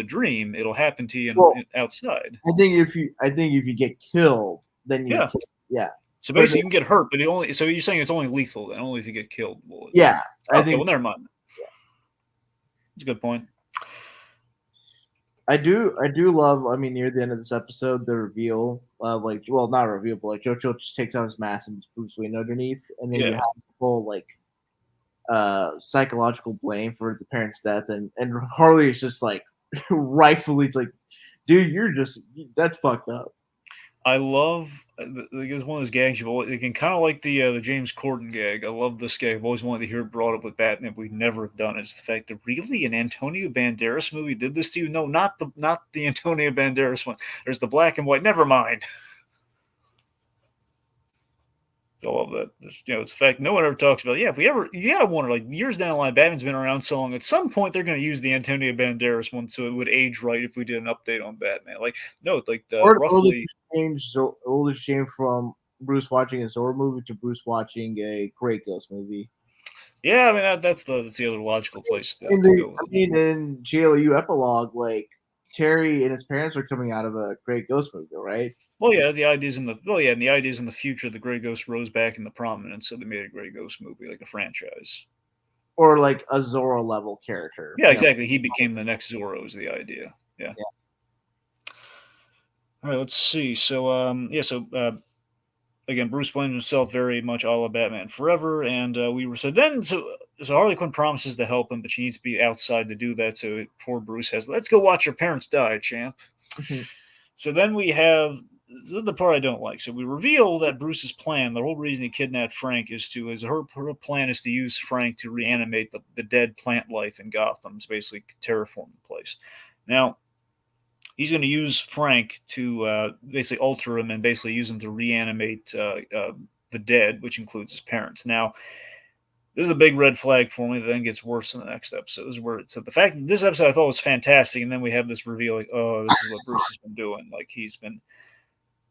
dream, it'll happen to you Well, outside. I think if you get killed, then you Yeah. kill. Yeah, So but basically, you can get hurt, but it only. So you're saying it's only lethal then? Only if you get killed will it? yeah, I Okay, well, think never mind. That's a good point. I do love. I mean, near the end of this episode, the reveal of like, well, not a reveal, but like Jojo just takes off his mask and it's Bruce Wayne underneath, and then you Yeah, have the whole like psychological blame for the parent's death, and Harley is just like rightfully it's like, dude, you're just that's fucked up. I love. Like, it's one of those gags you've always. You can kind of like the James Corden gag. I love this gag. I've always wanted to hear it brought up with Batman. We've never done it. It's the fact that really an Antonio Banderas movie did this to you. No, not the Antonio Banderas one. There's the black and white. Never mind. I love that. It's the fact no one ever talks about. Yeah, if we ever, you gotta wonder, like years down the line, Batman's been around so long. At some point, they're going to use the Antonio Banderas one, so it would age right if we did an update on Batman. Like, no, like the Or they roughly. just change, or they just change from Bruce watching a Zorro movie to Bruce watching a Great Ghost movie. Yeah, I mean that's the other logical place In to the, go I with it. mean, in GLU epilogue, like Terry and his parents are coming out of a Great Ghost movie, right? Well, yeah, and the ideas in the future, the Grey Ghost rose back into prominence, so they made a Grey Ghost movie, like a franchise. Or like a Zorro level character, Yeah, you know? exactly. He became the next Zorro. Is the idea? Yeah. Yeah. All right. Let's see. So, again, Bruce blamed himself very much a la Batman Forever, and we were so Harley Quinn promises to help him, but she needs to be outside to do that. So poor Bruce has, let's go watch your parents die, champ. Mhm. So then we have this is the part I don't like. So we reveal that Bruce's plan, the whole reason he kidnapped Frank, is her plan is to use Frank to reanimate the dead plant life in Gotham, to basically terraform the place. Now he's going to use Frank to basically alter him and basically use him to reanimate the dead, which includes his parents. Now, this is a big red flag for me that then gets worse in the next episode. This is where so the fact that this episode I thought was fantastic, and then we have this reveal like, oh, this is what Bruce has been doing. Like he's been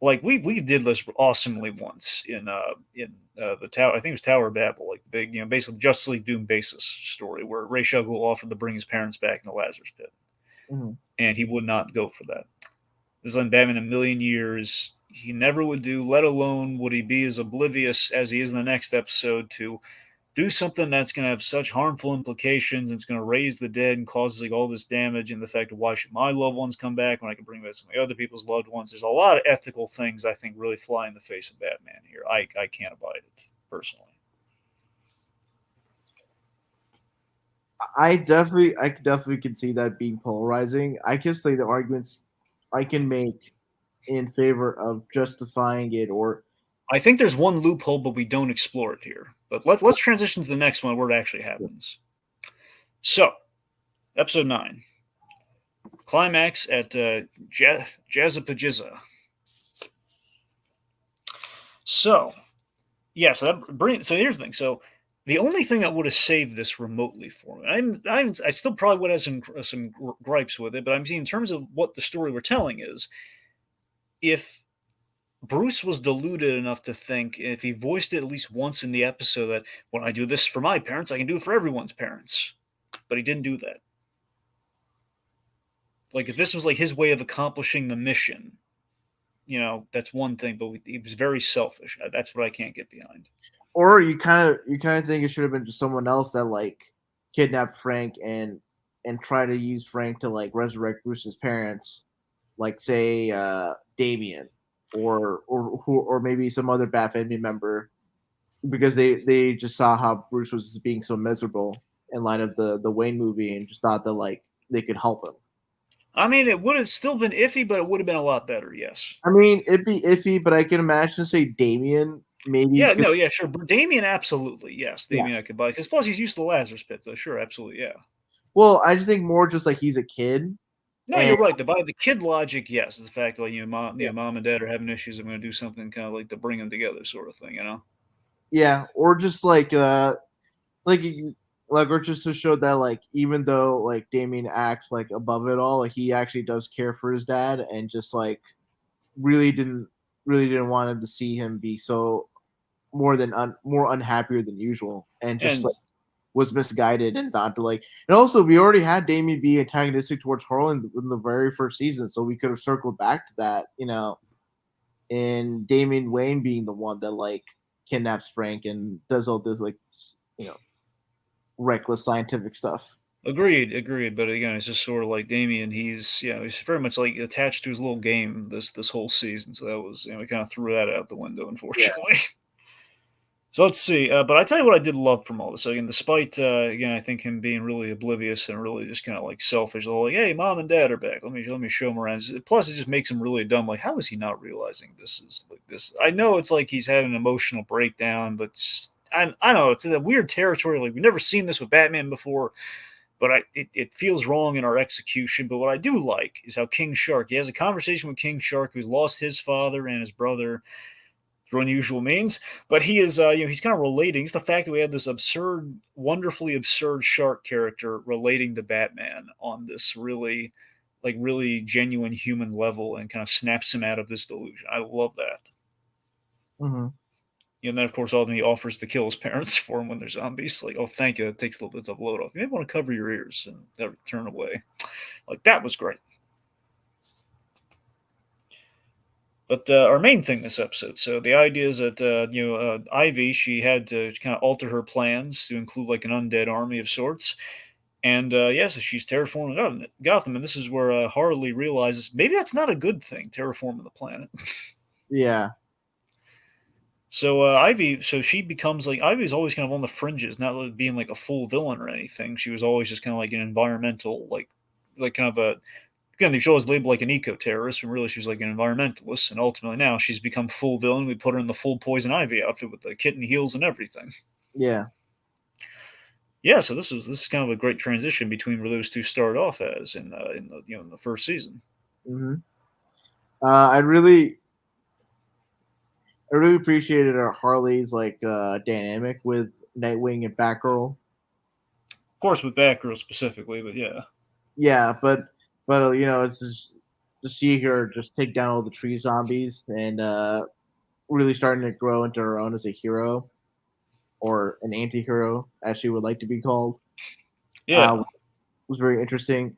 like we did this awesomely once in the tower. I think it was Tower of Babel, like big basically Justice League Doom basis story where Ray Shuggle offered to bring his parents back in the Lazarus Pit, Mhm. and he would not go for that. This is on Batman a million years. He never would do, let alone would he be as oblivious as he is in the next episode to do something that's going to have such harmful implications and it's going to raise the dead and causes like all this damage and the fact of why should my loved ones come back when I can bring back some of my other people's loved ones. There's a lot of ethical things I think really fly in the face of Batman here. I can't abide it personally. I definitely can see that being polarizing. I can say the arguments I can make in favor of justifying it, or I think there's one loophole, but we don't explore it here. But let's transition to the next one where it actually happens. So, episode 9. Climax at Jazzapajiza. So, yeah, so so here's the thing. So the only thing that would have saved this remotely for me, I still probably would have some gripes with it, but I'm seeing in terms of what the story we're telling is, if Bruce was deluded enough to think if he voiced it at least once in the episode that when I do this for my parents, I can do it for everyone's parents. But he didn't do that. Like if this was like his way of accomplishing the mission, that's one thing. But he was very selfish. That's what I can't get behind. Or you kind of think it should have been just someone else that like kidnapped Frank and try to use Frank to like resurrect Bruce's parents, like say Damien or maybe some other Bat family member because they just saw how Bruce was being so miserable in light of the Wayne movie and just thought that like they could help him. I mean, it would have still been iffy, but it would have been a lot better. Yes. I mean, it'd be iffy, but I can imagine say Damien maybe Yeah. could, No. Yeah. Sure. Damien, absolutely. Yes. yeah. Damien, I could buy because plus he's used to Lazarus Pit. So sure, absolutely. Yeah. Well, I just think more just like he's a kid No, and you're right. The kid logic, yes, is the fact like yeah, mom and dad are having issues. I'm going to do something kind of like to bring them together, sort of thing. yeah, or just like like or just to show that like even though like Damien acts like above it all, like he actually does care for his dad and just like really didn't really didn't want him to see him be so more unhappier than usual and just And like was misguided and thought to like and also we already had Damien be antagonistic towards Harlan in the very first season, so we could have circled back to that, and Damien Wayne being the one that like kidnaps Frank and does all this like you know reckless scientific stuff. agreed. But again, it's just sort of like Damien. He's very much like attached to his little game this whole season. So that was we kind of threw that out the window, Yeah. unfortunately. So let's see. But I tell you what, I did love from all this. Again, despite again, I think him being really oblivious and really just kind of like selfish. All like, hey, mom and dad are back. Let me show him around. Plus, it just makes him really dumb. Like, how is he not realizing this is like this? I know it's like he's having an emotional breakdown, but I know it's in a weird territory. Like we've never seen this with Batman before. But it feels wrong in our execution. But what I do like is how King Shark, he has a conversation with King Shark, who's lost his father and his brother through unusual means. But he is, he's kind of relating. It's the fact that we had this absurd, wonderfully absurd shark character relating to Batman on this really genuine human level, and kind of snaps him out of this delusion. I love that. Hmm. And then, of course, ultimately he offers to kill his parents for him when they're zombies. Like, oh, thank you. That takes a little bit of load off. You may want to cover your ears and turn away. Like, that was great. But our main thing this episode, so the idea is that Ivy, she had to kind of alter her plans to include like an undead army of sorts, and so she's terraforming Gotham, and this is where Harley realizes maybe that's not a good thing, terraforming the planet. Yeah. So she becomes like Ivy's always kind of on the fringes, not like being like a full villain or anything. She was always just kind of like an environmental, like kind of a again, she was labeled like an eco-terrorist, when really she was like an environmentalist, and ultimately now she's become full villain. We put her in the full Poison Ivy outfit with the kitten heels and everything. Yeah. Yeah, so this is kind of a great transition between where those two started off as in the first season. Hmm. I really appreciated our Harley's like dynamic with Nightwing and Batgirl. Of course, with Batgirl specifically, but yeah, Yeah, but it's just to see her just take down all the tree zombies and really starting to grow into her own as a hero or an anti-hero, as she would like to be called. yeah. Was very interesting.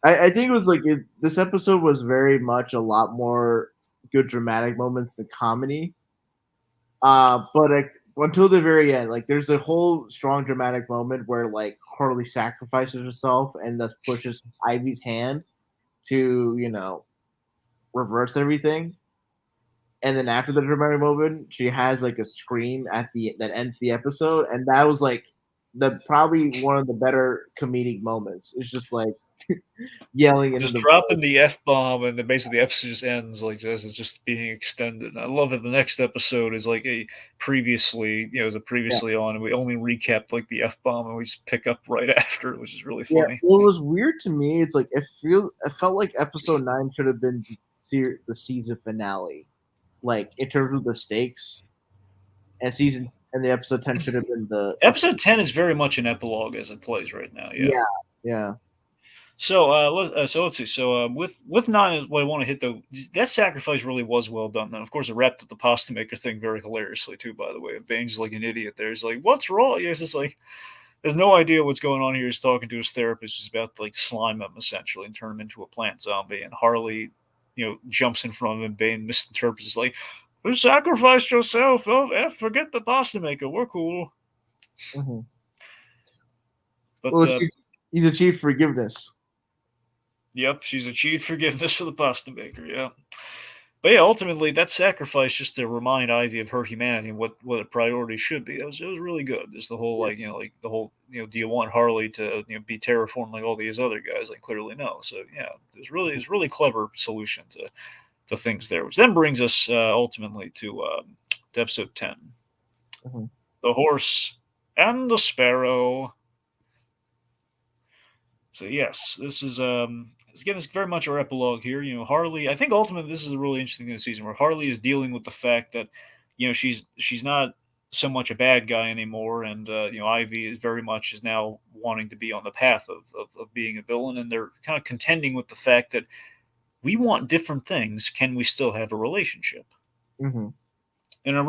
I think it was like this episode was very much a lot more good dramatic moments than comedy. But until the very end, like there's a whole strong dramatic moment where like Harley sacrifices herself and thus pushes Ivy's hand to reverse everything. And then after the dramatic moment, she has like a scream at the that ends the episode, and that was like the probably one of the better comedic moments. It's just like yelling into Just the dropping void. the F bomb, and then basically the episode just ends like this. It's just being extended. And I love that the next episode is like a previously, it was a Yeah, previously on, and we only recap like the F bomb, and we just pick up right after, which is really yeah. funny. What was weird to me, it's like it felt like episode 9 should have been the season finale, like in terms of the stakes, and the episode 10 should have been the episode. Episode 10 is very much an epilogue as it plays right now. Yeah. Yeah, yeah. Let's see. With nine, what I want to hit though, that sacrifice really was well done. And of course, it wrapped up the pasta maker thing very hilariously too. By the way, Bane's like an idiot there. He's like, "What's wrong?" He's just like, "There's no idea what's going on here." He's talking to his therapist, who's about to like slime him essentially and turn him into a plant zombie. And Harley, jumps in front of him. Bane misinterprets. It's like, "You sacrificed yourself. Oh, forget the pasta maker. We're cool." Mhm. But Well, he's achieved forgiveness. yep, she's achieved forgiveness for the pasta maker. Yeah. But yeah, ultimately, that sacrifice just to remind Ivy of her humanity and what a priority should be. It was really good. Just the whole Yeah. like the whole do you want Harley to be terraformed like all these other guys? Like clearly no. So yeah, it was really clever solution to things there, which then brings us ultimately to episode 10, Mhm. the horse and the sparrow. So yes, this is again, it's very much our epilogue here. Harley. I think ultimately this is a really interesting thing this season where Harley is dealing with the fact that she's not so much a bad guy anymore, and Ivy is very much is now wanting to be on the path of being a villain, and they're kind of contending with the fact that we want different things. Can we still have a relationship? Mhm. In a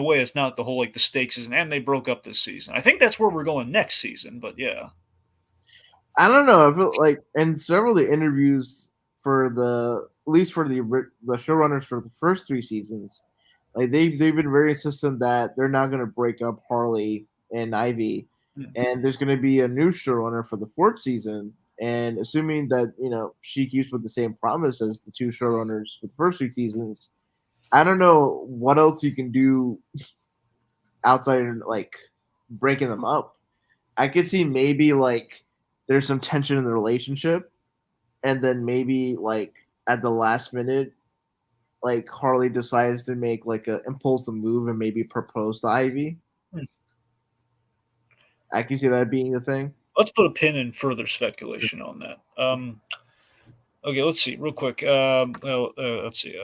way, it's not the whole like the stakes is and they broke up this season. I think that's where we're going next season, but yeah. I don't know. I feel like in several of the interviews for at least for the showrunners for the first three seasons, like they've been very insistent that they're not going to break up Harley and Ivy, Hmm. and there's going to be a new showrunner for the fourth season. And assuming that she keeps with the same promise as the two showrunners for the first three seasons, I don't know what else you can do outside of like breaking them up. I could see maybe like there's some tension in the relationship, and then maybe like at the last minute, like Harley decides to make like a impulsive move and maybe propose to Ivy. I can see that being the thing. Let's put a pin in further speculation on that. Okay, let's see real quick. Let's see.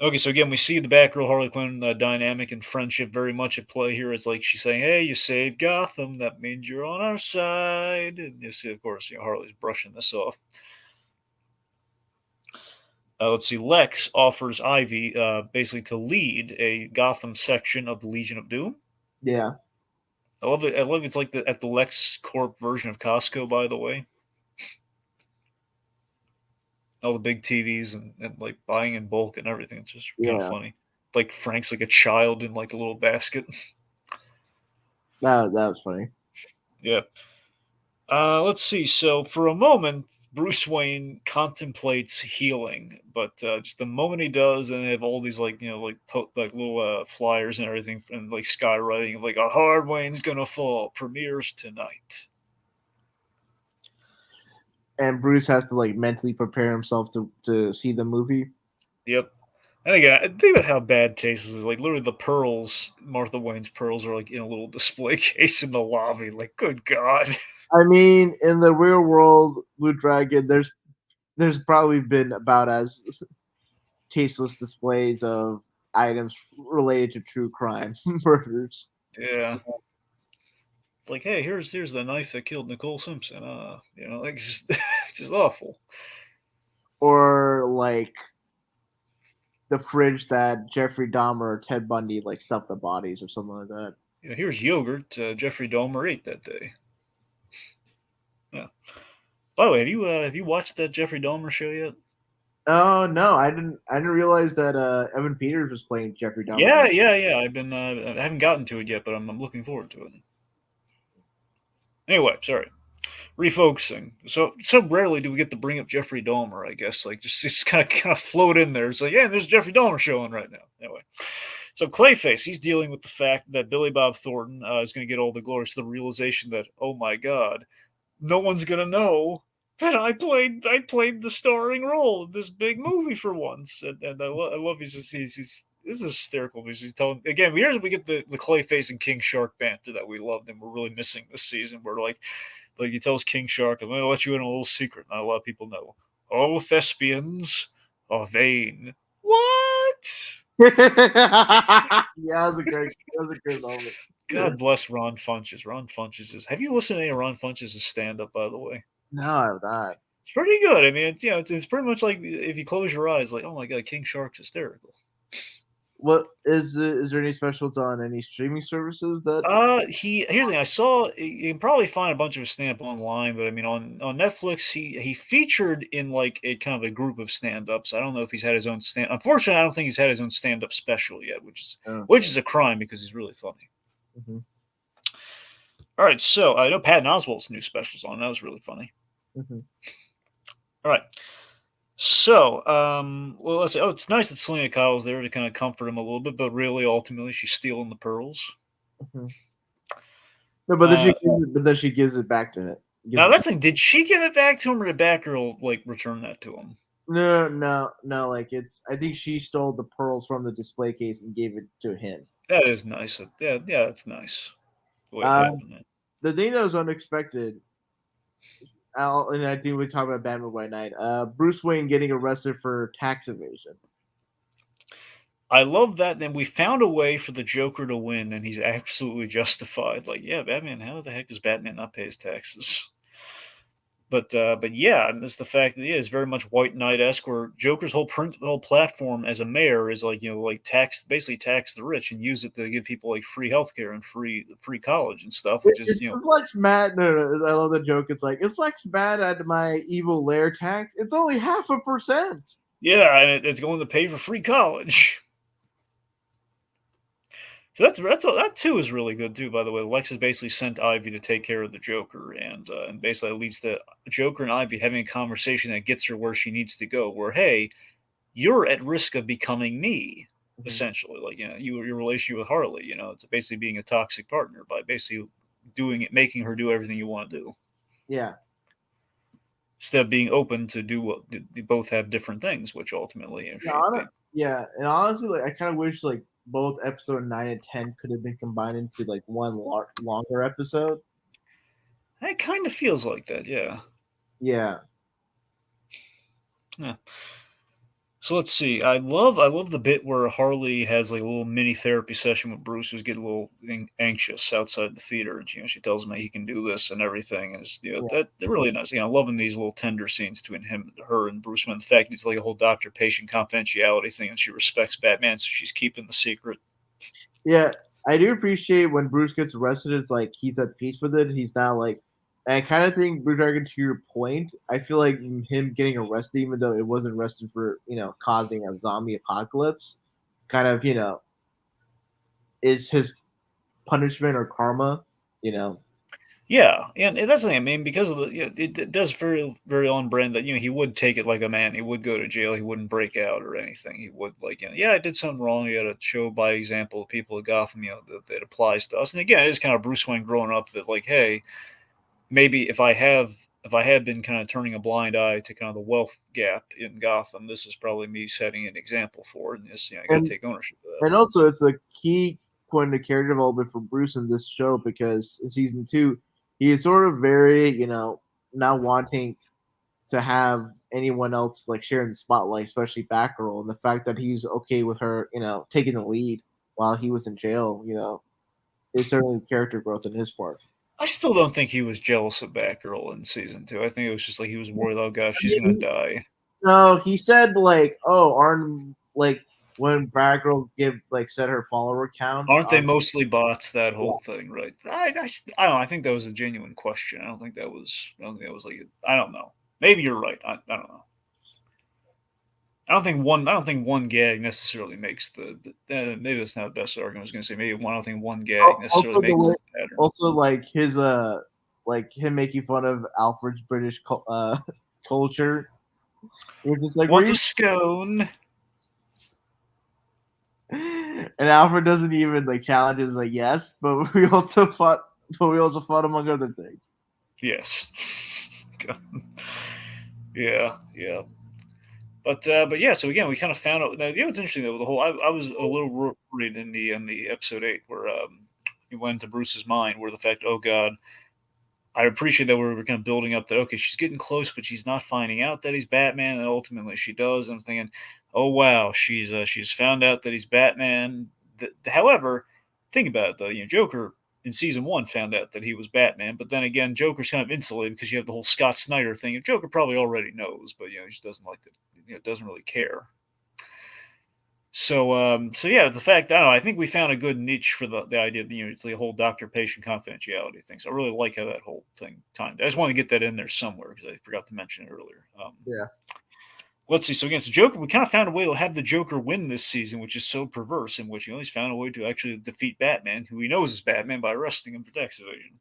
Okay, so again, we see the Batgirl Harley Quinn dynamic and friendship very much at play here. It's like she's saying, "Hey, you saved Gotham. That means you're on our side." And you see, of course, Harley's brushing this off. Let's see. Lex offers Ivy basically to lead a Gotham section of the Legion of Doom. Yeah, I love it. I love it's like at the Lex Corp version of Costco, by the way. All the big TVs and like buying in bulk and everything. It's just kind of yeah, funny. Like Frank's like a child in like a little basket. that was funny. Yeah. Let's see. So for a moment, Bruce Wayne contemplates healing, but just the moment he does, and they have all these like like little flyers and everything, and like skywriting of like a hard Wayne's gonna fall premieres tonight. And Bruce has to like mentally prepare himself to see the movie. Yep. And again, I think about how bad taste is. Like literally, the pearls, Martha Wayne's pearls, are like in a little display case in the lobby. Like, good God. I mean, in the real world, Blue Dragon, there's probably been about as tasteless displays of items related to true crime murders. Yeah. Like, hey, here's the knife that killed Nicole Simpson. Like it's just awful. Or like the fridge that Jeffrey Dahmer or Ted Bundy like stuffed the bodies or something like that. Here's yogurt Jeffrey Dahmer ate that day. Yeah. By the way, have you watched that Jeffrey Dahmer show yet? Oh no, I didn't realize that Evan Peters was playing Jeffrey Dahmer. Yeah, yeah, yeah. I haven't gotten to it yet, but I'm looking forward to it. Anyway, sorry. Refocusing. So rarely do we get to bring up Jeffrey Dahmer. I guess like just kind of float in there. It's like yeah, there's Jeffrey Dahmer showing right now. Anyway, so Clayface, he's dealing with the fact that Billy Bob Thornton is going to get all the glory. So the realization that oh my god, no one's going to know that I played the starring role in this big movie for once. And I love he's this is hysterical because he's telling again. Here's we get the Clayface and King Shark banter that we loved and we're really missing this season. Where like he tells King Shark, I'm gonna let you in a little secret. Not a lot of people know. All thespians are vain. What? Yeah, that was a great moment. God bless Ron Funches. Ron Funches is. Have you listened to any of Ron Funches' stand up, by the way? No, I'm not. It's pretty good. I mean, it's pretty much like if you close your eyes, like, oh my god, King Shark's hysterical. What is there any specials on any streaming services that Here's the thing. I saw you can probably find a bunch of his stand-up online, but I mean on Netflix he featured in like a kind of a group of stand-ups. I don't know if he's had his own stand. Unfortunately, I don't think he's had his own stand-up special yet, which okay. is a crime because he's really funny. Mhm, All right, so I know Patton Oswalt's new specials on. That was really funny. mhm, All right. So, well, let's see. Oh, it's nice that Selena Kyle's there to kind of comfort him a little bit, but really, ultimately, she's stealing the pearls. mhm. No, Uh, but then she gives it back to it. Gives Now it to that's like, did she give it back to him, or did Batgirl like return that to him? no, like, it's I think she stole the pearls from the display case and gave it to him. That is nice. Yeah, yeah, that's nice. The way it Uh, happened. the thing that was unexpected, and I think we talked about Batman by Night, Bruce Wayne getting arrested for tax evasion. I love that. Then we found a way for the Joker to win, and he's absolutely justified. Like, yeah, Batman. How the heck does Batman not pay his taxes? But yeah, and it's the fact that he is very much White Knight esque, where Joker's whole platform as a mayor is like like basically tax the rich and use it to give people like free healthcare and free college and stuff, which is It's like mad. No, I love the joke. It's like it's like mad at my evil lair tax. It's only 0.5%. yeah, and it's going to pay for free college. So that too is really good too. By the way, Lexus basically sent Ivy to take care of the Joker, and basically it leads to Joker and Ivy having a conversation that gets her where she needs to go. Where hey, you're at risk of becoming me, Mhm. essentially. Like your relationship with Harley. It's basically being a toxic partner by basically doing it, making her do everything you want to do, Yeah, instead of being open to do what they both have different things, which ultimately yeah, she they, yeah. And honestly, like I kind of wish like both episode 9 and 10 could have been combined into like one longer episode. it kind of feels like that. Yeah. Yeah, Yeah. So let's see. I love the bit where Harley has like a little mini therapy session with Bruce, who's getting a little anxious outside the theater, and she tells him that he can do this and everything. And it's, yeah, that they're really nice. Loving these little tender scenes between her and Bruce. And the fact it's like a whole doctor-patient confidentiality thing, and she respects Batman, so she's keeping the secret. yeah. I do appreciate when Bruce gets arrested. It's like he's at peace with it. He's not like. And I kind of think Bruce Dragon, to your point, I feel like him getting arrested, even though it wasn't arrested for causing a zombie apocalypse, kind of is his punishment or karma. You know, Yeah, and that's the thing. I mean, because of it does very on brand that he would take it like a man. He would go to jail. He wouldn't break out or anything. He would like yeah, I did something wrong. You got to show by example the people of Gotham. That applies to us. And again, it is kind of Bruce Wayne growing up that like, hey, maybe if I had been kind of turning a blind eye to kind of the wealth gap in Gotham, this is probably me setting an example for it. And this, I got to and take ownership of that. and also it's a key point of character development for Bruce in this show because in season 2 he is sort of very not wanting to have anyone else like sharing the spotlight, especially Batgirl, and the fact that he's okay with her taking the lead while he was in jail, is certainly character growth in his part. I still don't think he was jealous of Batgirl in season two. I think it was just like he was worried, oh gosh, I she's gonna mean, die. no, he said like, "Oh, aren't like when Batgirl give like set her follower count Aren't they on." mostly bots? That Yeah. whole thing, right? I don't know. I think that was a genuine question. I don't think that was. I don't think that was like. I don't know. Maybe you're right. I don't know. I don't think one. I don't think one gag necessarily makes maybe that's not the best argument. I was going to say maybe one. I don't think one gag necessarily Also the makes way, the pattern. also like his like him making fun of Alfred's British culture. You're just like, were Want a you? scone? And Alfred doesn't even like challenges like yes, but we also fought among other things. Yes. Yeah. Yeah. But yeah. So again, we kind of found out. Now, what's interesting though, the whole. I was a little worried in the episode 8 where he went into Bruce's mind, where the fact, oh god, I appreciate that we're kind of building up that okay, she's getting close, but she's not finding out that he's Batman, and ultimately she does. I'm thinking, oh wow, she's found out that he's Batman. However, think about it though, Joker. in season one found out that he was Batman. But then again, Joker's kind of insulated because you have the whole Scott Snyder thing. Joker probably already knows, but he just doesn't like to, doesn't really care. So yeah, the fact I don't know, I think we found a good niche for the idea that it's the whole doctor-patient confidentiality thing. So I really like how that whole thing timed. I just want to get that in there somewhere because I forgot to mention it earlier. Yeah. Let's see. So against the Joker, we kind of found a way to have the Joker win this season, which is so perverse. In which he's found a way to actually defeat Batman, who he knows is Batman, by arresting him for tax evasion.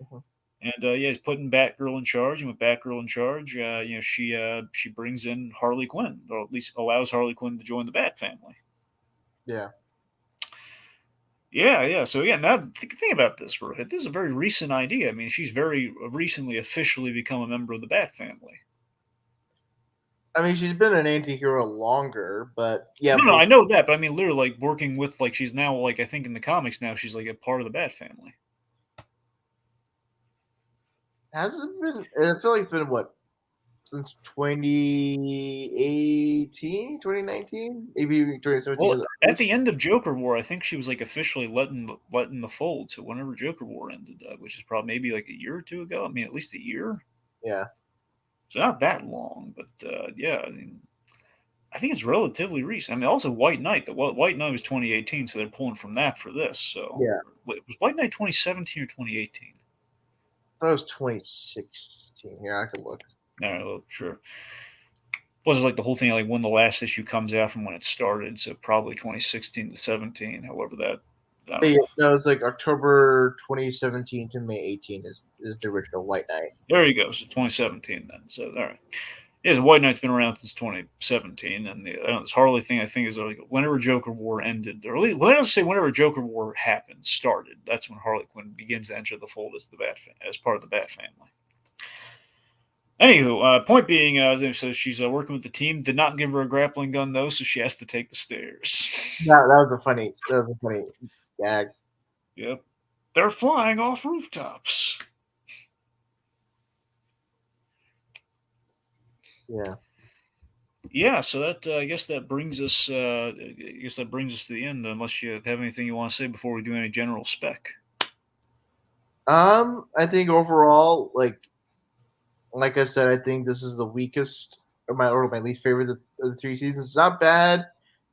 Mhm. And yeah, he's putting Batgirl in charge, and with Batgirl in charge, she brings in Harley Quinn, or at least allows Harley Quinn to join the Bat family. Yeah. Yeah, yeah. So yeah, now think about this, Rohit. This is a very recent idea. I mean, she's very recently officially become a member of the Bat family. I mean, she's been an anti-hero longer, but yeah, No, I know that, but I mean, literally, like working with, like, she's now, like, I think in the comics now, she's like a part of the Bat family. hasn't been. I feel like it's been what since 2018, 2019, maybe 2017. Well, at the end of Joker War, I think she was like officially letting the fold. So whenever Joker War ended, which is probably maybe like a year or two ago. I mean, at least a year. Yeah. So not that long, but yeah, I mean, I think it's relatively recent. I mean, also White Knight. The White Knight was 2018, so they're pulling from that for this. So Yeah. wait, was White Knight 2017 or 2018? That was 2016. Here, I could look. All right, well, sure. Was like the whole thing like when the last issue comes out from when it started, so probably 2016 to 17. However, that I don't Yeah, know. no, it's like October 2017 to May 18 is the original White Knight. There you go. So 2017 then. So all right. Yeah, the White Knight's been around since 2017, and I don't know, this Harley thing I think is like whenever Joker War ended, or let us say whenever Joker War happened, started. That's when Harley Quinn begins to enter the fold as as part of the Bat family. Anywho, point being, so she's working with the team. Did not give her a grappling gun though, so she has to take the stairs. That was a funny gag. Yep, they're flying off rooftops. Yeah. Yeah, so that I guess that brings us. To the end. Unless you have anything you want to say before we do any general spec. I think overall, like I said, I think this is the weakest or my least favorite of the three seasons. It's not bad,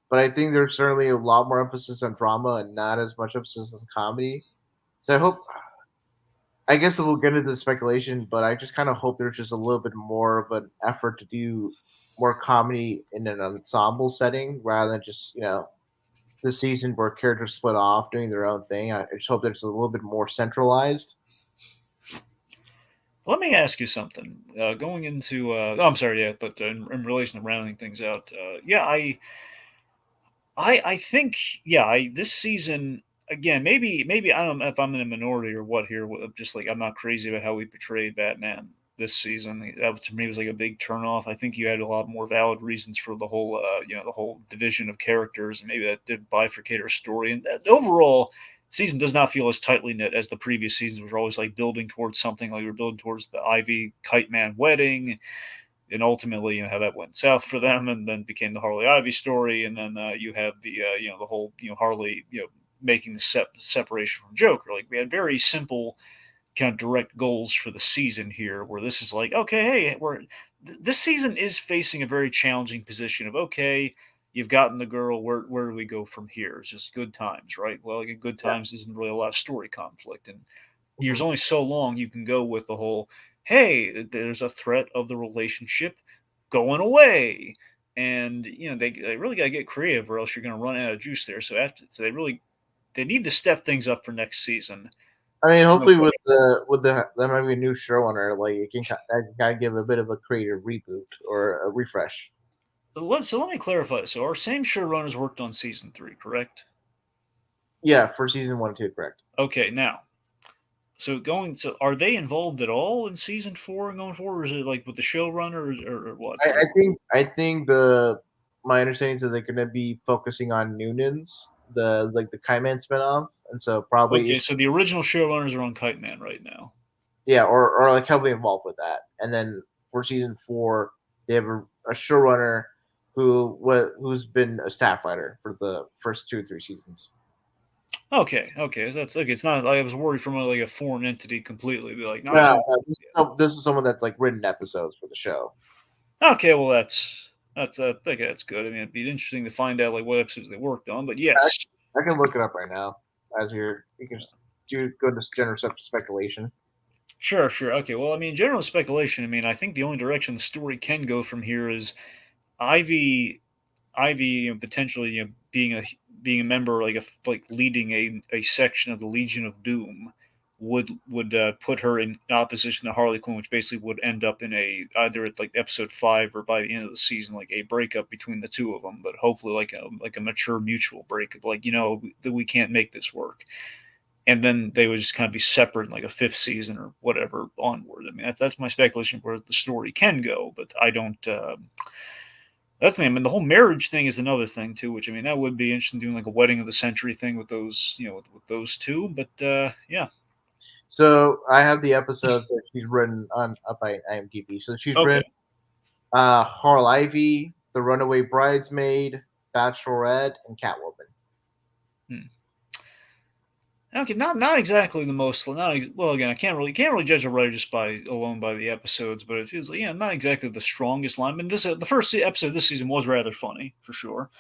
but I think there's certainly a lot more emphasis on drama and not as much emphasis on comedy. So I guess we'll get into the speculation, but I just kind of hope there's just a little bit more of an effort to do more comedy in an ensemble setting rather than just the season where characters split off doing their own thing. I just hope that it's a little bit more centralized. Let me ask you something. Going into, oh, I'm sorry, yeah, but in relation to rounding things out, yeah, I think, yeah, this season again, maybe I don't know if I'm in a minority or what here. Just like I'm not crazy about how we portrayed Batman this season. That to me was like a big turnoff. I think you had a lot more valid reasons for the whole, the whole division of characters, and maybe that did bifurcate our story. And overall, season does not feel as tightly knit as the previous seasons. We're always like building towards something. Like we're building towards the Ivy Kite Man wedding, and ultimately, how that went south for them, and then became the Harley Ivy story, and then you have the the whole Harley making the separation from Joker. Like we had very simple kind of direct goals for the season here, where this is like, okay, hey, this season is facing a very challenging position of, okay, you've gotten the girl, where do we go from here? It's just good times, right? Well, again, good Yeah. times isn't really a lot of story conflict, and there's Mhm. only so long you can go with the whole, hey, there's a threat of the relationship going away. And they really got to get creative, or else you're going to run out of juice there. So they need to step things up for next season. I mean, No hopefully with question. the that might be a new showrunner, like it can that can kind of give a bit of a creative reboot or a refresh. So let me clarify. So our same showrunners worked on season three, correct? Yeah, for season 1 and 2, correct. Okay, now, so are they involved at all in season four and going forward, or is it like with the showrunner, or what? I think the my understanding is that they're going to be focusing on Noonan's the Kaiman spinoff, and so probably Okay, so the original showrunners are on Kite Man right now. yeah, or like heavily involved with that. And then for season 4, they have a showrunner who's been a staff writer for the first 2 or 3 seasons. Okay, okay, that's okay. It's not like I was worried from like a foreign entity completely. Be like, No, no. no, this is someone that's like written episodes for the show. Okay, well that's I think that's good. I mean, it'd be interesting to find out like what episodes they worked on. But yes, I can look it up right now as you can just go to generous speculation. sure, sure. Okay, well, I mean, general speculation. I mean, I think the only direction the story can go from here is Ivy potentially being a member like leading a section of the Legion of Doom would put her in opposition to Harley Quinn, which basically would end up in a either at like episode 5 or by the end of the season like a breakup between the two of them, but hopefully like a mature mutual breakup, like that we can't make this work, and then they would just kind of be separate in like a fifth season or whatever onward. I mean that's my speculation where the story can go, but I don't. That's the name, and the whole marriage thing is another thing too. Which I mean, that would be interesting doing like a wedding of the century thing with those, with those two. But yeah, So I have the episodes that she's written on up by IMDb. So she's okay, written Harl Ivy, The Runaway Bridesmaid, Bachelorette, and Catwoman. hmm. Okay, not exactly the most. Well, again, I can't really judge a writer just by the episodes, but it feels like not exactly the strongest line. I mean, the first episode this season was rather funny for sure.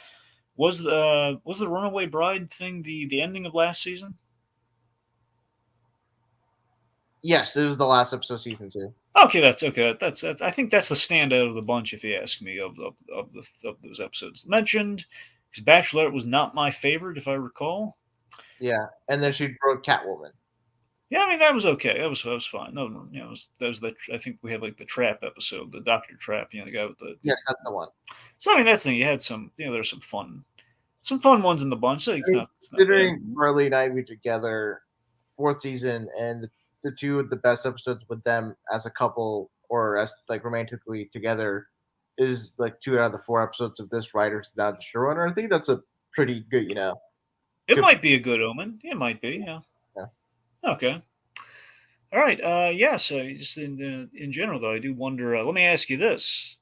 Was the Runaway Bride thing the ending of last season? Yes, it was the last episode of season 2. Okay, that's okay. That's I think that's the standout of the bunch, if you ask me, of those episodes mentioned. Because Bachelorette was not my favorite, if I recall. Yeah, and then she wrote Catwoman. Yeah, I mean that was okay. That was fine. No, that was the I think we had like the Trap episode, the Doctor Trap. The guy with the. Yes, that's the one. So I mean that's the thing. You had some. There's some fun ones in the bunch. So I mean, it's not bad. considering Harley and Ivy together, fourth season, and the two of the best episodes with them as a couple or as like romantically together is like 2 out of the 4 episodes of this writer's not the showrunner. I think that's a pretty good, It good. might be a good omen. It might be. Yeah. Yeah. Okay. All right. Yeah. So just in general, though, I do wonder. Let me ask you this: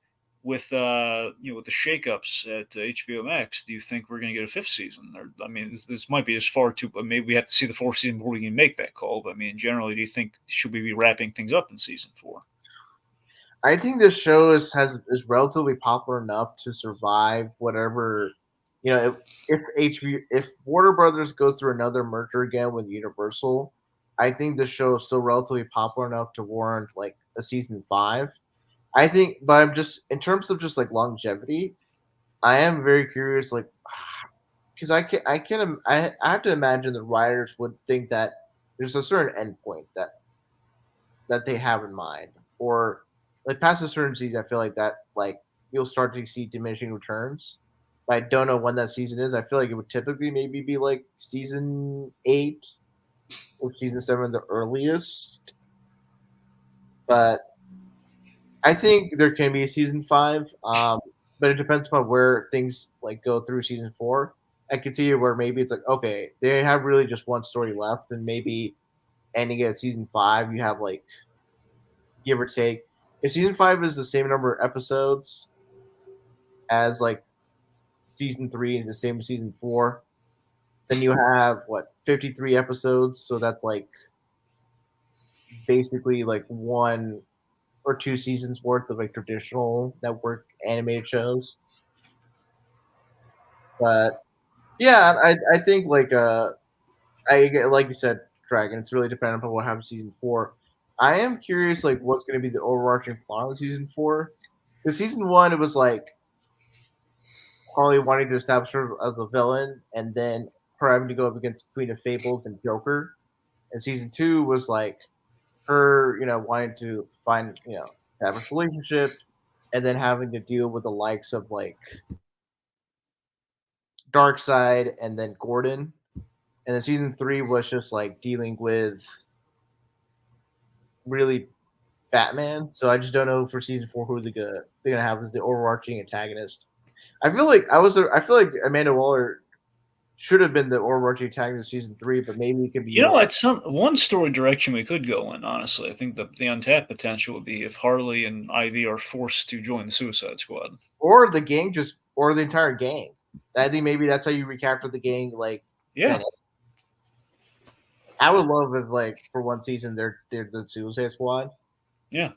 with the shakeups at HBO Max, do you think we're going to get a fifth season? Or I mean, this might be as far too. But maybe we have to see the fourth season before we can make that call. But I mean, generally, do you think should we be wrapping things up in season 4? I think this show is relatively popular enough to survive whatever, if if Warner Brothers goes through another merger again with Universal, I think this show is still relatively popular enough to warrant like a season 5. I think, but I'm just in terms of just like longevity, I am very curious, like because I have to imagine the writers would think that there's a certain endpoint that they have in mind, or like past a certain season, I feel like that like you'll start to see diminishing returns. But I don't know when that season is. I feel like it would typically maybe be like season 8 or season 7, the earliest. But I think there can be a season 5. But it depends upon where things like go through season 4. I can see where maybe it's like okay, they have really just one story left, and maybe ending at season 5, you have like give or take. If season 5 is the same number of episodes as like season 3 is the same as season 4, then you have what 53 episodes. So that's like basically like 1 or 2 seasons worth of like traditional network animated shows. But yeah, I think like you said, Dragon. It's really dependent on what happens in season 4. I am curious like what's going to be the overarching plot of season 4. Because season 1 it was like Harley wanting to establish her as a villain, and then her having to go up against Queen of Fables and Joker. And season 2 was like her, wanting to find, establish a relationship, and then having to deal with the likes of like Darkseid and then Gordon. And then season 3 was just like dealing with really Batman. So I just don't know for season 4 who they're gonna have as the overarching antagonist. I feel like Amanda Waller should have been the overarching antagonist of season 3, but maybe it could be That's some one story direction we could go in. Honestly, I think the untapped potential would be if Harley and Ivy are forced to join the Suicide Squad. or the gang or the entire gang. I think maybe that's how you recapture the gang. Like Yeah, then, I would love if like for one season they're the Suicide Squad. Yeah.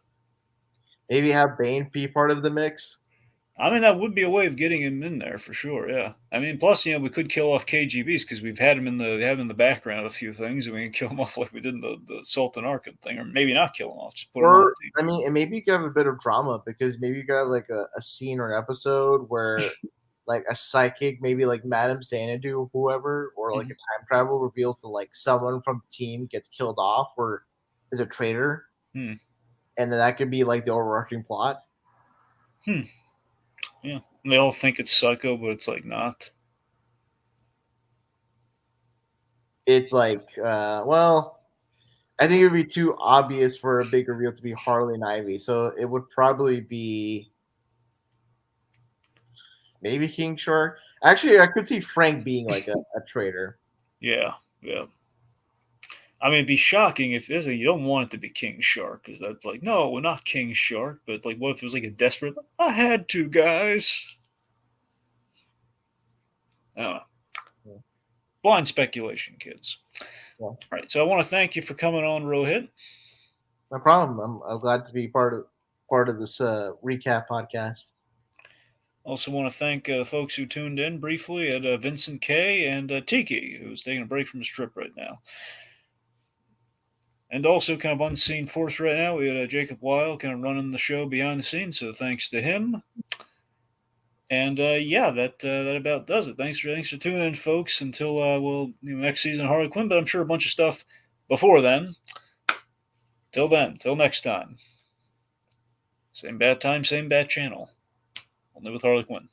Maybe have Bane be part of the mix. I mean, that would be a way of getting him in there for sure. Yeah. I mean, plus, we could kill off KGBs because we've had him in the background of a few things, and we can kill him off like we did in the Sultan Arkham thing, or maybe not kill him off, just put him on Or the team. I mean, and maybe you could have a bit of drama because maybe you could have like a scene or an episode where like a psychic, maybe like Madame Xanadu or whoever, or like a Mhm. time travel reveals that like someone from the team gets killed off or is a traitor, Hmm. and then that could be like the overarching plot. Hmm. Yeah. And they all think it's Psycho, but it's like not. It's like, well, I think it would be too obvious for a big reveal to be Harley and Ivy, so it would probably be maybe King Shark. Actually, I could see Frank being like a traitor. Yeah. Yeah. I mean, it'd be shocking if this. You don't want it to be King Shark, because that's like, no, we're not King Shark. But like, what if it was like a desperate? I had to, guys. I don't know. Yeah, Blind speculation, kids. yeah. All right. So I want to thank you for coming on, Rohit. No problem. I'm glad to be part of this recap podcast. Also, want to thank folks who tuned in briefly at Vincent K and Tiki, who's taking a break from his trip right now. And also, kind of unseen force right now, we had Jacob Weil kind of running the show behind the scenes. So thanks to him. And yeah, that about does it. Thanks for tuning in, folks. Until next season Harley Quinn, but I'm sure a bunch of stuff before then. Till then, till next time. Same bad time, same bad channel. Only with Harley Quinn.